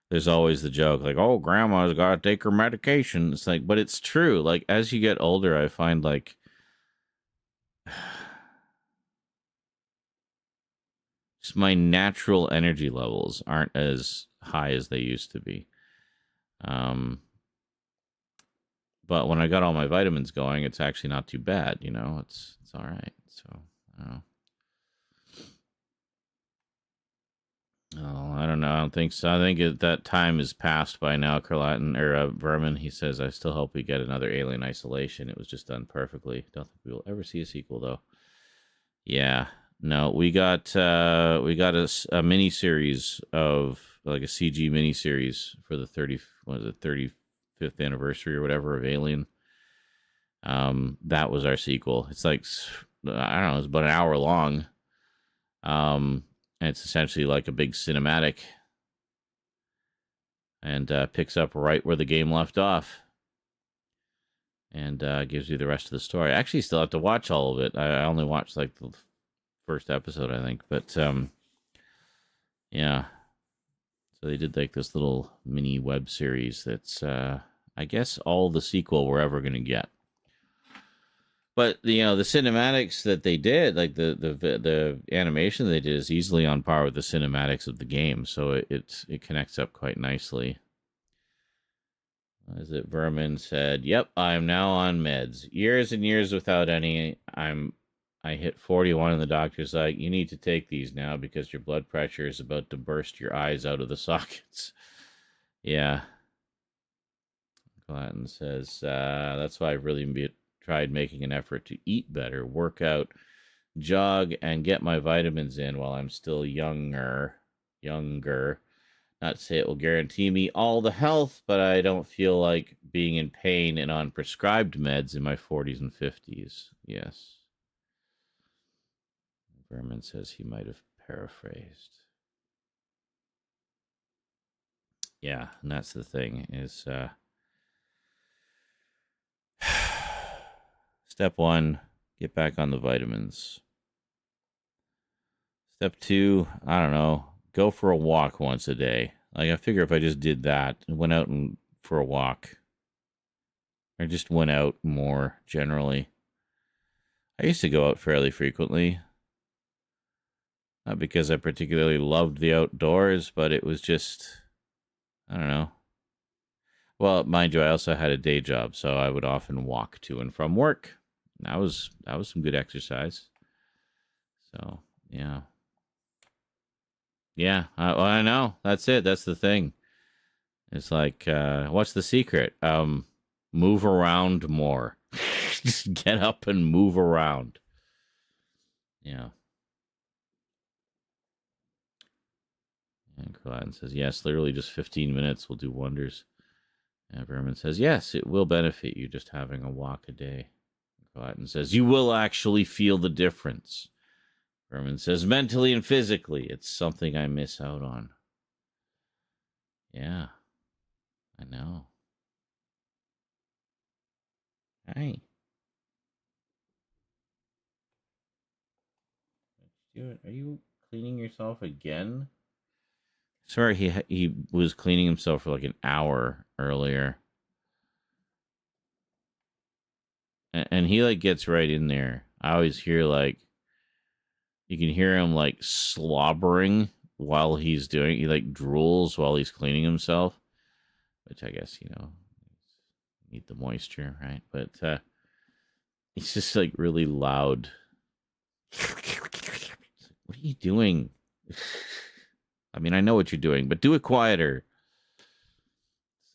there's always the joke, like, oh, grandma's got to take her medication. It's like, but it's true. Like, as you get older, I find, like, just my natural energy levels aren't as high as they used to be. But when I got all my vitamins going, it's actually not too bad, you know. It's all right. So, I don't know. Oh, I don't know. I don't think so. I think that time is past by now, Carlatin, or Vermin. He says, I still hope we get another Alien Isolation. It was just done perfectly. Don't think we will ever see a sequel, though. Yeah. No, we got a mini series of, like, a CG mini series for the 35th anniversary or whatever of Alien. That was our sequel. It's like, I don't know, it's about an hour long. And it's essentially like a big cinematic, and picks up right where the game left off, and gives you the rest of the story. I actually still have to watch all of it. I only watched like the first episode, I think, but yeah. So they did like this little mini web series that's, I guess, all the sequel we're ever going to get. But, you know, the cinematics that they did, like the animation they did, is easily on par with the cinematics of the game. So it connects up quite nicely. As it Vermin said, yep, I'm now on meds. Years and years without any. I hit 41 and the doctor's like, you need to take these now because your blood pressure is about to burst your eyes out of the sockets. Yeah. Gladden says, that's why I've really tried making an effort to eat better, work out, jog, and get my vitamins in while I'm still younger. Not to say it will guarantee me all the health, but I don't feel like being in pain and on prescribed meds in my 40s and 50s. Yes. Berman says he might have paraphrased. Yeah, and that's the thing, is step 1, get back on the vitamins. Step 2, I don't know, go for a walk once a day. Like, I figure if I just did that and went out for a walk, or just went out more generally. I used to go out fairly frequently. Not because I particularly loved the outdoors, but it was just, I don't know. Well, mind you, I also had a day job, so I would often walk to and from work. That was some good exercise. So, yeah. Yeah, I know. That's it. That's the thing. It's like, what's the secret? Move around more. Just get up and move around. Yeah. And Carlatin says, yes, literally just 15 minutes will do wonders. And Vermin says, yes, it will benefit you just having a walk a day. Carlatin says, you will actually feel the difference. Vermin says, mentally and physically, it's something I miss out on. Yeah, I know. Hi. Are you cleaning yourself again? Sorry, he was cleaning himself for like an hour earlier. And he like gets right in there. I always hear like, you can hear him like slobbering while he's doing, he like drools while he's cleaning himself, which I guess, you know, need the moisture, right? But he's just like really loud. What are you doing? I mean, I know what you're doing, but do it quieter.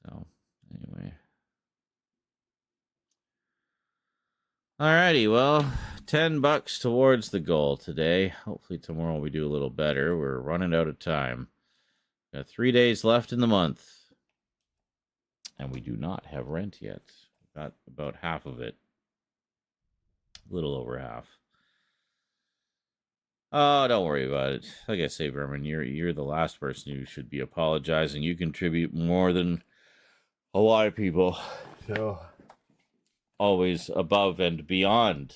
So, anyway. Alrighty, well, $10 towards the goal today. Hopefully tomorrow we do a little better. We're running out of time. Got 3 days left in the month. And we do not have rent yet. We've got about half of it. A little over half. Oh, don't worry about it. Like I say, Vermin, you're the last person who should be apologizing. You contribute more than a lot of people. So, always above and beyond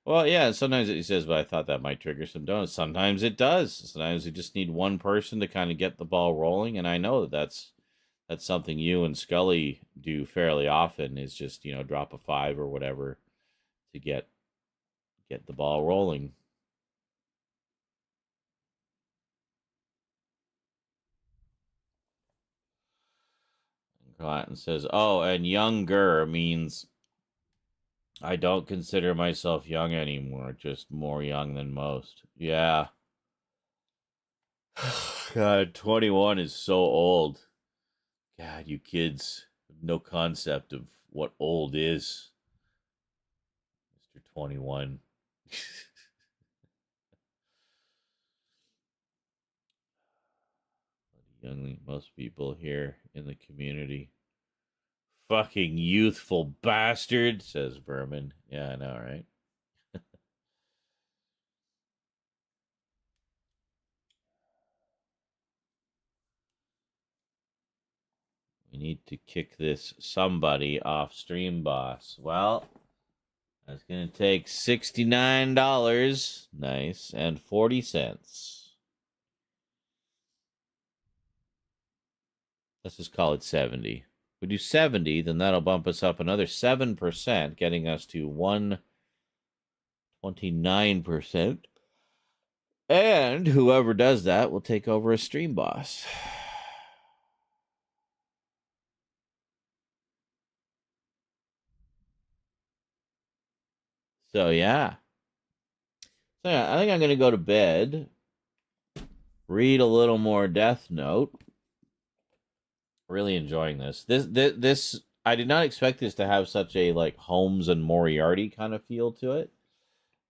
Well, yeah, sometimes he says, but I thought that might trigger some donuts. Sometimes it does. Sometimes you just need one person to kind of get the ball rolling, and I know that that's something you and Scully do fairly often, is just, drop a 5 or whatever to get the ball rolling. Cotton says, oh, and younger means I don't consider myself young anymore, just more young than most. Yeah. God, 21 is so old. God, you kids have no concept of what old is. Mr. 21. Youngly, most people here in the community. Fucking youthful bastard, says Berman. Yeah, I know, right? We need to kick this somebody off Stream Boss. Well, that's going to take $69. Nice. And 40 cents. Let's just call it 70. If we do 70, then that'll bump us up another 7%, getting us to 129%. And whoever does that will take over as Stream Boss. So, yeah. So, yeah, I think I'm going to go to bed, read a little more Death Note. Really enjoying this. This I did not expect this to have such a like Holmes and Moriarty kind of feel to it,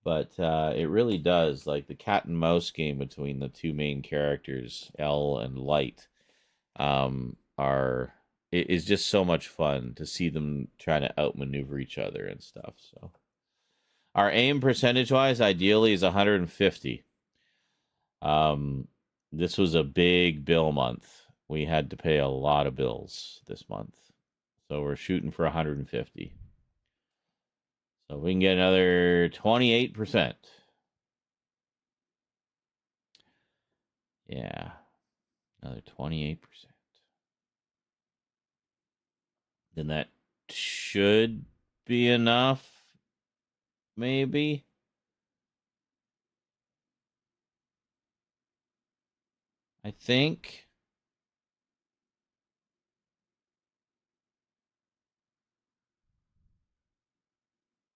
but it really does. Like the cat and mouse game between the two main characters, L and Light, it is just so much fun to see them trying to outmaneuver each other and stuff. So our aim percentage wise, ideally, is 150. This was a big bill month. We had to pay a lot of bills this month. So we're shooting for 150. So we can get another 28%. Yeah. Another 28%. Then that should be enough. Maybe. I think.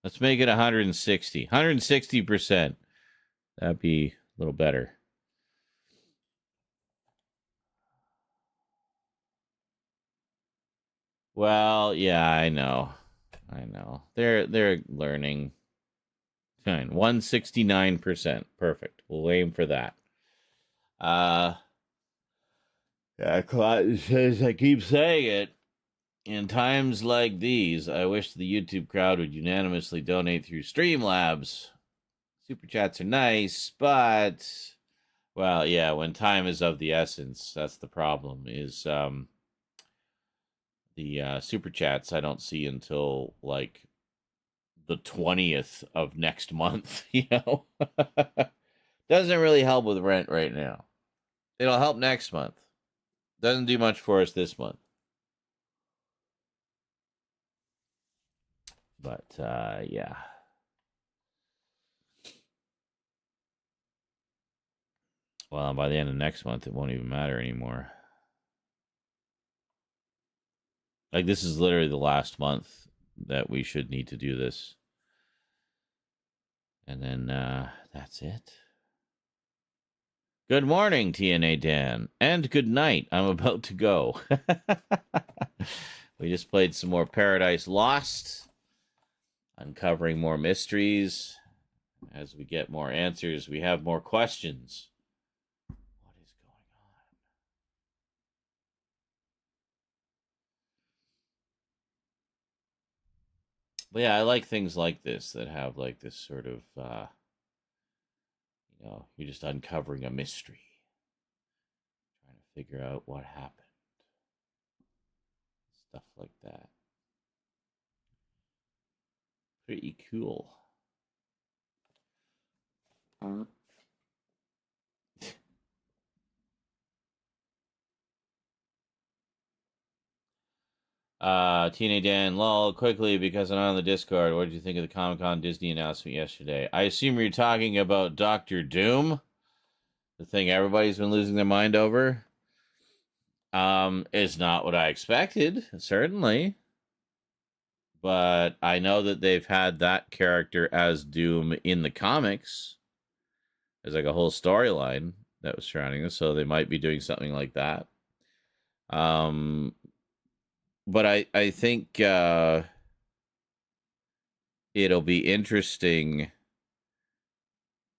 Let's make it 160. 160%. That'd be a little better. Well, yeah, I know. They're learning. Fine. 169%. Perfect. We'll aim for that. Yeah, Clyde says, I keep saying it. In times like these, I wish the YouTube crowd would unanimously donate through Streamlabs. Super chats are nice, but, well, yeah, when time is of the essence, that's the problem, is the super chats I don't see until, like, the 20th of next month, Doesn't really help with rent right now. It'll help next month. Doesn't do much for us this month. But, yeah. Well, by the end of next month, it won't even matter anymore. Like, this is literally the last month that we should need to do this. And then, that's it. Good morning, TNA Dan. And good night. I'm about to go. We just played some more Paradise Lost. Uncovering more mysteries. As we get more answers, we have more questions. What is going on? But yeah, I like things like this that have like this sort of, you're just uncovering a mystery. Trying to figure out what happened. Stuff like that. Pretty cool. Tina Dan, lol, quickly, because I'm on the Discord. What did you think of the Comic-Con Disney announcement yesterday? I assume you're talking about Doctor Doom, the thing everybody's been losing their mind over. Is not what I expected, certainly. But I know that they've had that character as Doom in the comics. There's like a whole storyline that was surrounding this, so they might be doing something like that. But I think it'll be interesting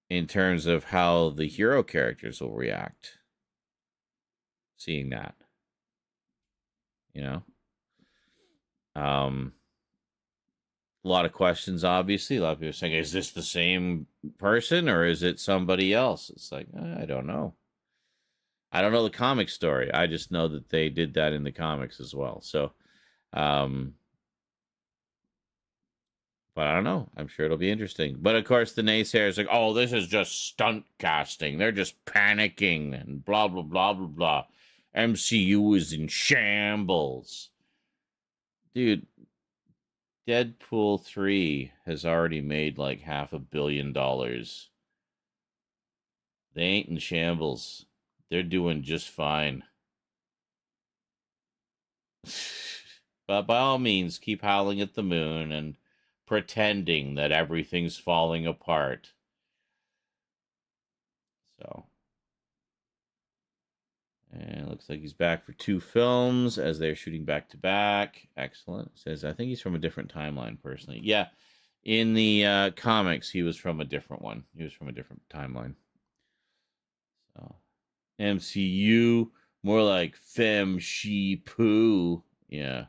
in terms of how the hero characters will react seeing that. You know? A lot of questions, obviously. A lot of people are saying, is this the same person or is it somebody else? It's like, I don't know. I don't know the comic story. I just know that they did that in the comics as well. So, but I don't know. I'm sure it'll be interesting. But of course, the naysayers are like, oh, this is just stunt casting. They're just panicking and blah, blah, blah, blah, blah. MCU is in shambles. Dude, Deadpool 3 has already made like $500 million. They ain't in shambles. They're doing just fine. But by all means, keep howling at the moon and pretending that everything's falling apart. So. And it looks like he's back for 2 films as they're shooting back to back. Excellent. It says, I think he's from a different timeline, personally. Yeah, in the comics, he was from a different one. He was from a different timeline. So, MCU, more like fem she poo. Yeah.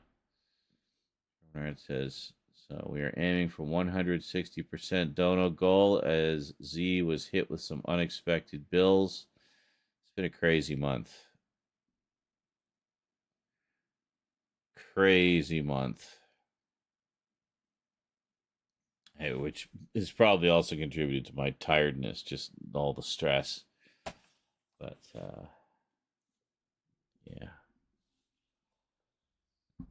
It says, so we are aiming for 160% dono goal as Z was hit with some unexpected bills. It's been a crazy month. Crazy month. Hey, which is probably also contributed to my tiredness, just all the stress. But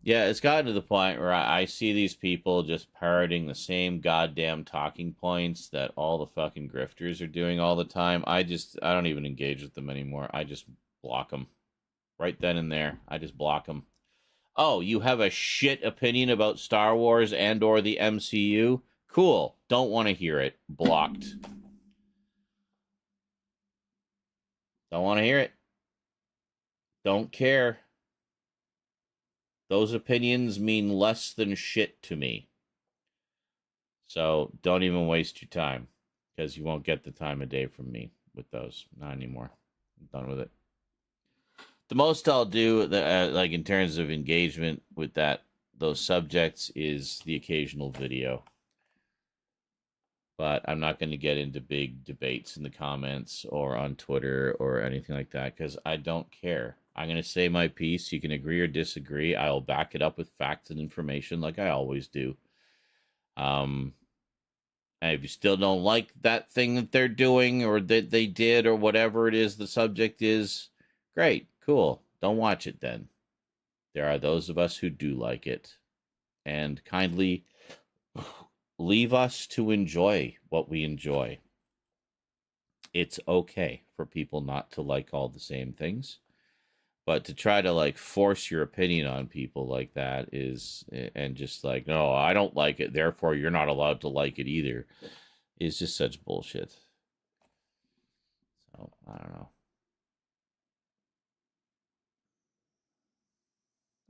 yeah, it's gotten to the point where I see these people just parroting the same goddamn talking points that all the fucking grifters are doing all the time. I don't even engage with them anymore. I just block them right then and there. I just block them. Oh, you have a shit opinion about Star Wars and or the MCU? Cool. Don't want to hear it. Blocked. Don't want to hear it. Don't care. Those opinions mean less than shit to me. So don't even waste your time, because you won't get the time of day from me with those. Not anymore. I'm done with it. The most I'll do, like in terms of engagement with those subjects, is the occasional video. But I'm not going to get into big debates in the comments or on Twitter or anything like that, because I don't care. I'm going to say my piece. You can agree or disagree. I'll back it up with facts and information like I always do. And if you still don't like that thing that they're doing or that they did or whatever it is the subject is, great, cool. Don't watch it then. There are those of us who do like it. And kindly leave us to enjoy what we enjoy. It's okay for people not to like all the same things. But to try to like force your opinion on people like that and just like, no, I don't like it, therefore you're not allowed to like it either, is just such bullshit. So, I don't know.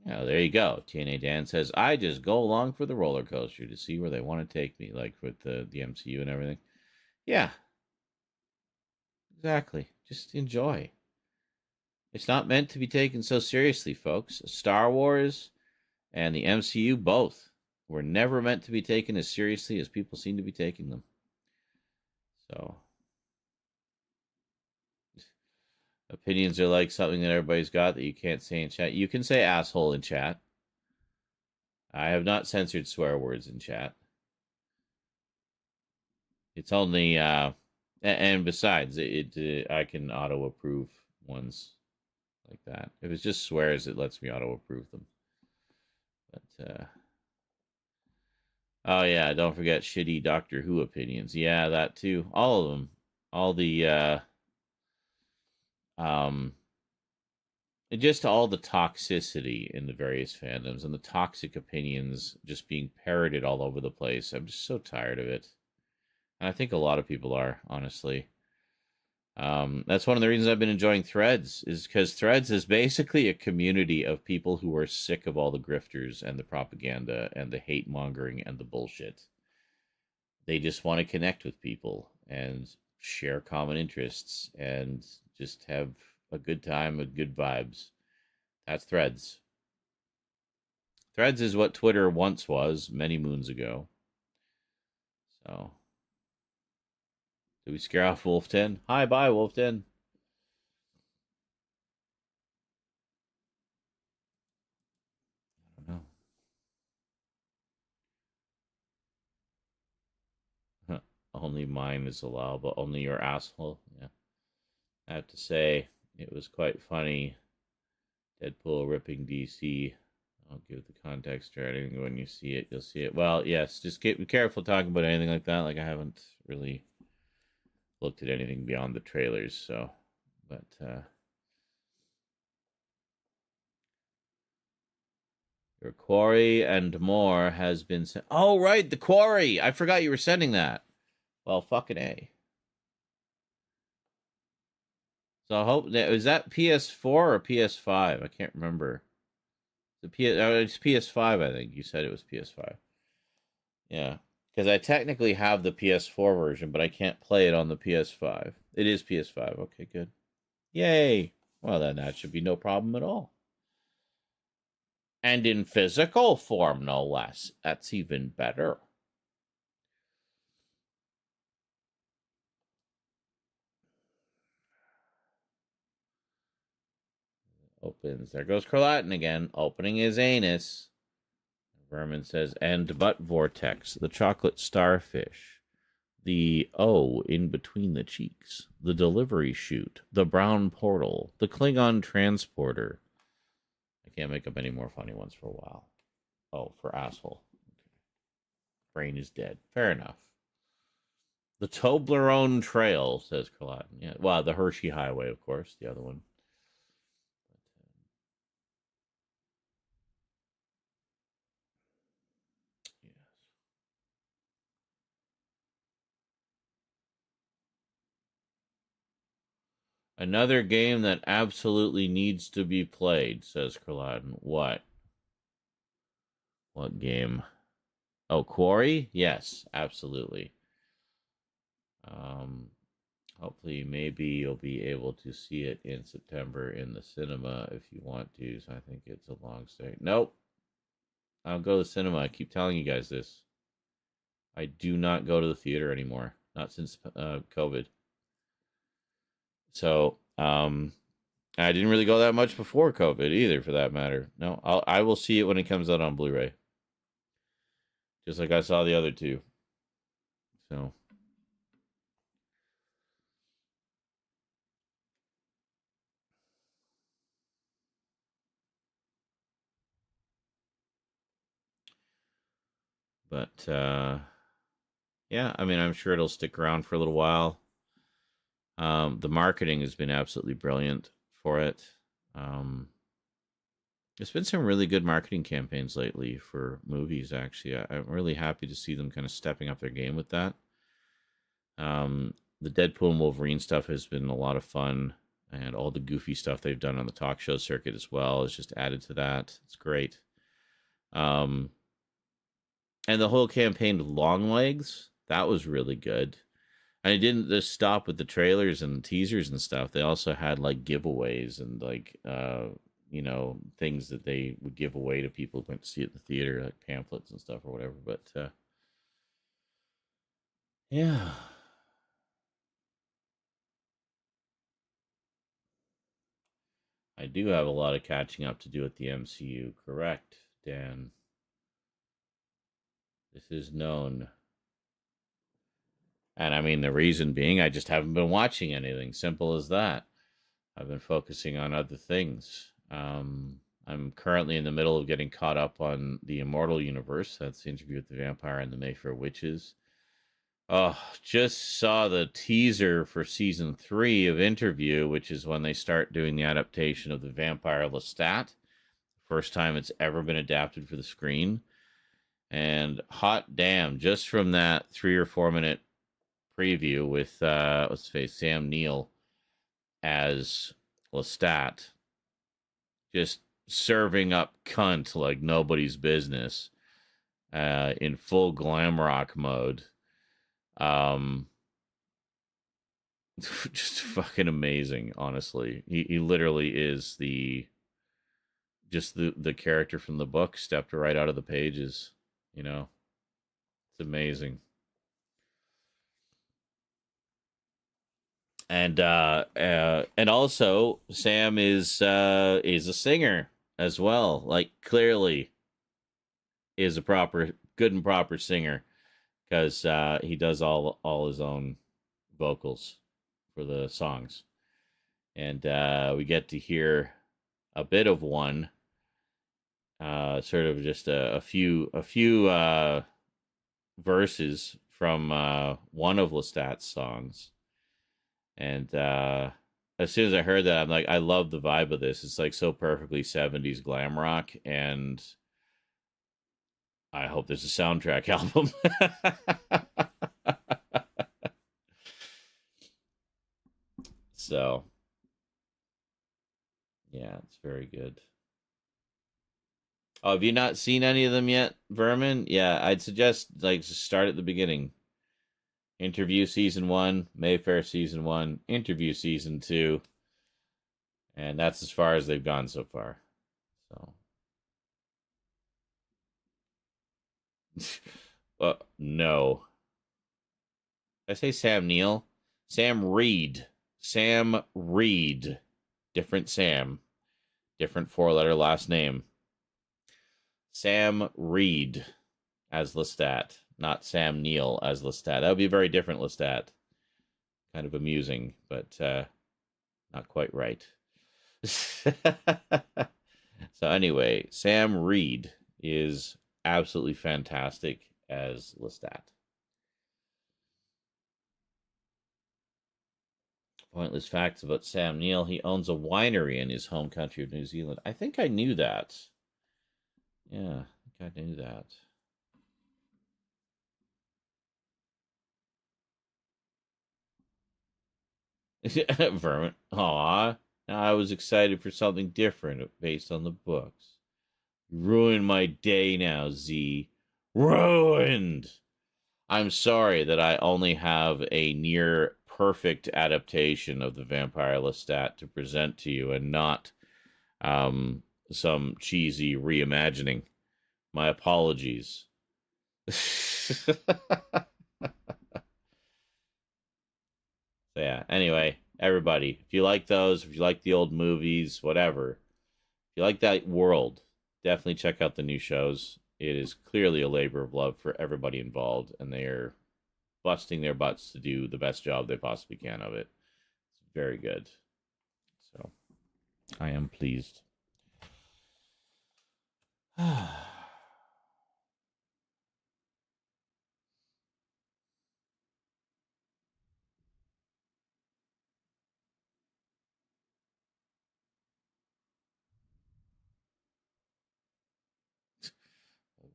Yeah, there you go. TNA Dan says, I just go along for the roller coaster to see where they want to take me, like with the MCU and everything. Yeah. Exactly. Just enjoy. It's not meant to be taken so seriously, folks. Star Wars and the MCU both were never meant to be taken as seriously as people seem to be taking them. So, opinions are like something that everybody's got that you can't say in chat. You can say asshole in chat. I have not censored swear words in chat. It's only And besides, I can auto approve ones like that. If it's just swears, it lets me auto approve them. But oh yeah, don't forget shitty Doctor Who opinions. Yeah, that too. All of them. All the um just all the toxicity in the various fandoms and the toxic opinions just being parroted all over the place. I'm just so tired of it. And I think a lot of people are, honestly. That's one of the reasons I've been enjoying Threads, is because Threads is basically a community of people who are sick of all the grifters and the propaganda and the hate mongering and the bullshit. They just want to connect with people and share common interests and just have a good time with good vibes. That's Threads. Threads is what Twitter once was many moons ago. So, did we scare off Wolfden? Hi, bye, Wolfden. I don't know. Only mine is allowable. Only your asshole. Yeah. I have to say, it was quite funny. Deadpool ripping DC. I'll give the context or anything. When you see it, you'll see it. Well, yes, just be careful talking about anything like that. Like, I haven't really looked at anything beyond the trailers, so. But, your quarry and more has been sent. Oh, right, the quarry! I forgot you were sending that. Well, fucking A. So I hope that is that PS4 or PS5. I can't remember. It's PS5. I think you said it was PS5. Yeah, because I technically have the PS4 version, but I can't play it on the PS5. It is PS5. Okay, good. Yay! Well, then that should be no problem at all. And in physical form, no less. That's even better. Opens. There goes Carlatin again. Opening his anus. Vermin says, and butt vortex. The chocolate starfish. The O in between the cheeks. The delivery chute. The brown portal. The Klingon transporter. I can't make up any more funny ones for a while. Oh, for asshole. Brain is dead. Fair enough. The Toblerone Trail, says Carlatin. Yeah, well, the Hershey Highway, of course, the other one. Another game that absolutely needs to be played, says Carlatin. What? What game? Oh, Quarry? Yes, absolutely. Hopefully, maybe you'll be able to see it in September in the cinema if you want to. So I think it's a long stay. Nope. I'll go to the cinema. I keep telling you guys this. I do not go to the theater anymore. Not since COVID. So, I didn't really go that much before COVID either, for that matter. No, I will see it when it comes out on Blu-ray. Just like I saw the other two. So. But, yeah, I mean, I'm sure it'll stick around for a little while. The marketing has been absolutely brilliant for it. There's been some really good marketing campaigns lately for movies, actually. I'm really happy to see them kind of stepping up their game with that. The Deadpool and Wolverine stuff has been a lot of fun, and all the goofy stuff they've done on the talk show circuit as well is just added to that. It's great. And the whole campaign with Longlegs, that was really good. And it didn't just stop with the trailers and the teasers and stuff. They also had like giveaways and like things that they would give away to people who went to see it in the theater, like pamphlets and stuff or whatever. But yeah. I do have a lot of catching up to do at the MCU, correct, Dan? This is known. And I mean, the reason being, I just haven't been watching anything. Simple as that. I've been focusing on other things. I'm currently in the middle of getting caught up on the Immortal Universe. That's the Interview with the Vampire and the Mayfair Witches. Oh, just saw the teaser for season 3 of Interview, which is when they start doing the adaptation of the Vampire Lestat. First time it's ever been adapted for the screen. And hot damn, just from that 3 or 4 minute preview with let's face Sam Neill as Lestat, just serving up cunt like nobody's business, in full glam rock mode. Just fucking amazing, honestly. He literally is the character from the book stepped right out of the pages, you know. It's amazing. And also Sam is a singer as well. Like, clearly is a good and proper singer, because he does all his own vocals for the songs. And we get to hear a bit of one, sort of just a few verses from one of Lestat's songs. And as soon as I heard that, I'm like, I love the vibe of this. It's like so perfectly 70s glam rock, and I hope there's a soundtrack album. So, yeah, it's very good. Oh, have you not seen any of them yet, Vermin? Yeah, I'd suggest just start at the beginning. Interview season 1, Mayfair season 1, Interview season 2, and that's as far as they've gone so far. So, no. Did I say Sam Neill? Sam Reed. Sam Reed. Different Sam. Different 4-letter last name. Sam Reed as Lestat, not Sam Neill as Lestat. That would be a very different Lestat. Kind of amusing, but not quite right. So anyway, Sam Reed is absolutely fantastic as Lestat. Pointless facts about Sam Neill. He owns a winery in his home country of New Zealand. I think I knew that. Yeah, I think I knew that. Vermin. Aw. I was excited for something different based on the books. You ruined my day now, Z. Ruined! I'm sorry that I only have a near perfect adaptation of the Vampire Lestat to present to you, and not some cheesy reimagining. My apologies. So yeah, anyway, everybody, if you like those, if you like the old movies, whatever, if you like that world, definitely check out the new shows. It is clearly a labor of love for everybody involved, and they are busting their butts to do the best job they possibly can of it. It's very good. So, I am pleased.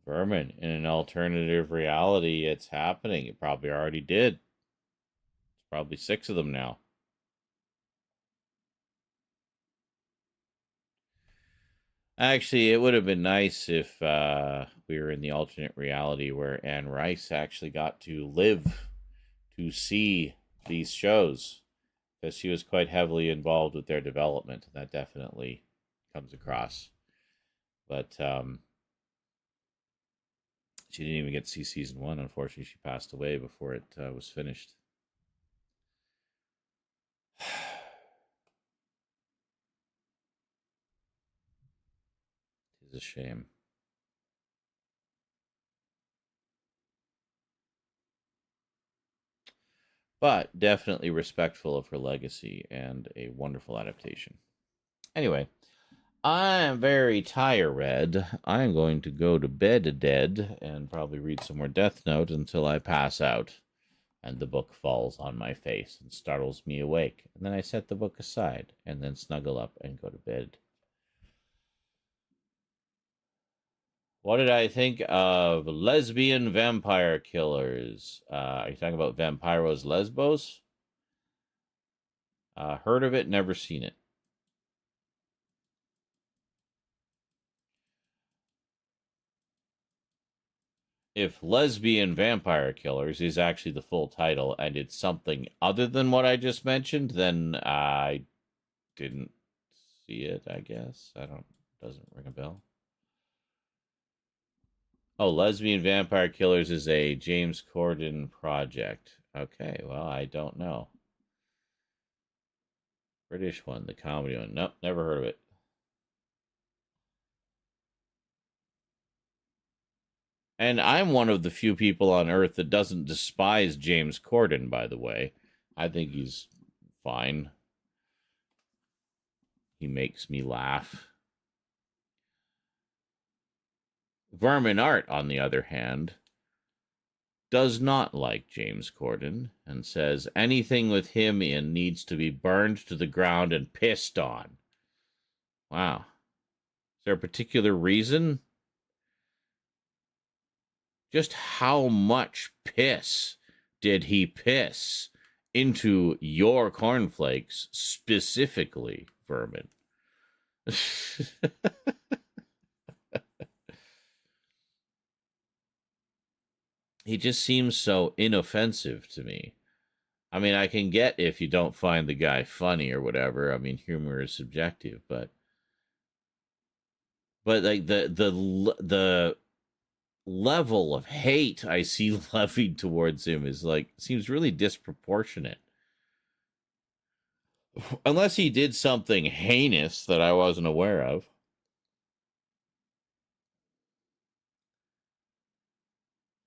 Vermin, in an alternative reality, it's happening. It probably already did. It's probably 6 of them now. Actually, it would have been nice if we were in the alternate reality where Anne Rice actually got to live to see these shows, because she was quite heavily involved with their development. That definitely comes across. But she didn't even get to see season 1. Unfortunately, she passed away before it was finished. It's a shame. but definitely respectful of her legacy and a wonderful adaptation. Anyway, I'm very tired. I'm going to go to bed dead and probably read some more Death Note until I pass out and the book falls on my face and startles me awake. And then I set the book aside and then snuggle up and go to bed. What did I think of Lesbian Vampire Killers? Are you talking about Vampiros Lesbos? Heard of it, never seen it. If Lesbian Vampire Killers is actually the full title and it's something other than what I just mentioned, then I didn't see it, I guess. Doesn't ring a bell. Oh, Lesbian Vampire Killers is a James Corden project. Okay, well, I don't know. British one, the comedy one. Nope, never heard of it. And I'm one of the few people on Earth that doesn't despise James Corden, by the way. I think he's fine. He makes me laugh. Vermin Art, on the other hand, does not like James Corden and says anything with him in needs to be burned to the ground and pissed on. Wow. Is there a particular reason? Just how much piss did he piss into your cornflakes, specifically, Vermin? He just seems so inoffensive to me. I mean, I can get if you don't find the guy funny or whatever. I mean, humor is subjective, but like the level of hate I see levied towards him is like seems really disproportionate. Unless he did something heinous that I wasn't aware of.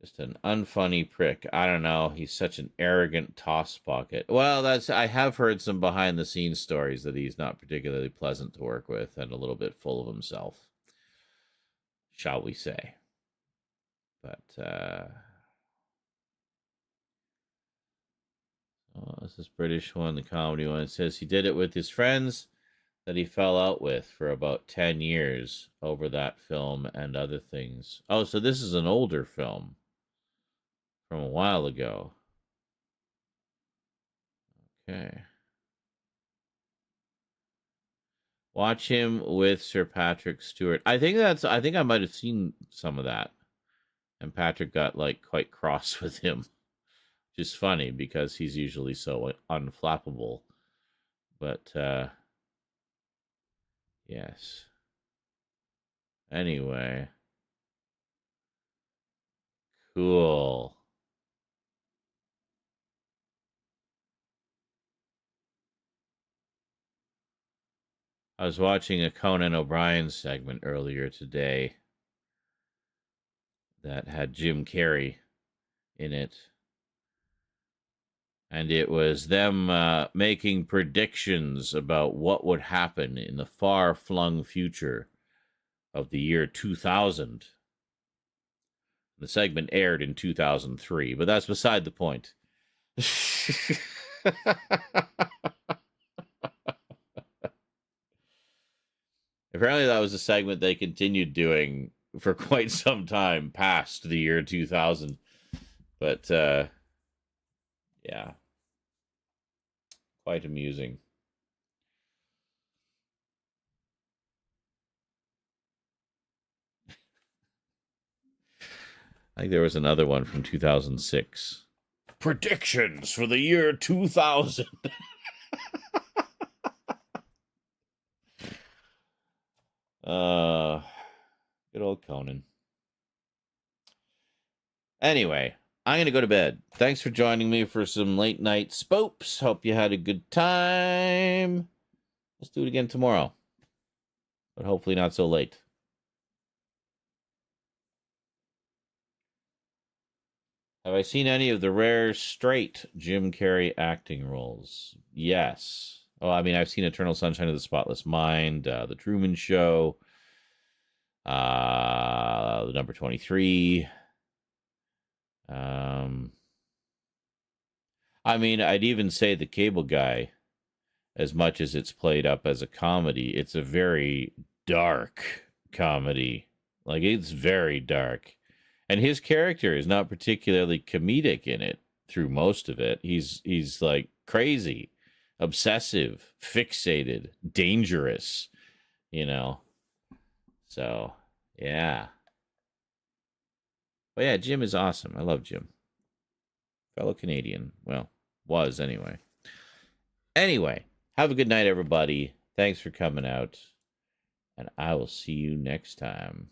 Just an unfunny prick. I don't know. He's such an arrogant toss pocket. Well, I have heard some behind the scenes stories that he's not particularly pleasant to work with and a little bit full of himself, shall we say. But this is British one, the comedy one. It says he did it with his friends that he fell out with for about 10 years over that film and other things. Oh, so this is an older film from a while ago. Okay. Watch him with Sir Patrick Stewart. I think I might have seen some of that. And Patrick got like quite cross with him. Which is funny because he's usually so unflappable. But yes. Anyway. Cool. I was watching a Conan O'Brien segment earlier today that had Jim Carrey in it. And it was them making predictions about what would happen in the far-flung future of the year 2000. The segment aired in 2003, but that's beside the point. Apparently that was a segment they continued doing for quite some time past the year 2000. But, yeah. Quite amusing. I think there was another one from 2006. Predictions for the year 2000. Good old Conan. Anyway, I'm going to go to bed. Thanks for joining me for some late night spoops. Hope you had a good time. Let's do it again tomorrow. But hopefully not so late. Have Have I seen any of the rare straight Jim Carrey acting roles? Yes. Oh, I mean, I've seen Eternal Sunshine of the Spotless Mind, The Truman Show, the number 23. I mean, I'd even say The Cable Guy, as much as it's played up as a comedy, it's a very dark comedy. Like, it's very dark. And his character is not particularly comedic in it through most of it. He's like crazy, obsessive, fixated, dangerous, you know. So, yeah. But yeah, Jim is awesome. I love Jim. Fellow Canadian. Well, was anyway. Anyway, have a good night, everybody. Thanks for coming out. And I will see you next time.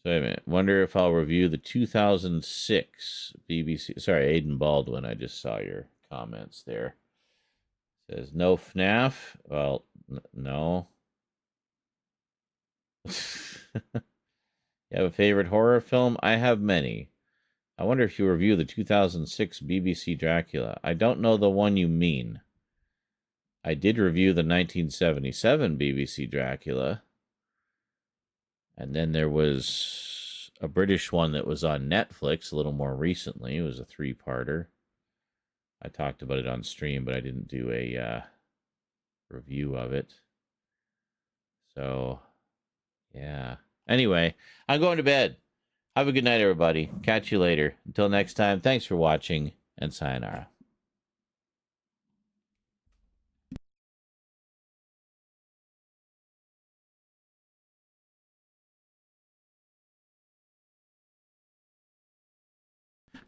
So wait a minute. Wonder if I'll review the 2006 BBC. Sorry, Aiden Baldwin. I just saw your comments there. Says no FNAF. Well, no. You have a favorite horror film? I have many. I wonder if you review the 2006 BBC Dracula. I don't know the one you mean. I did review the 1977 BBC Dracula. And then there was a British one that was on Netflix a little more recently. It was a 3-parter. I talked about it on stream, but I didn't do a review of it. So, yeah. Anyway, I'm going to bed. Have a good night, everybody. Catch you later. Until next time, thanks for watching, and sayonara.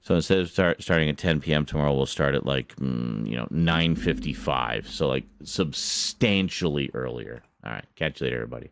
So instead of starting at 10 p.m. tomorrow, we'll start at 9:55. So like substantially earlier. All right. Catch you later, everybody.